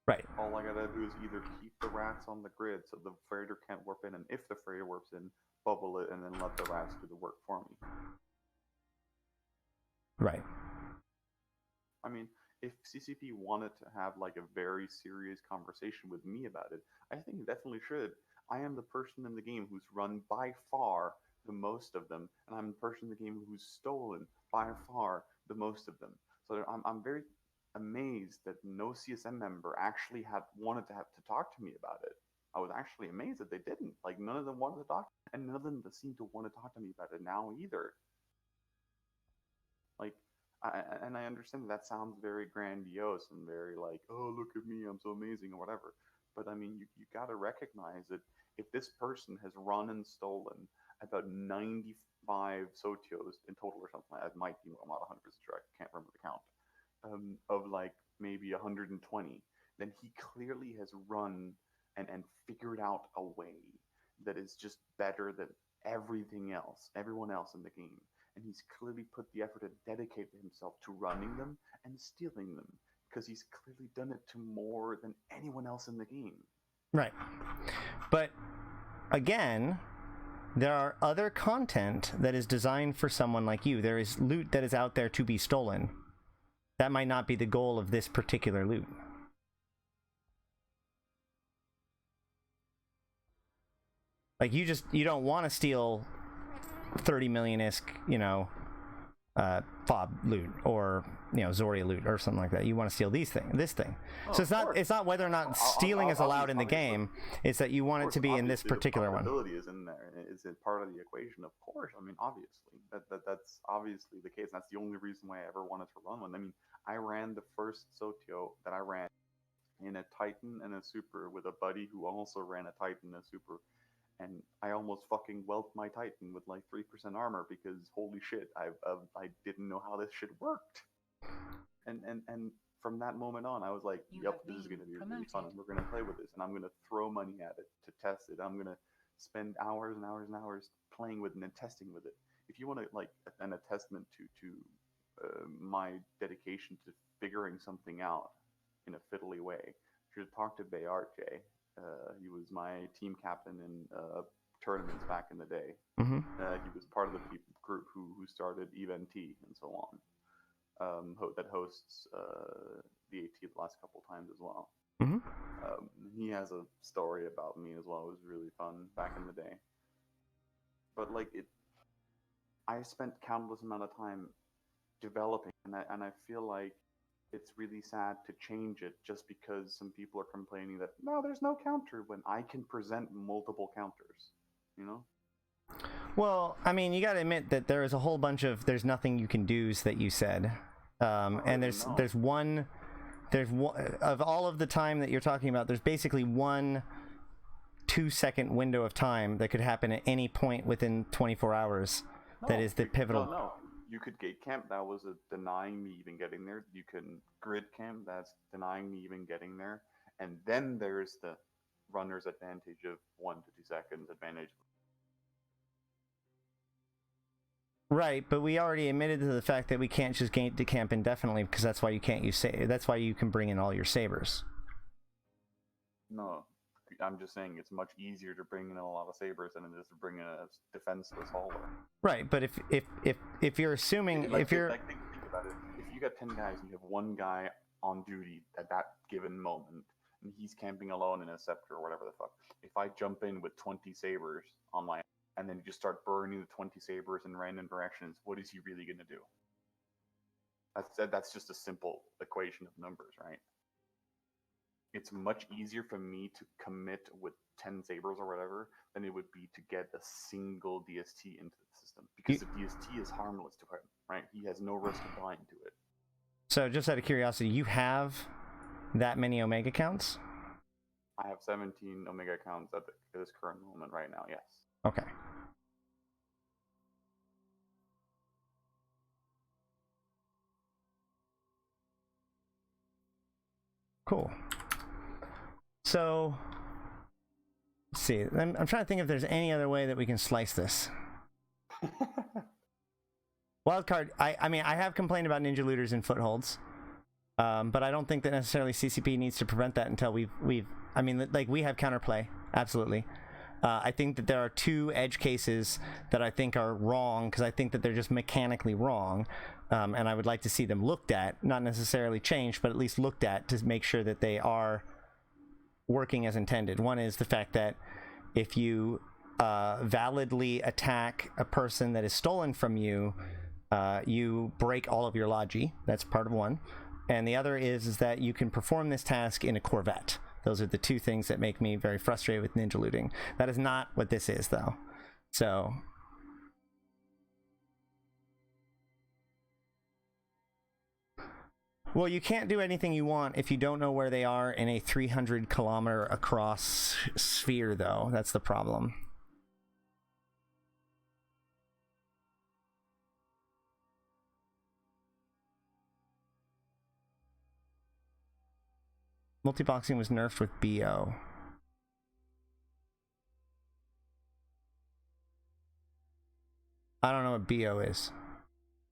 Right. All I gotta do is either keep the rats on the grid so the freighter can't warp in, and if the freighter warps in, bubble it and then let the rats do the work for me. Right. I mean, if CCP wanted to have like a very serious conversation with me about it, I think it definitely should. I am the person in the game who's run by far the most of them, and I'm the person in the game who's stolen by far the most of them. So I'm very amazed that no CSM member actually wanted to talk to me about it. I was actually amazed that they didn't. Like, none of them wanted to talk, and none of them seem to want to talk to me about it now either. Like, and I understand that sounds very grandiose and very like, oh, look at me, I'm so amazing or whatever. But I mean, you got to recognize that if this person has run and stolen about 95 Sotios in total or something, that might be, I'm not 100% sure, I can't remember the count, of like maybe 120, then he clearly has run and figured out a way that is just better than everyone else in the game. And he's clearly put the effort to dedicate himself to running them and stealing them, because he's clearly done it to more than anyone else in the game. Right. But again, there are other content that is designed for someone like you. There is loot that is out there to be stolen. That might not be the goal of this particular loot. Like, you don't want to steal 30 million-esque, fob loot or Zoria loot or something like that. You want to steal this thing. So it's not whether or not stealing is allowed in the game. It's that you want it to be in this particular one. Possibility is in there. Is it part of the equation? Of course. I mean, obviously that's obviously the case. That's the only reason why I ever wanted to run one. I mean, I ran the first Sotiyo that I ran in a Titan and a Super with a buddy who also ran a Titan and a Super. And I almost fucking whelped my Titan with like 3% armor because holy shit, I didn't know how this shit worked. And from that moment on, I was like, yep, this is going to be really fun. And we're going to play with this. And I'm going to throw money at it to test it. I'm going to spend hours and hours and hours playing with it and testing with it. If you want to, like, an attestment to my dedication to figuring something out in a fiddly way, you should talk to Bayard J. He was my team captain in tournaments back in the day. Mm-hmm. He was part of the group who started Event T and so on. That hosts the AT the last couple times as well. Mm-hmm. He has a story about me as well. It was really fun back in the day. But like I spent countless amount of time developing, and I feel like it's really sad to change it just because some people are complaining that no, there's no counter when I can present multiple counters. You know. Well, I mean, you got to admit that there is a whole bunch of there's nothing you can do's that you said, and there's one of all of the time that you're talking about. There's basically 1 2-second window of time that could happen at any point within 24 hours. That is the pivotal. No. You could gate camp. That was denying me even getting there. You can grid camp. That's denying me even getting there. And then there's the runner's advantage of 1 to 2 seconds advantage. Right, but we already admitted to the fact that we can't just gate to camp indefinitely because that's why you can't use that's why you can bring in all your sabers. No, I'm just saying it's much easier to bring in a lot of sabers than it is to bring in a defenseless hauler. Right, but if you're assuming like, if you're think about it, if you got 10 guys and you have one guy on duty at that given moment and he's camping alone in a scepter or whatever the fuck, if I jump in with 20 sabers on my and then you just start burning the 20 sabers in random directions, what is he really going to do? That's just a simple equation of numbers, right? It's much easier for me to commit with 10 sabers or whatever than it would be to get a single DST into the system. Because the DST is harmless to him, right? He has no risk of dying to it. So just out of curiosity, you have that many Omega counts? I have 17 Omega counts at this current moment right now, yes. Okay. Cool. So, let's see. I'm trying to think if there's any other way that we can slice this. Wildcard, I mean, I have complained about ninja looters and footholds, but I don't think that necessarily CCP needs to prevent that until I mean, like, we have counterplay, absolutely. I think that there are 2 edge cases that I think are wrong, because I think that they're just mechanically wrong, and I would like to see them looked at, not necessarily changed, but at least looked at to make sure that they are working as intended. One is the fact that if you validly attack a person that is stolen from you, you break all of your logi. That's part of one. And the other is that you can perform this task in a Corvette. Those are the 2 things that make me very frustrated with ninja looting. That is not what this is, though. So, well, you can't do anything you want if you don't know where they are in a 300-kilometer across sphere, though. That's the problem. Multiboxing was nerfed with BO. I don't know what BO is.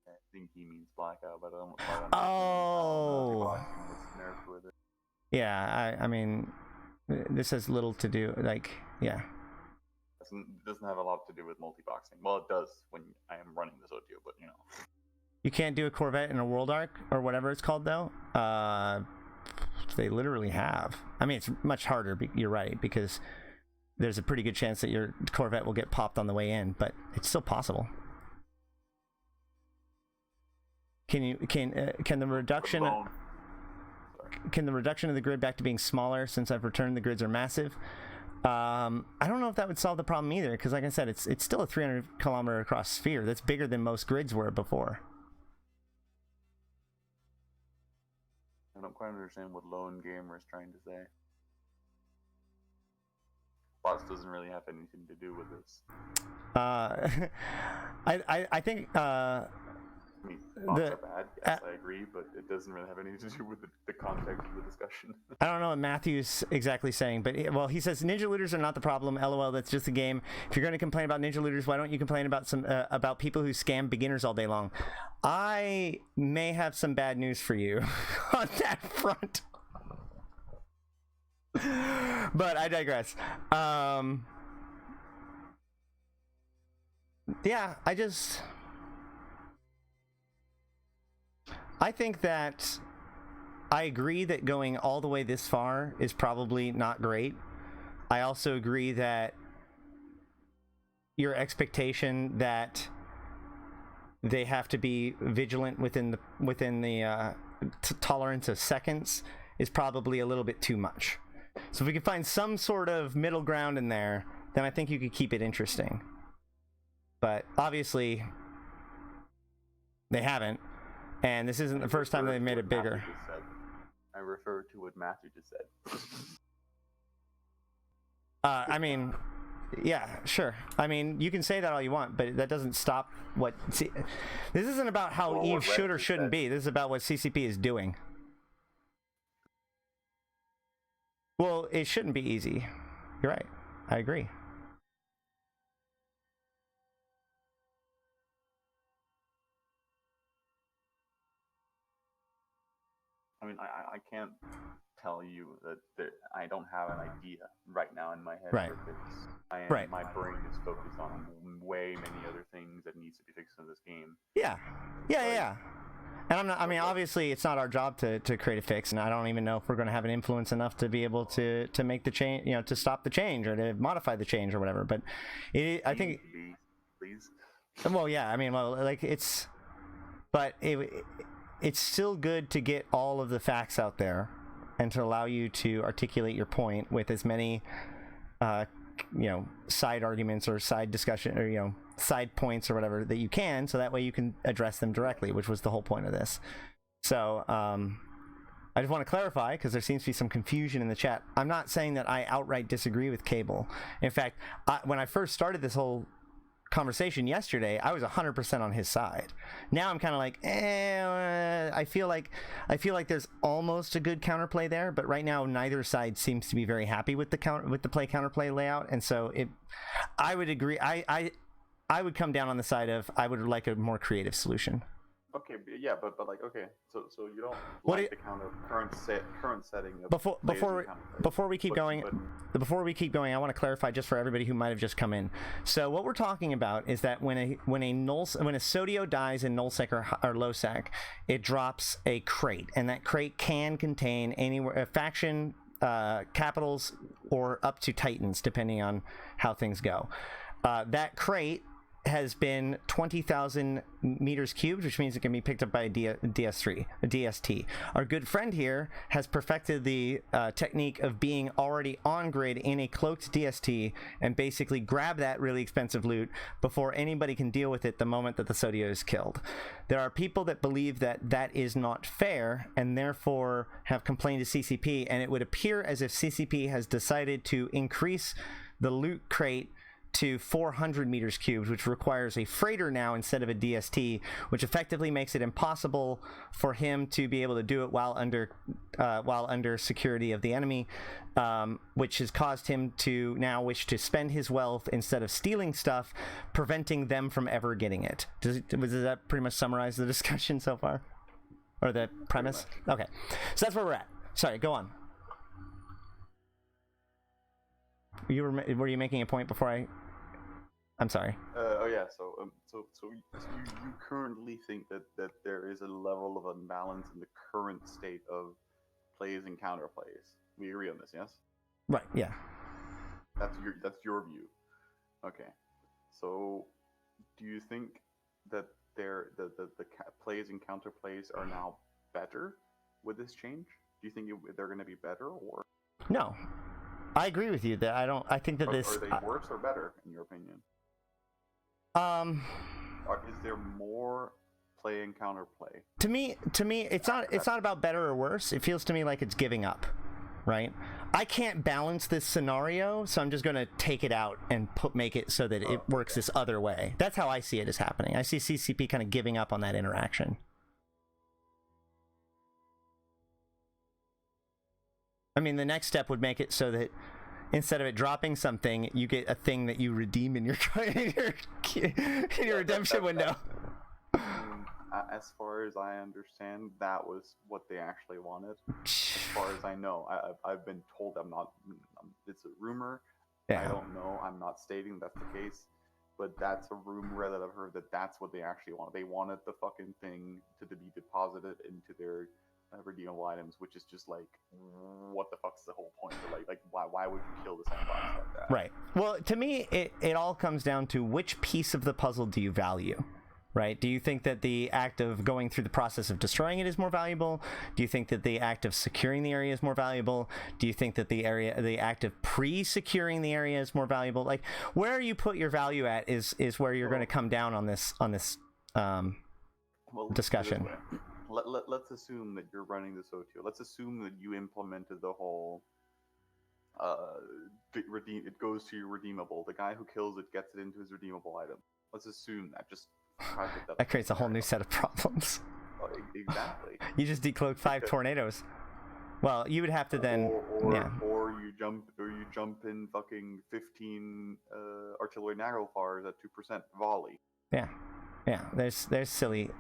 I think he means blackout, but I don't Oh. Yeah, I mean, this has little to do, like, yeah. It doesn't have a lot to do with multiboxing. Well, it does when I am running the Sotiyo, but you know. You can't do a Corvette in a World Arc, or whatever it's called, though. They literally have. I mean, it's much harder, you're right, because there's a pretty good chance that your Corvette will get popped on the way in, but it's still possible. Can the reduction of the grid back to being smaller, since I've returned the grids are massive? I don't know if that would solve the problem either, because like I said, it's still a 300-kilometer across sphere. That's bigger than most grids were before. I don't quite understand what Lone Gamer is trying to say. Bots doesn't really have anything to do with this. I think I mean, bots are bad. Yes, I agree, but it doesn't really have anything to do with the context of the discussion. I don't know what Matthew's exactly saying, but he says ninja looters are not the problem. LOL, that's just a game. If you're going to complain about ninja looters, why don't you complain about about people who scam beginners all day long? I may have some bad news for you on that front. But I digress. Yeah, I think that I agree that going all the way this far is probably not great. I also agree that your expectation that they have to be vigilant within the tolerance of seconds is probably a little bit too much. So if we can find some sort of middle ground in there, then I think you could keep it interesting. But obviously, they haven't, and this isn't the first time they've made it bigger. I refer to what Matthew just said. I mean, yeah, sure. I mean, you can say that all you want, but that doesn't stop what... See, this isn't about how Eve should or shouldn't be. This is about what CCP is doing. Well, it shouldn't be easy. You're right. I agree. I mean, I can't tell you that I don't have an idea right now in my head. Right. Because my brain is focused on way many other things that needs to be fixed in this game. Yeah. And I'm not. I mean, obviously, it's not our job to create a fix, and I don't even know if we're going to have an influence enough to be able to make the change, to stop the change or to modify the change or whatever. But I think. Please. Well, yeah. I mean, it's still good to get all of the facts out there and to allow you to articulate your point with as many side arguments or side discussion or side points or whatever that you can, so that way you can address them directly, which was the whole point of this. So I just want to clarify, because there seems to be some confusion in the chat. I'm not saying that I outright disagree with Cable. In fact, when I first started this whole conversation yesterday, I was 100% on his side. Now I'm kind of like, I feel like there's almost a good counterplay there, but right now neither side seems to be very happy with the play counterplay layout, and so I would agree. I would come down on the side of I would like a more creative solution. Okay, yeah, but like, okay, so you don't like the current setting of before we keep going, I want to clarify just for everybody who might have just come in. So what we're talking about is that when a Sotiyo dies in nullsec or lowsec, it drops a crate, and that crate can contain anywhere faction capitals or up to titans, depending on how things go. That crate has been 20,000 meters cubed, which means it can be picked up by a DST. Our good friend here has perfected the technique of being already on grid in a cloaked DST and basically grab that really expensive loot before anybody can deal with it the moment that the Sotiyo is killed. There are people that believe that that is not fair and therefore have complained to CCP, and it would appear as if CCP has decided to increase the loot crate to 400 meters cubed, which requires a freighter now instead of a DST, which effectively makes it impossible for him to be able to do it while under security of the enemy, which has caused him to now wish to spend his wealth instead of stealing stuff, preventing them from ever getting it. Does that pretty much summarize the discussion so far? Or the premise? Okay, so that's where we're at. Sorry, go on. Were you making a point before I'm sorry. So you currently think that there is a level of unbalance in the current state of plays and counterplays. We agree on this, yes? Right. Yeah. That's your view. Okay. So, do you think that the plays and counterplays are now better with this change? Do you think they're going to be better, or? No. I agree with you that I think that this... Are they worse or better, in your opinion? Is there more play and counterplay? To me, it's not about better or worse. It feels to me like it's giving up. right? I can't balance this scenario, so I'm just going to take it out and make it so that it works this other way. That's how I see it as happening. I see CCP kind of giving up on that interaction. I mean, the next step would make it so that instead of it dropping something, you get a thing that you redeem in your redemption window. As far as I understand, that was what they actually wanted. As far as I know, I've been told it's a rumor. Yeah. I don't know. I'm not stating that's the case, but that's a rumor that I've heard that that's what they actually wanted. They wanted the fucking thing to be deposited into their redeemable items, which is just like, what the fuck's the whole point? Like why would you kill the sandbox like that? Right. Well, to me, it all comes down to which piece of the puzzle do you value, right? Do you think that the act of going through the process of destroying it is more valuable? Do you think that the act of securing the area is more valuable? Do you think that the act of pre-securing the area is more valuable? Like, where you put your value at is where you're going to come down on this discussion. Let's assume that you're running the Sotiyo. Let's assume that you implemented the whole it goes to your redeemable. The guy who kills it gets it into his redeemable item. Let's assume that. Just that creates a whole new set of problems. Oh, exactly. You just decloak 5 tornadoes. Well, you would have to then or you jump in fucking 15 artillery naglfars at 2% volley. Yeah, there's silly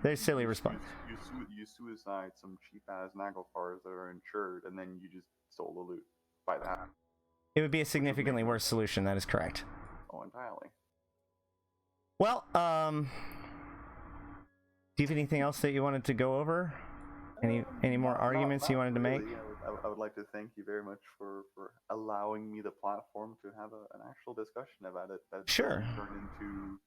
response. You suicide some cheap ass naglfars that are insured, and then you just stole the loot by that. It would be a significantly worse solution. That is correct. Oh, entirely. Well, do you have anything else that you wanted to go over? Any more arguments you wanted to make? I would like to thank you very much for allowing me the platform to have an actual discussion about it. That sure. Turn into,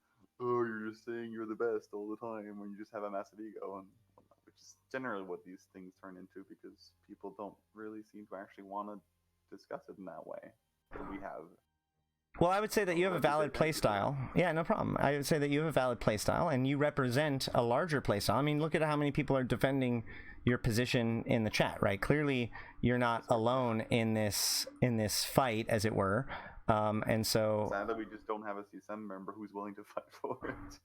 oh, you're just saying you're the best all the time when you just have a massive ego, and which is generally what these things turn into, because people don't really seem to actually want to discuss it in that way that we have. Well, I would say that you have a valid playstyle. Yeah, no problem. I would say that you have a valid playstyle, and you represent a larger playstyle. I mean, look at how many people are defending your position in the chat, right? Clearly, you're not alone in this fight, as it were. And so, sadly, we just don't have a CSM member who's willing to fight for it.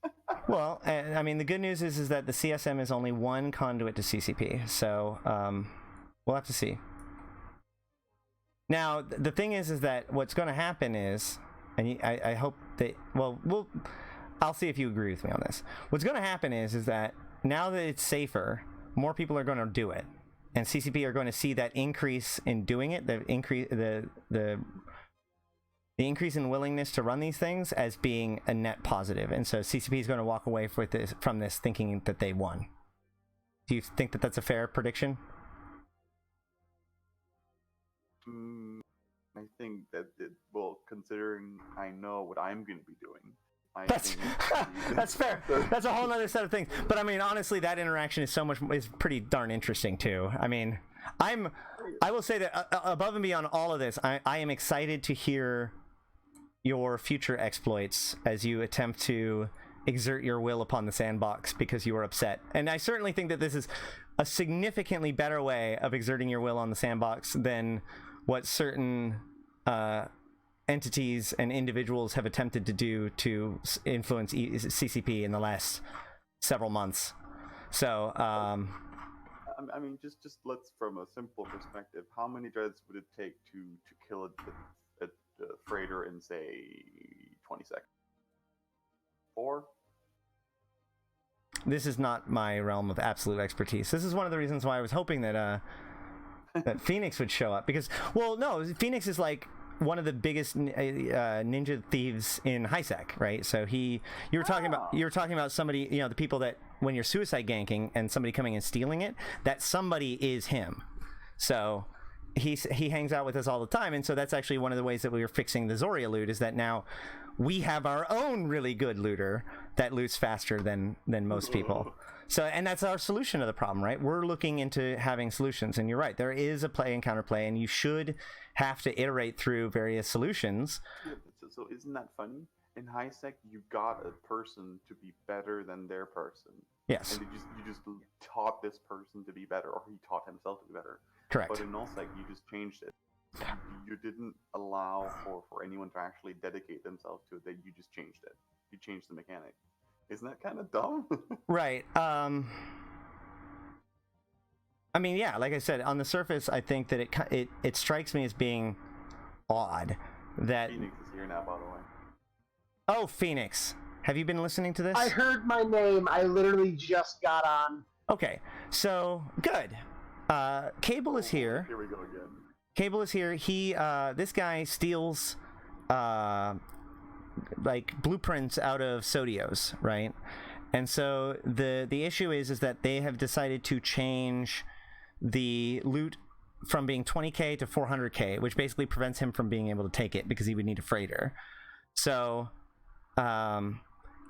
Well, I mean, the good news is that the CSM is only one conduit to CCP, so we'll have to see. Now, the thing is that what's going to happen is, and I hope that, I'll see if you agree with me on this. What's going to happen is that now that it's safer, more people are going to do it, and CCP are going to see that increase in doing it, the increase in willingness to run these things as being a net positive, and so CCP is going to walk away from this thinking that they won. Do you think that that's a fair prediction? I think that considering I know what I'm going to be doing, that's fair. That's a whole other set of things. But I mean, honestly, that interaction is pretty darn interesting too. I mean, I will say that above and beyond all of this, I am excited to hear your future exploits as you attempt to exert your will upon the sandbox because you are upset. And I certainly think that this is a significantly better way of exerting your will on the sandbox than what certain entities and individuals have attempted to do to influence CCP in the last several months. So, I mean, just let's, from a simple perspective, how many dreads would it take to kill a freighter in, say, 20 seconds? 4? This is not my realm of absolute expertise. This is one of the reasons why I was hoping that that Phoenix would show up, because, well, no, Phoenix is like one of the biggest ninja thieves in HiSec, right? So you were talking about somebody, the people that when you're suicide ganking and somebody coming and stealing it, that somebody is him. So he hangs out with us all the time, and so that's actually one of the ways that we were fixing the Zoria loot, is that now we have our own really good looter that loots faster than most people. So, and that's our solution to the problem, right? We're looking into having solutions, and you're right. There is a play and counterplay, and you should have to iterate through various solutions. So isn't that funny? In HiSec, you got a person to be better than their person. Yes. And you just taught this person to be better, or he taught himself to be better. Correct. But in nullsec, you just changed it. You didn't allow for anyone to actually dedicate themselves to it. That you just changed it. You changed the mechanic. Isn't that kind of dumb? Right. I mean, yeah. Like I said, on the surface, I think that it strikes me as being odd that. Phoenix is here now, by the way. Oh, Phoenix. Have you been listening to this? I heard my name. I literally just got on. Okay, so good. Cable is here. Here we go again. Cable is here. This guy steals, like blueprints out of Sotiyo's, right? And so the issue is that they have decided to change the loot from being 20k to 400k, which basically prevents him from being able to take it because he would need a freighter. So,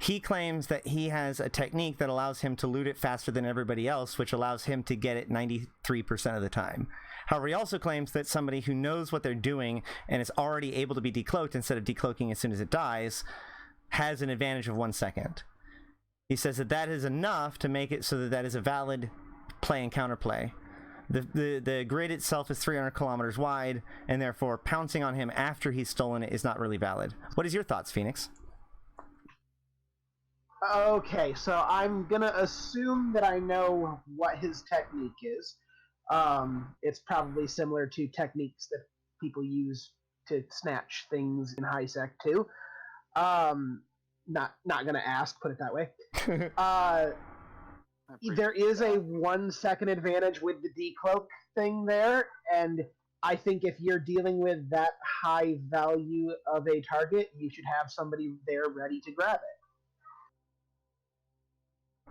he claims that he has a technique that allows him to loot it faster than everybody else, which allows him to get it 93% of the time. However, he also claims that somebody who knows what they're doing and is already able to be decloaked instead of decloaking as soon as it dies has an advantage of 1 second. He says that is enough to make it so that is a valid play and counterplay. The grid itself is 300 kilometers wide, and therefore pouncing on him after he's stolen it is not really valid. What is your thoughts, Phoenix? Okay, so I'm gonna assume that I know what his technique is. It's probably similar to techniques that people use to snatch things in high sec too. Not gonna ask, put it that way. There is a 1 second advantage with the decloak thing there, and I think if you're dealing with that high value of a target, you should have somebody there ready to grab it.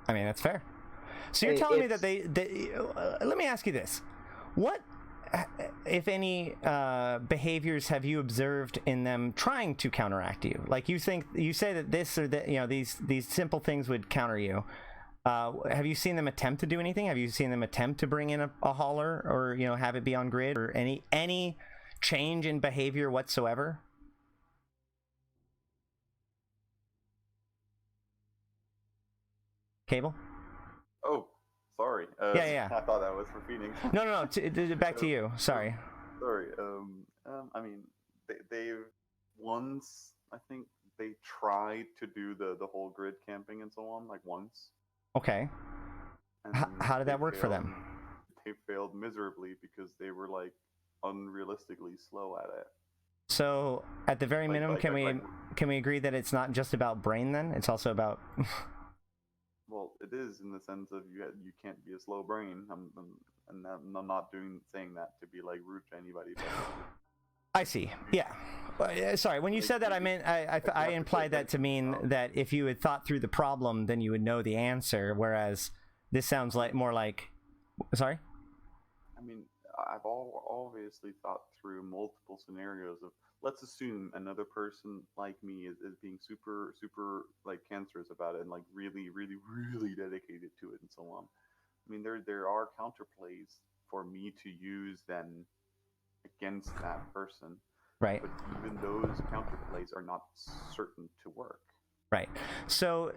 I mean, that's fair. So you're telling me that they let me ask you this. What, if any, behaviors have you observed in them trying to counteract you? Like you say that this or that, these simple things would counter you. Have you seen them attempt to do anything? Have you seen them attempt to bring in a hauler or, have it be on grid or any change in behavior whatsoever? Cable? Oh, sorry. Yeah. I thought that was for Phoenix. No. Back to you. Sorry. Sorry. I mean, they've once, I think they tried to do the whole grid camping and so on, like once. Okay. How did that work for them? They failed miserably because they were like unrealistically slow at it. So, at the very minimum, can we agree that it's not just about brain then? It's also about. Well, it is in the sense of you can't be a slow brain. I'm not saying that to be like rude to anybody. But I see. Yeah. Sorry. When you said that, I meant I implied that to mean that if you had thought through the problem, then you would know the answer. Whereas this sounds like more like. Sorry. I mean, I've obviously thought through multiple scenarios of. Let's assume another person like me is being super like cancerous about it and like really dedicated to it and so on. I mean, there are counterplays for me to use then against that person. Right. But even those counterplays are not certain to work. Right. So,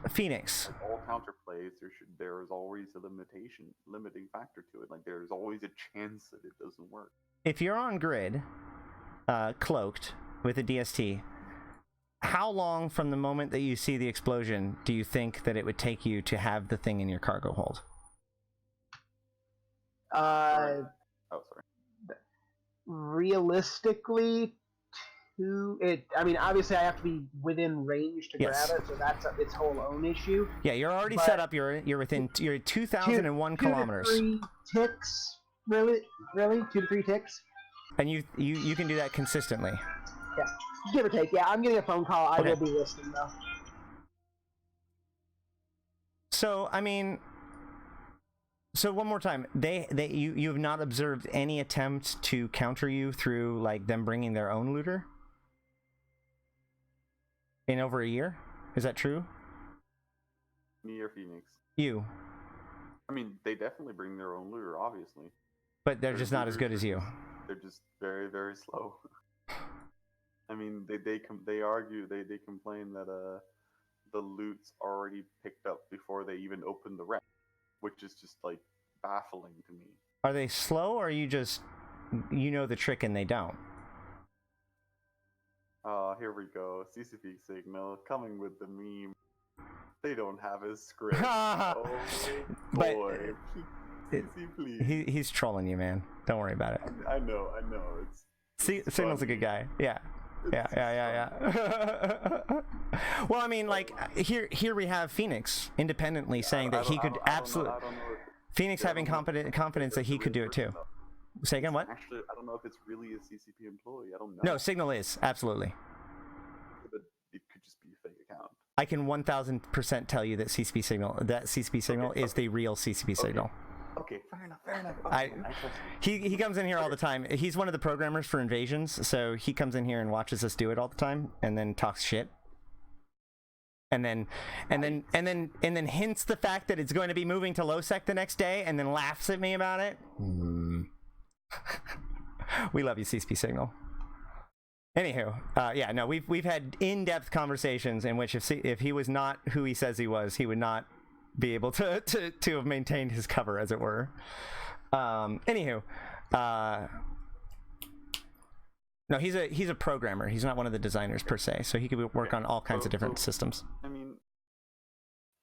Phoenix. Like all counterplays, there is always a limiting factor to it. Like there's always a chance that it doesn't work. If you're on grid, cloaked with a DST, how long from the moment that you see the explosion do you think that it would take you to have the thing in your cargo hold? Sorry. Realistically, obviously I have to be within range to grab it, so that's its whole own issue. Yeah, you're already set up. You're 2,001 kilometers. 2 to 3 ticks, really, 2 to 3 ticks. And you can do that consistently. Yeah, give or take. Yeah, I'm getting a phone call. I will be listening though. So I mean, one more time. You have not observed any attempt to counter you through like them bringing their own looter in over a year. Is that true? Me or Phoenix? You. I mean, they definitely bring their own looter, obviously. But they're just not as good as you. They're just very, very slow. I mean, they argue, they complain that the loot's already picked up before they even open the rec, which is just like baffling to me. Are they slow, or are you just you know the trick and they don't. Oh, here we go. CCP Signal coming with the meme. They don't have a script. Oh But boy. CC, please. he's trolling you, man. Don't worry about it. I know. It's Signal's a funny. good guy. Yeah. It's Yeah. Well, I mean, like here we have Phoenix independently saying that he could absolutely. Phoenix having confidence that he could do it too. Say again, what? Actually, I don't know if it's really a CCP employee. I don't know. No, Signal is absolutely. But it could just be a fake account. I can 1000% tell you that CCP Signal is the real CCP Signal. Okay, fair enough. Okay, he comes in here all the time. He's one of the programmers for Invasions, so he comes in here and watches us do it all the time, and then talks shit, and then hints the fact that it's going to be moving to low-sec the next day, and then laughs at me about it. We love you, CCP Signal. Anywho, yeah, no, we've had in-depth conversations in which if he was not who he says he was, he would not be able to have maintained his cover, as it were. Anywho, no, he's a programmer. He's not one of the designers per se, so he could work on all kinds of different systems. I mean,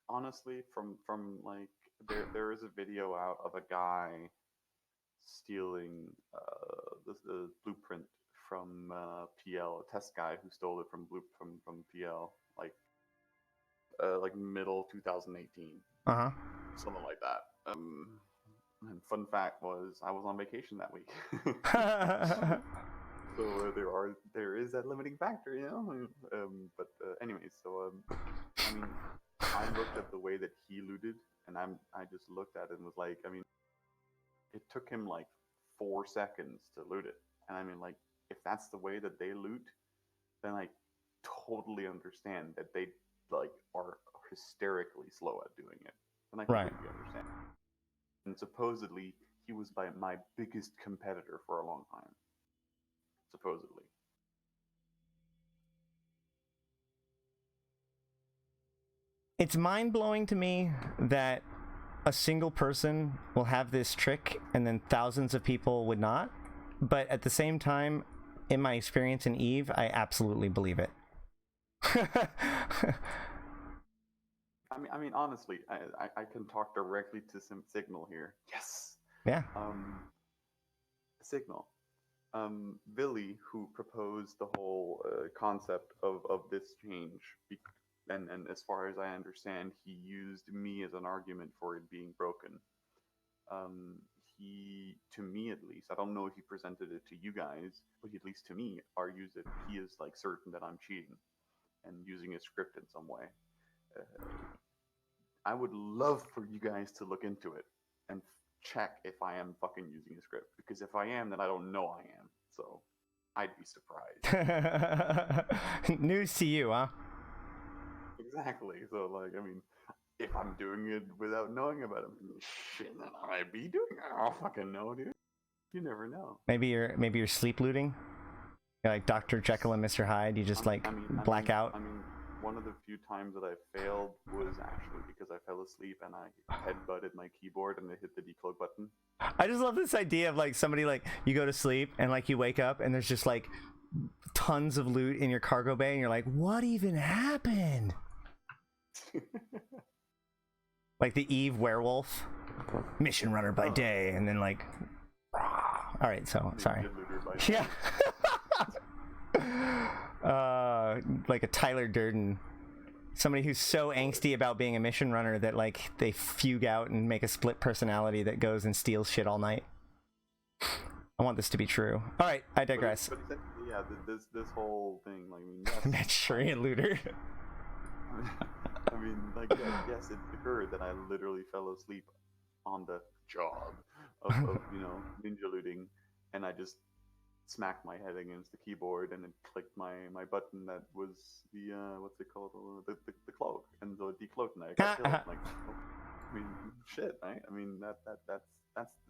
honestly, from like there is a video out of a guy stealing the blueprint from PL, a test guy who stole it from PL, like middle 2018, something like that. And fun fact was I was on vacation that week, so there is that limiting factor, you know. But anyways, so I mean, I looked at the way that he looted, and I just looked at it and was like, I mean, it took him like 4 seconds to loot it, and I mean, like, if that's the way that they loot, then I totally understand that they like are hysterically slow at doing it. And I completely understand. And supposedly he was my biggest competitor for a long time. Supposedly. It's mind-blowing to me that a single person will have this trick and then thousands of people would not. But at the same time, in my experience in EVE, I absolutely believe it. I mean, honestly, I can talk directly to some Signal here. Yes. Yeah. Signal. Billy, who proposed the whole concept of this change, and as far as I understand, he used me as an argument for it being broken. He, to me at least, I don't know if he presented it to you guys, but at least to me, argues that he is like certain that I'm cheating and using a script in some way. I would love for you guys to look into it and check if I am fucking using a script, because if I am, then I don't know I am. So I'd be surprised. News to you, huh? Exactly. So, like, I mean, if I'm doing it without knowing about it, shit, then I might be doing it. I don't fucking know, dude. You never know. Maybe you're sleep looting. You're like Dr. Jekyll and Mr. Hyde. You just black out. I mean, one of the few times that I failed was actually because I fell asleep and I headbutted my keyboard and I hit the decloak button. I just love this idea of like somebody, like, you go to sleep and like you wake up and there's just like tons of loot in your cargo bay and you're like, what even happened? Like the Eve werewolf, mission runner by day, and then like, all right, so sorry. Yeah. Like a Tyler Durden, somebody who's so angsty about being a mission runner that like they fugue out and make a split personality that goes and steals shit all night. I want this to be true. All right, I digress. But yeah, this whole thing, like, I mean, yes, Manchurian looter. I mean, like, yes, it occurred that I literally fell asleep on the job of you know, ninja looting, and I just smacked my head against the keyboard and it clicked my button that was the what's it called, the cloak, and so it decloaked and I got killed. Like, I mean, shit, right? I mean,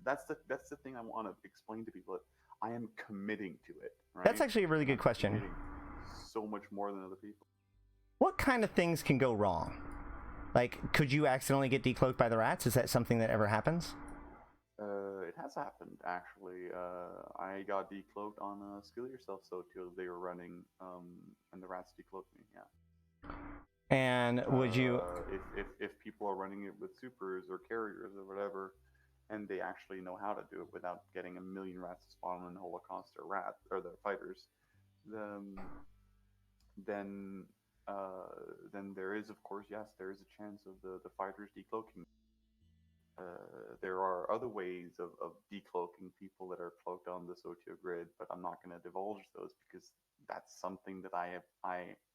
that's the thing I want to explain to people. I am committing to it. Right? That's actually a really good question. So much more than other people. What kind of things can go wrong? Like, could you accidentally get decloaked by the rats? Is that something that ever happens? it has happened actually. I got decloaked on a Skill Yourself Sotiyo they were running, and the rats decloaked me. Yeah. And would you? If people are running it with supers or carriers or whatever, and they actually know how to do it without getting a million rats to spawn in Holocaust or the fighters, then there is, of course, yes, there is a chance of the fighters decloaking. There are other ways of decloaking people that are cloaked on the Sotiyo grid, but I'm not going to divulge those because that's something that I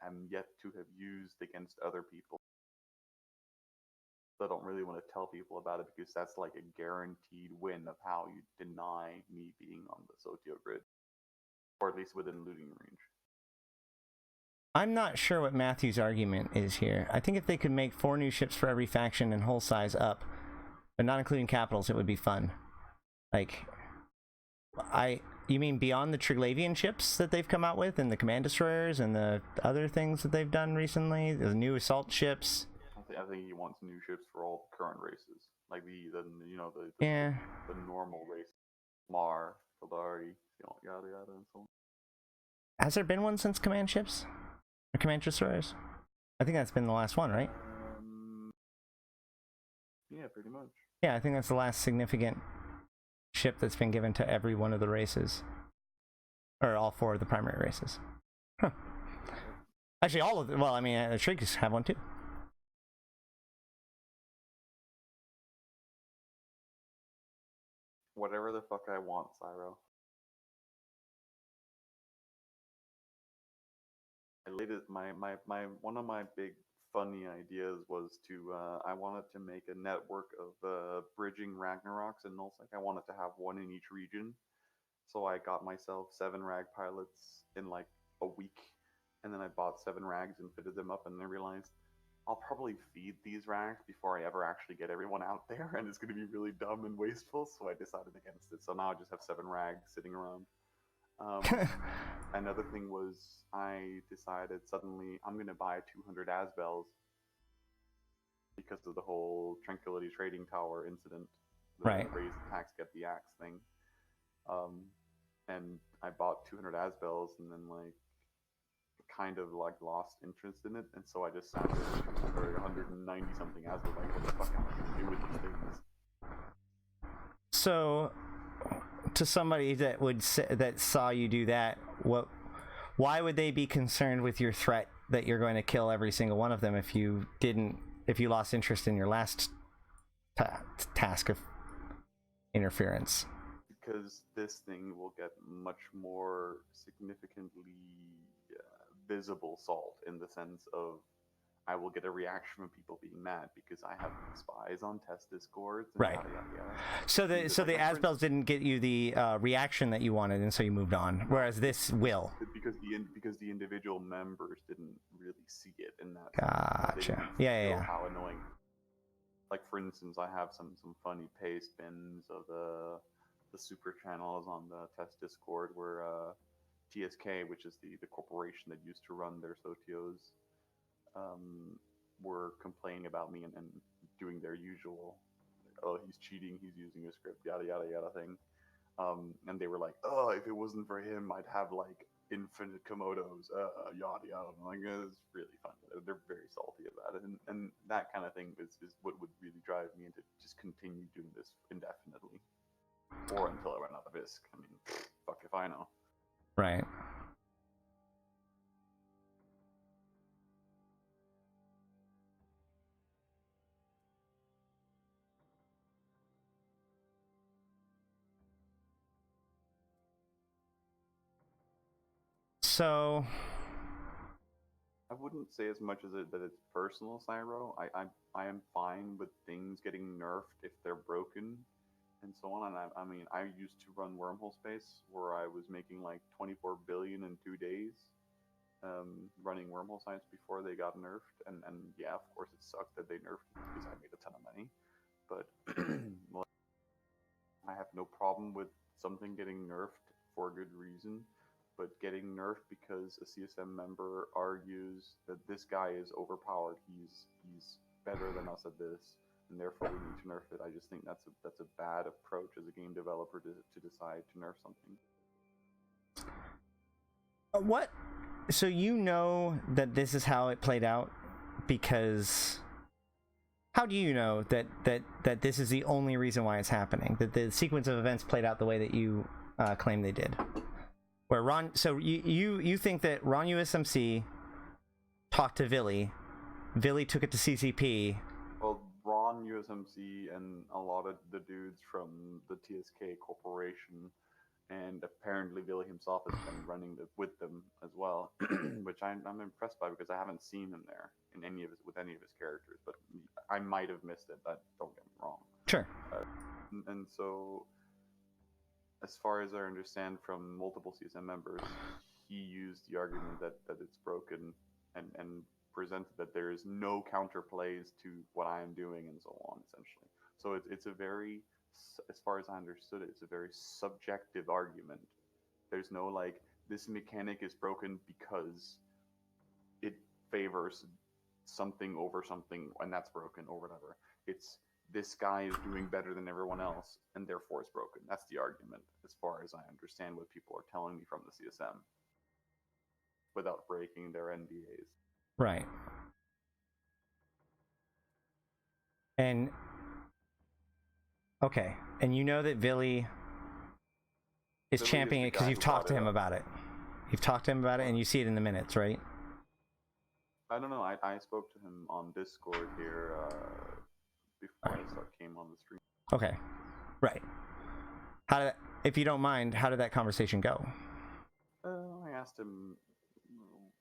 am yet to have used against other people. So I don't really want to tell people about it because that's like a guaranteed win of how you deny me being on the Sotiyo grid, or at least within looting range. I'm not sure what Matthew's argument is here. I think if they could make 4 new ships for every faction and whole size up, but not including capitals, it would be fun. Like, you mean beyond the Triglavian ships that they've come out with, and the command destroyers, and the other things that they've done recently, the new assault ships? I think he wants new ships for all the current races, like the normal race, Mar, Fildari, yada yada, and so on. Has there been one since command ships or command destroyers? I think that's been the last one, right? Yeah, pretty much. Yeah, I think that's the last significant ship that's been given to every one of the races, or all 4 of the primary races. Huh. Actually, all of them. Well, I mean, the Shrieks have one too. Whatever the fuck I want, Cyro. One of my big funny ideas was to I wanted to make a network of bridging Ragnaroks and Nullsec. I wanted to have one in each region, so I got myself 7 rag pilots in like a week, and then I bought 7 rags and fitted them up, and I realized I'll probably feed these rags before I ever actually get everyone out there, and it's going to be really dumb and wasteful, so I decided against it. So now I just have 7 rags sitting around. Another thing was I decided suddenly I'm going to buy 200 Asbels because of the whole Tranquility Trading Tower incident. Right. Raise the tax, get the axe thing. And I bought 200 Asbels and then like kind of like lost interest in it, and so I just sat there for 190 something Asbels, like what the fuck am I going to do with these things? So, to somebody that saw you do that, why would they be concerned with your threat that you're going to kill every single one of them if you lost interest in your last task of interference? Because this thing will get much more significantly visible salt, in the sense of I will get a reaction from people being mad because I have spies on test discords. And right. Yada, yada, yada. So the Asbels didn't get you the reaction that you wanted, and so you moved on. Whereas this will. Because the individual members didn't really see it in that. Gotcha. Yeah. How annoying. Like for instance, I have some funny paste bins of the super channels on the test Discord where TSK, which is the corporation that used to run their Sotios, were complaining about me and doing their usual, oh, he's cheating, he's using a script, yada yada yada thing. And they were like, oh, if it wasn't for him, I'd have like infinite Komodos, yada yada. I'm like, it's really fun. They're very salty about it, and that kind of thing is what would really drive me into just continue doing this indefinitely, or until I run out of ISK. I mean, fuck if I know. Right. So I wouldn't say as much as that it's personal, Cyro. I am fine with things getting nerfed if they're broken and so on. And I mean, I used to run Wormhole Space where I was making like 24 billion in 2 days, running Wormhole sites before they got nerfed. And yeah, of course it sucked that they nerfed it because I made a ton of money. But well, I have no problem with something getting nerfed for a good reason. But getting nerfed because a CSM member argues that this guy is overpowered, he's better than us at this, and therefore we need to nerf it. I just think that's a bad approach as a game developer to decide to nerf something. What? So you know that this is how it played out, because how do you know that this is the only reason why it's happening? That the sequence of events played out the way that you claim they did? Where Ron, so you think that Ron USMC talked to Villy took it to CCP. Well, Ron USMC and a lot of the dudes from the TSK Corporation, and apparently Villy himself has been running with them as well, which I'm impressed by because I haven't seen him there in with any of his characters, but I might have missed it. Don't get me wrong. Sure. And so, as far as I understand from multiple CSM members, he used the argument that it's broken and presented that there is no counterplays to what I am doing and so on, essentially. So it's a very, as far as I understood it, it's a very subjective argument. There's no like, this mechanic is broken because it favors something over something and that's broken or whatever. It's this guy is doing better than everyone else and therefore it's broken. That's the argument as far as I understand what people are telling me from the CSM without breaking their NDAs. Right. And okay, and you know that Villy is championing it because you've talked to him about it. You've talked to him about it, and you see it in the minutes, right? I don't know. I spoke to him on Discord here before I came on the stream. Okay, right. If you don't mind, how did that conversation go? I asked him.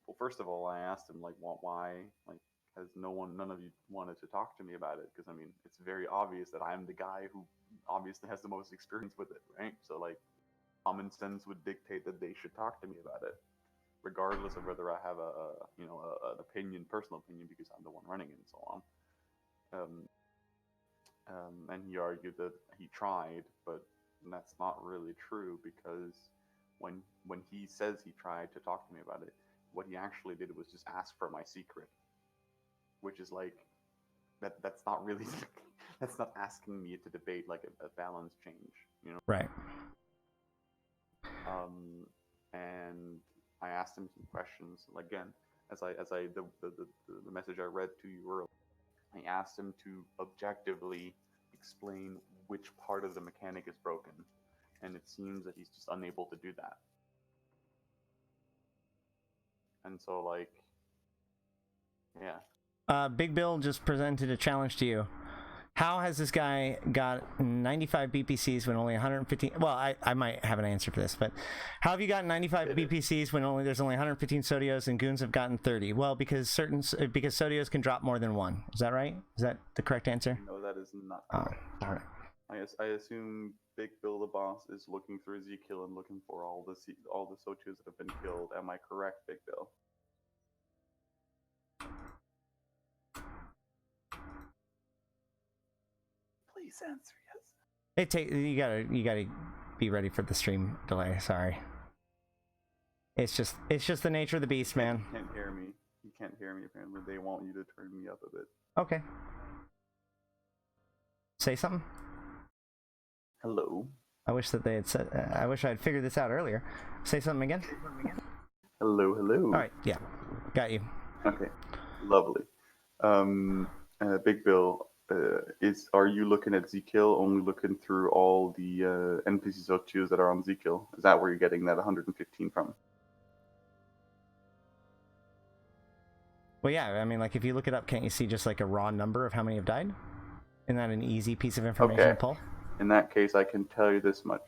Well, first of all, I asked him like, why, like, has none of you wanted to talk to me about it? Because I mean, it's very obvious that I'm the guy who obviously has the most experience with it, right? So like, common sense would dictate that they should talk to me about it, regardless of whether I have an personal opinion, because I'm the one running it and so on. And he argued that he tried, but that's not really true, because when he says he tried to talk to me about it, what he actually did was just ask for my secret, which is like, that's not really, that's not asking me to debate like a balance change, you know? Right. And I asked him some questions. Again, the message I read to you earlier, I asked him to objectively explain which part of the mechanic is broken, and it seems that he's just unable to do that. And so, like, yeah. Big Bill just presented a challenge to you. How has this guy got 95 BPCs when only 115? Well, I might have an answer for this, but how have you gotten 95 BPCs when there's only 115 Sotios and goons have gotten 30? Well, because Sotios can drop more than one. Is that right? Is that the correct answer? No, that is not correct. All right. I assume Big Bill the boss is looking through Z-Kill and looking for all the Sotios that have been killed. Am I correct, Big Bill? Please answer yes. You gotta be ready for the stream delay. Sorry. It's just the nature of the beast, man. You can't hear me. You can't hear me. Apparently, they want you to turn me up a bit. Okay. Say something. Hello. I wish that they had said. I wish I'd figured this out earlier. Say something again. Hello. All right. Yeah. Got you. Okay. Lovely. Big Bill. Are you looking at Z-Kill, only looking through all the NPC Sotiyo that are on Z-Kill? Is that where you're getting that 115 from? Well, yeah. I mean, like, if you look it up, can't you see just like a raw number of how many have died? Isn't that an easy piece of information to pull? In that case, I can tell you this much.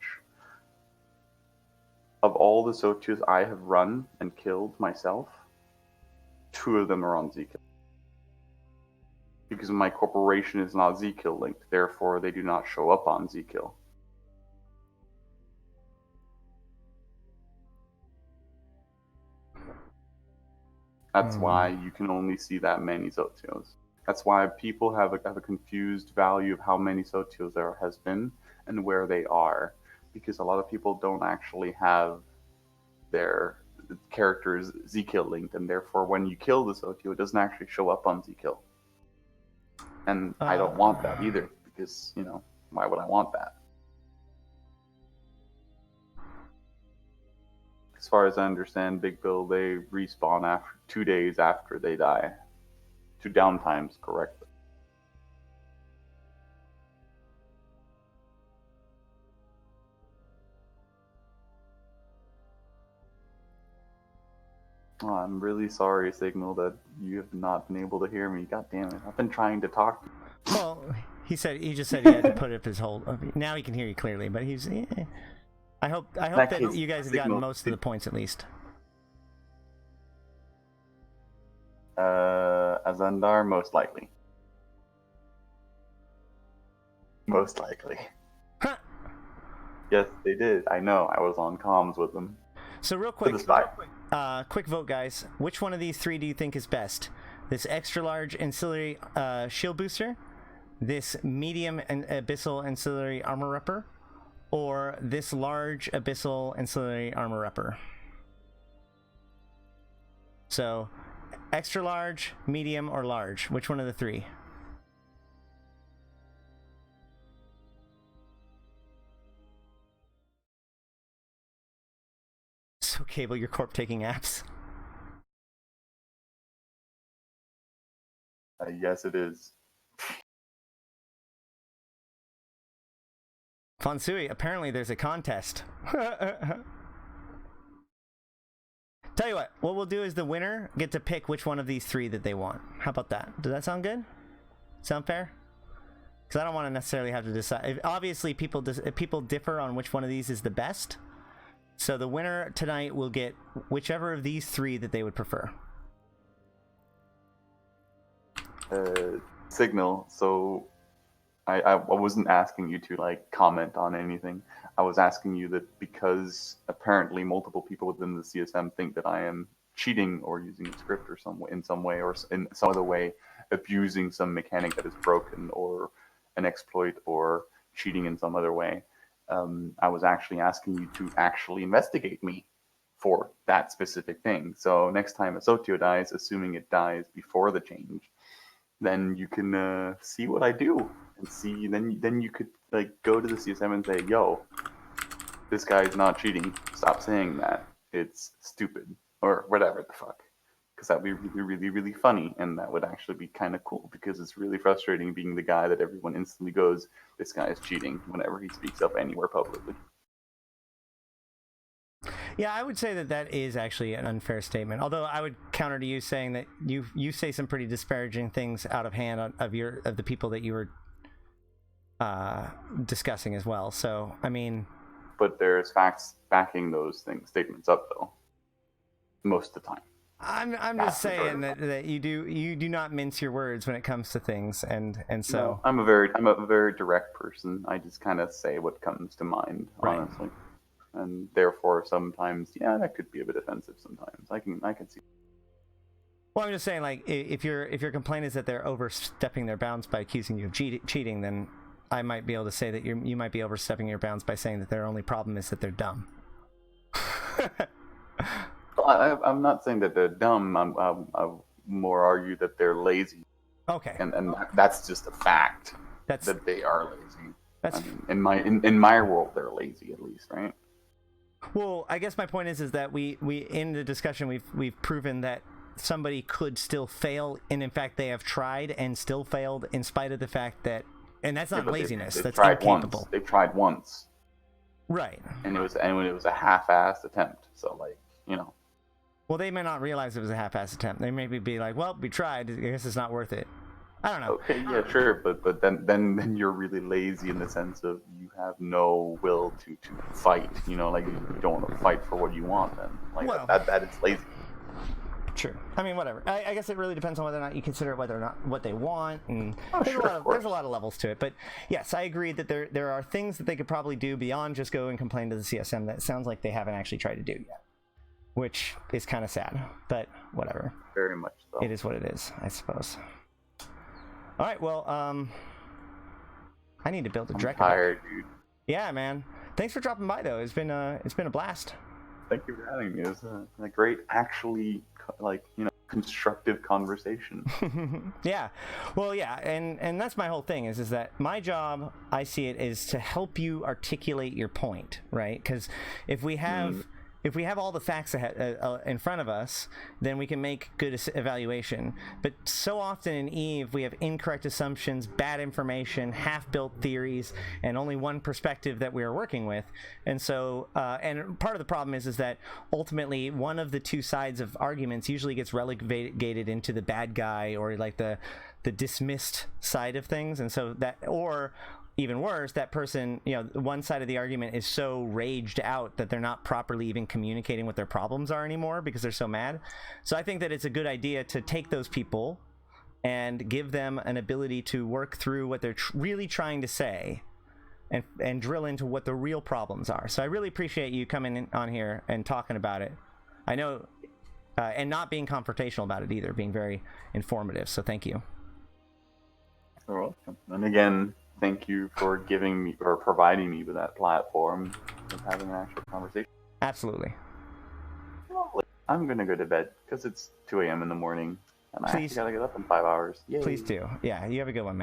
Of all the Sotiyos I have run and killed myself, 2 of them are on Z-Kill. Because my corporation is not Z-Kill linked, therefore they do not show up on Z-Kill. That's why you can only see that many Sotiyos. That's why people have a confused value of how many Sotiyos there has been and where they are. Because a lot of people don't actually have their characters Z-Kill linked, and therefore when you kill the Sotiyo, it doesn't actually show up on Z-Kill. And I don't want that either, because, you know, why would I want that? As far as I understand, Big Bill, they respawn after 2 days after they die. 2 downtimes, correctly. Oh, I'm really sorry, Signal, that you have not been able to hear me. God damn it. I've been trying to talk to you. Well, he just said he had to put up his whole. Now he can hear you clearly, but he's. I hope that you guys have gotten most of the points at least. Azandar, most likely. Most likely. Huh. Yes, they did. I know. I was on comms with them. So real quick, quick vote, guys. Which one of these 3 do you think is best? This extra large ancillary shield booster, this medium and abyssal ancillary armor upper, or this large abyssal ancillary armor upper? So, extra large, medium, or large? Which one of the 3? So, Cable, your corp taking apps. Yes, it is. Fonsui, apparently there's a contest. Tell you what we'll do is the winner get to pick which one of these 3 that they want. How about that? Does that sound good? Sound fair? Because I don't want to necessarily have to decide. Obviously, people differ on which one of these is the best. So the winner tonight will get whichever of these 3 that they would prefer. Signal, so I wasn't asking you to like comment on anything. I was asking you that because apparently multiple people within the CSM think that I am cheating or using a script or in some way or in some other way abusing some mechanic that is broken or an exploit or cheating in some other way. I was actually asking you to actually investigate me for that specific thing. So next time a Sotiyo dies, assuming it dies before the change, then you can see what I do and see. Then you could like go to the CSM and say, "Yo, this guy's not cheating. Stop saying that. It's stupid," or whatever the fuck. Because that'd be really, really, really funny, and that would actually be kind of cool. Because it's really frustrating being the guy that everyone instantly goes, "This guy is cheating" whenever he speaks up anywhere publicly. Yeah, I would say that is actually an unfair statement. Although I would counter to you saying that you say some pretty disparaging things out of hand of the people that you were discussing as well. So I mean, but there's facts backing those statements up, though. Most of the time. I'm just saying that you do not mince your words when it comes to things, and so no, I'm a very direct person. I just kind of say what comes to mind, honestly. Right. And therefore, sometimes, yeah, that could be a bit offensive. Sometimes I can see. Well, I'm just saying, like, if your complaint is that they're overstepping their bounds by accusing you of cheating, then I might be able to say that you might be overstepping your bounds by saying that their only problem is that they're dumb. I'm not saying that they're dumb. I more argue that they're lazy. Okay. And that's just a fact. That they are lazy. That's in my world, they're lazy, at least, right? Well, I guess my point is that we in the discussion we've proven that somebody could still fail, and in fact they have tried and still failed in spite of the fact that, and that's not laziness. That's incapable. They've tried once. Right. And it was a half-assed attempt. So like, you know. Well, they may not realize it was a half-assed attempt. They may be like, well, we tried. I guess it's not worth it. I don't know. Okay, yeah, sure, but then you're really lazy in the sense of you have no will to fight. You know, like you don't want to fight for what you want. Then, like well, that is lazy. True. I mean, whatever. I guess it really depends on whether or not you consider whether or not what they want, and there's a lot of levels to it. But yes, I agree that there are things that they could probably do beyond just go and complain to the CSM that sounds like they haven't actually tried to do yet, which is kind of sad. But whatever. Very much so. It is what it is, I suppose. All right, well, I need to build a Dreck. I'm tired, dude. Yeah, man. Thanks for dropping by, though. It's been a blast. Thank you for having me. It was a great, actually constructive conversation. Yeah. Well, yeah, and that's my whole thing is that my job, I see it, is to help you articulate your point, right? Because if we have all the facts in front of us, then we can make good evaluation. But so often in EVE, we have incorrect assumptions, bad information, half-built theories, and only one perspective that we are working with. And so, and part of the problem is that ultimately one of the two sides of arguments usually gets relegated into the bad guy or like the dismissed side of things. And so that, or even worse, that person, one side of the argument is so raged out that they're not properly even communicating what their problems are anymore because they're so mad. So I think that it's a good idea to take those people and give them an ability to work through what they're really trying to say and drill into what the real problems are. So I really appreciate you coming on here and talking about it. I know, and not being confrontational about it either, being very informative. So thank you. You're welcome. And again, thank you for giving me or providing me with that platform of having an actual conversation. Absolutely. I'm gonna go to bed because it's 2 a.m. in the morning, and I actually gotta get up in 5 hours. Yay. Please do. Yeah, you have a good one, man.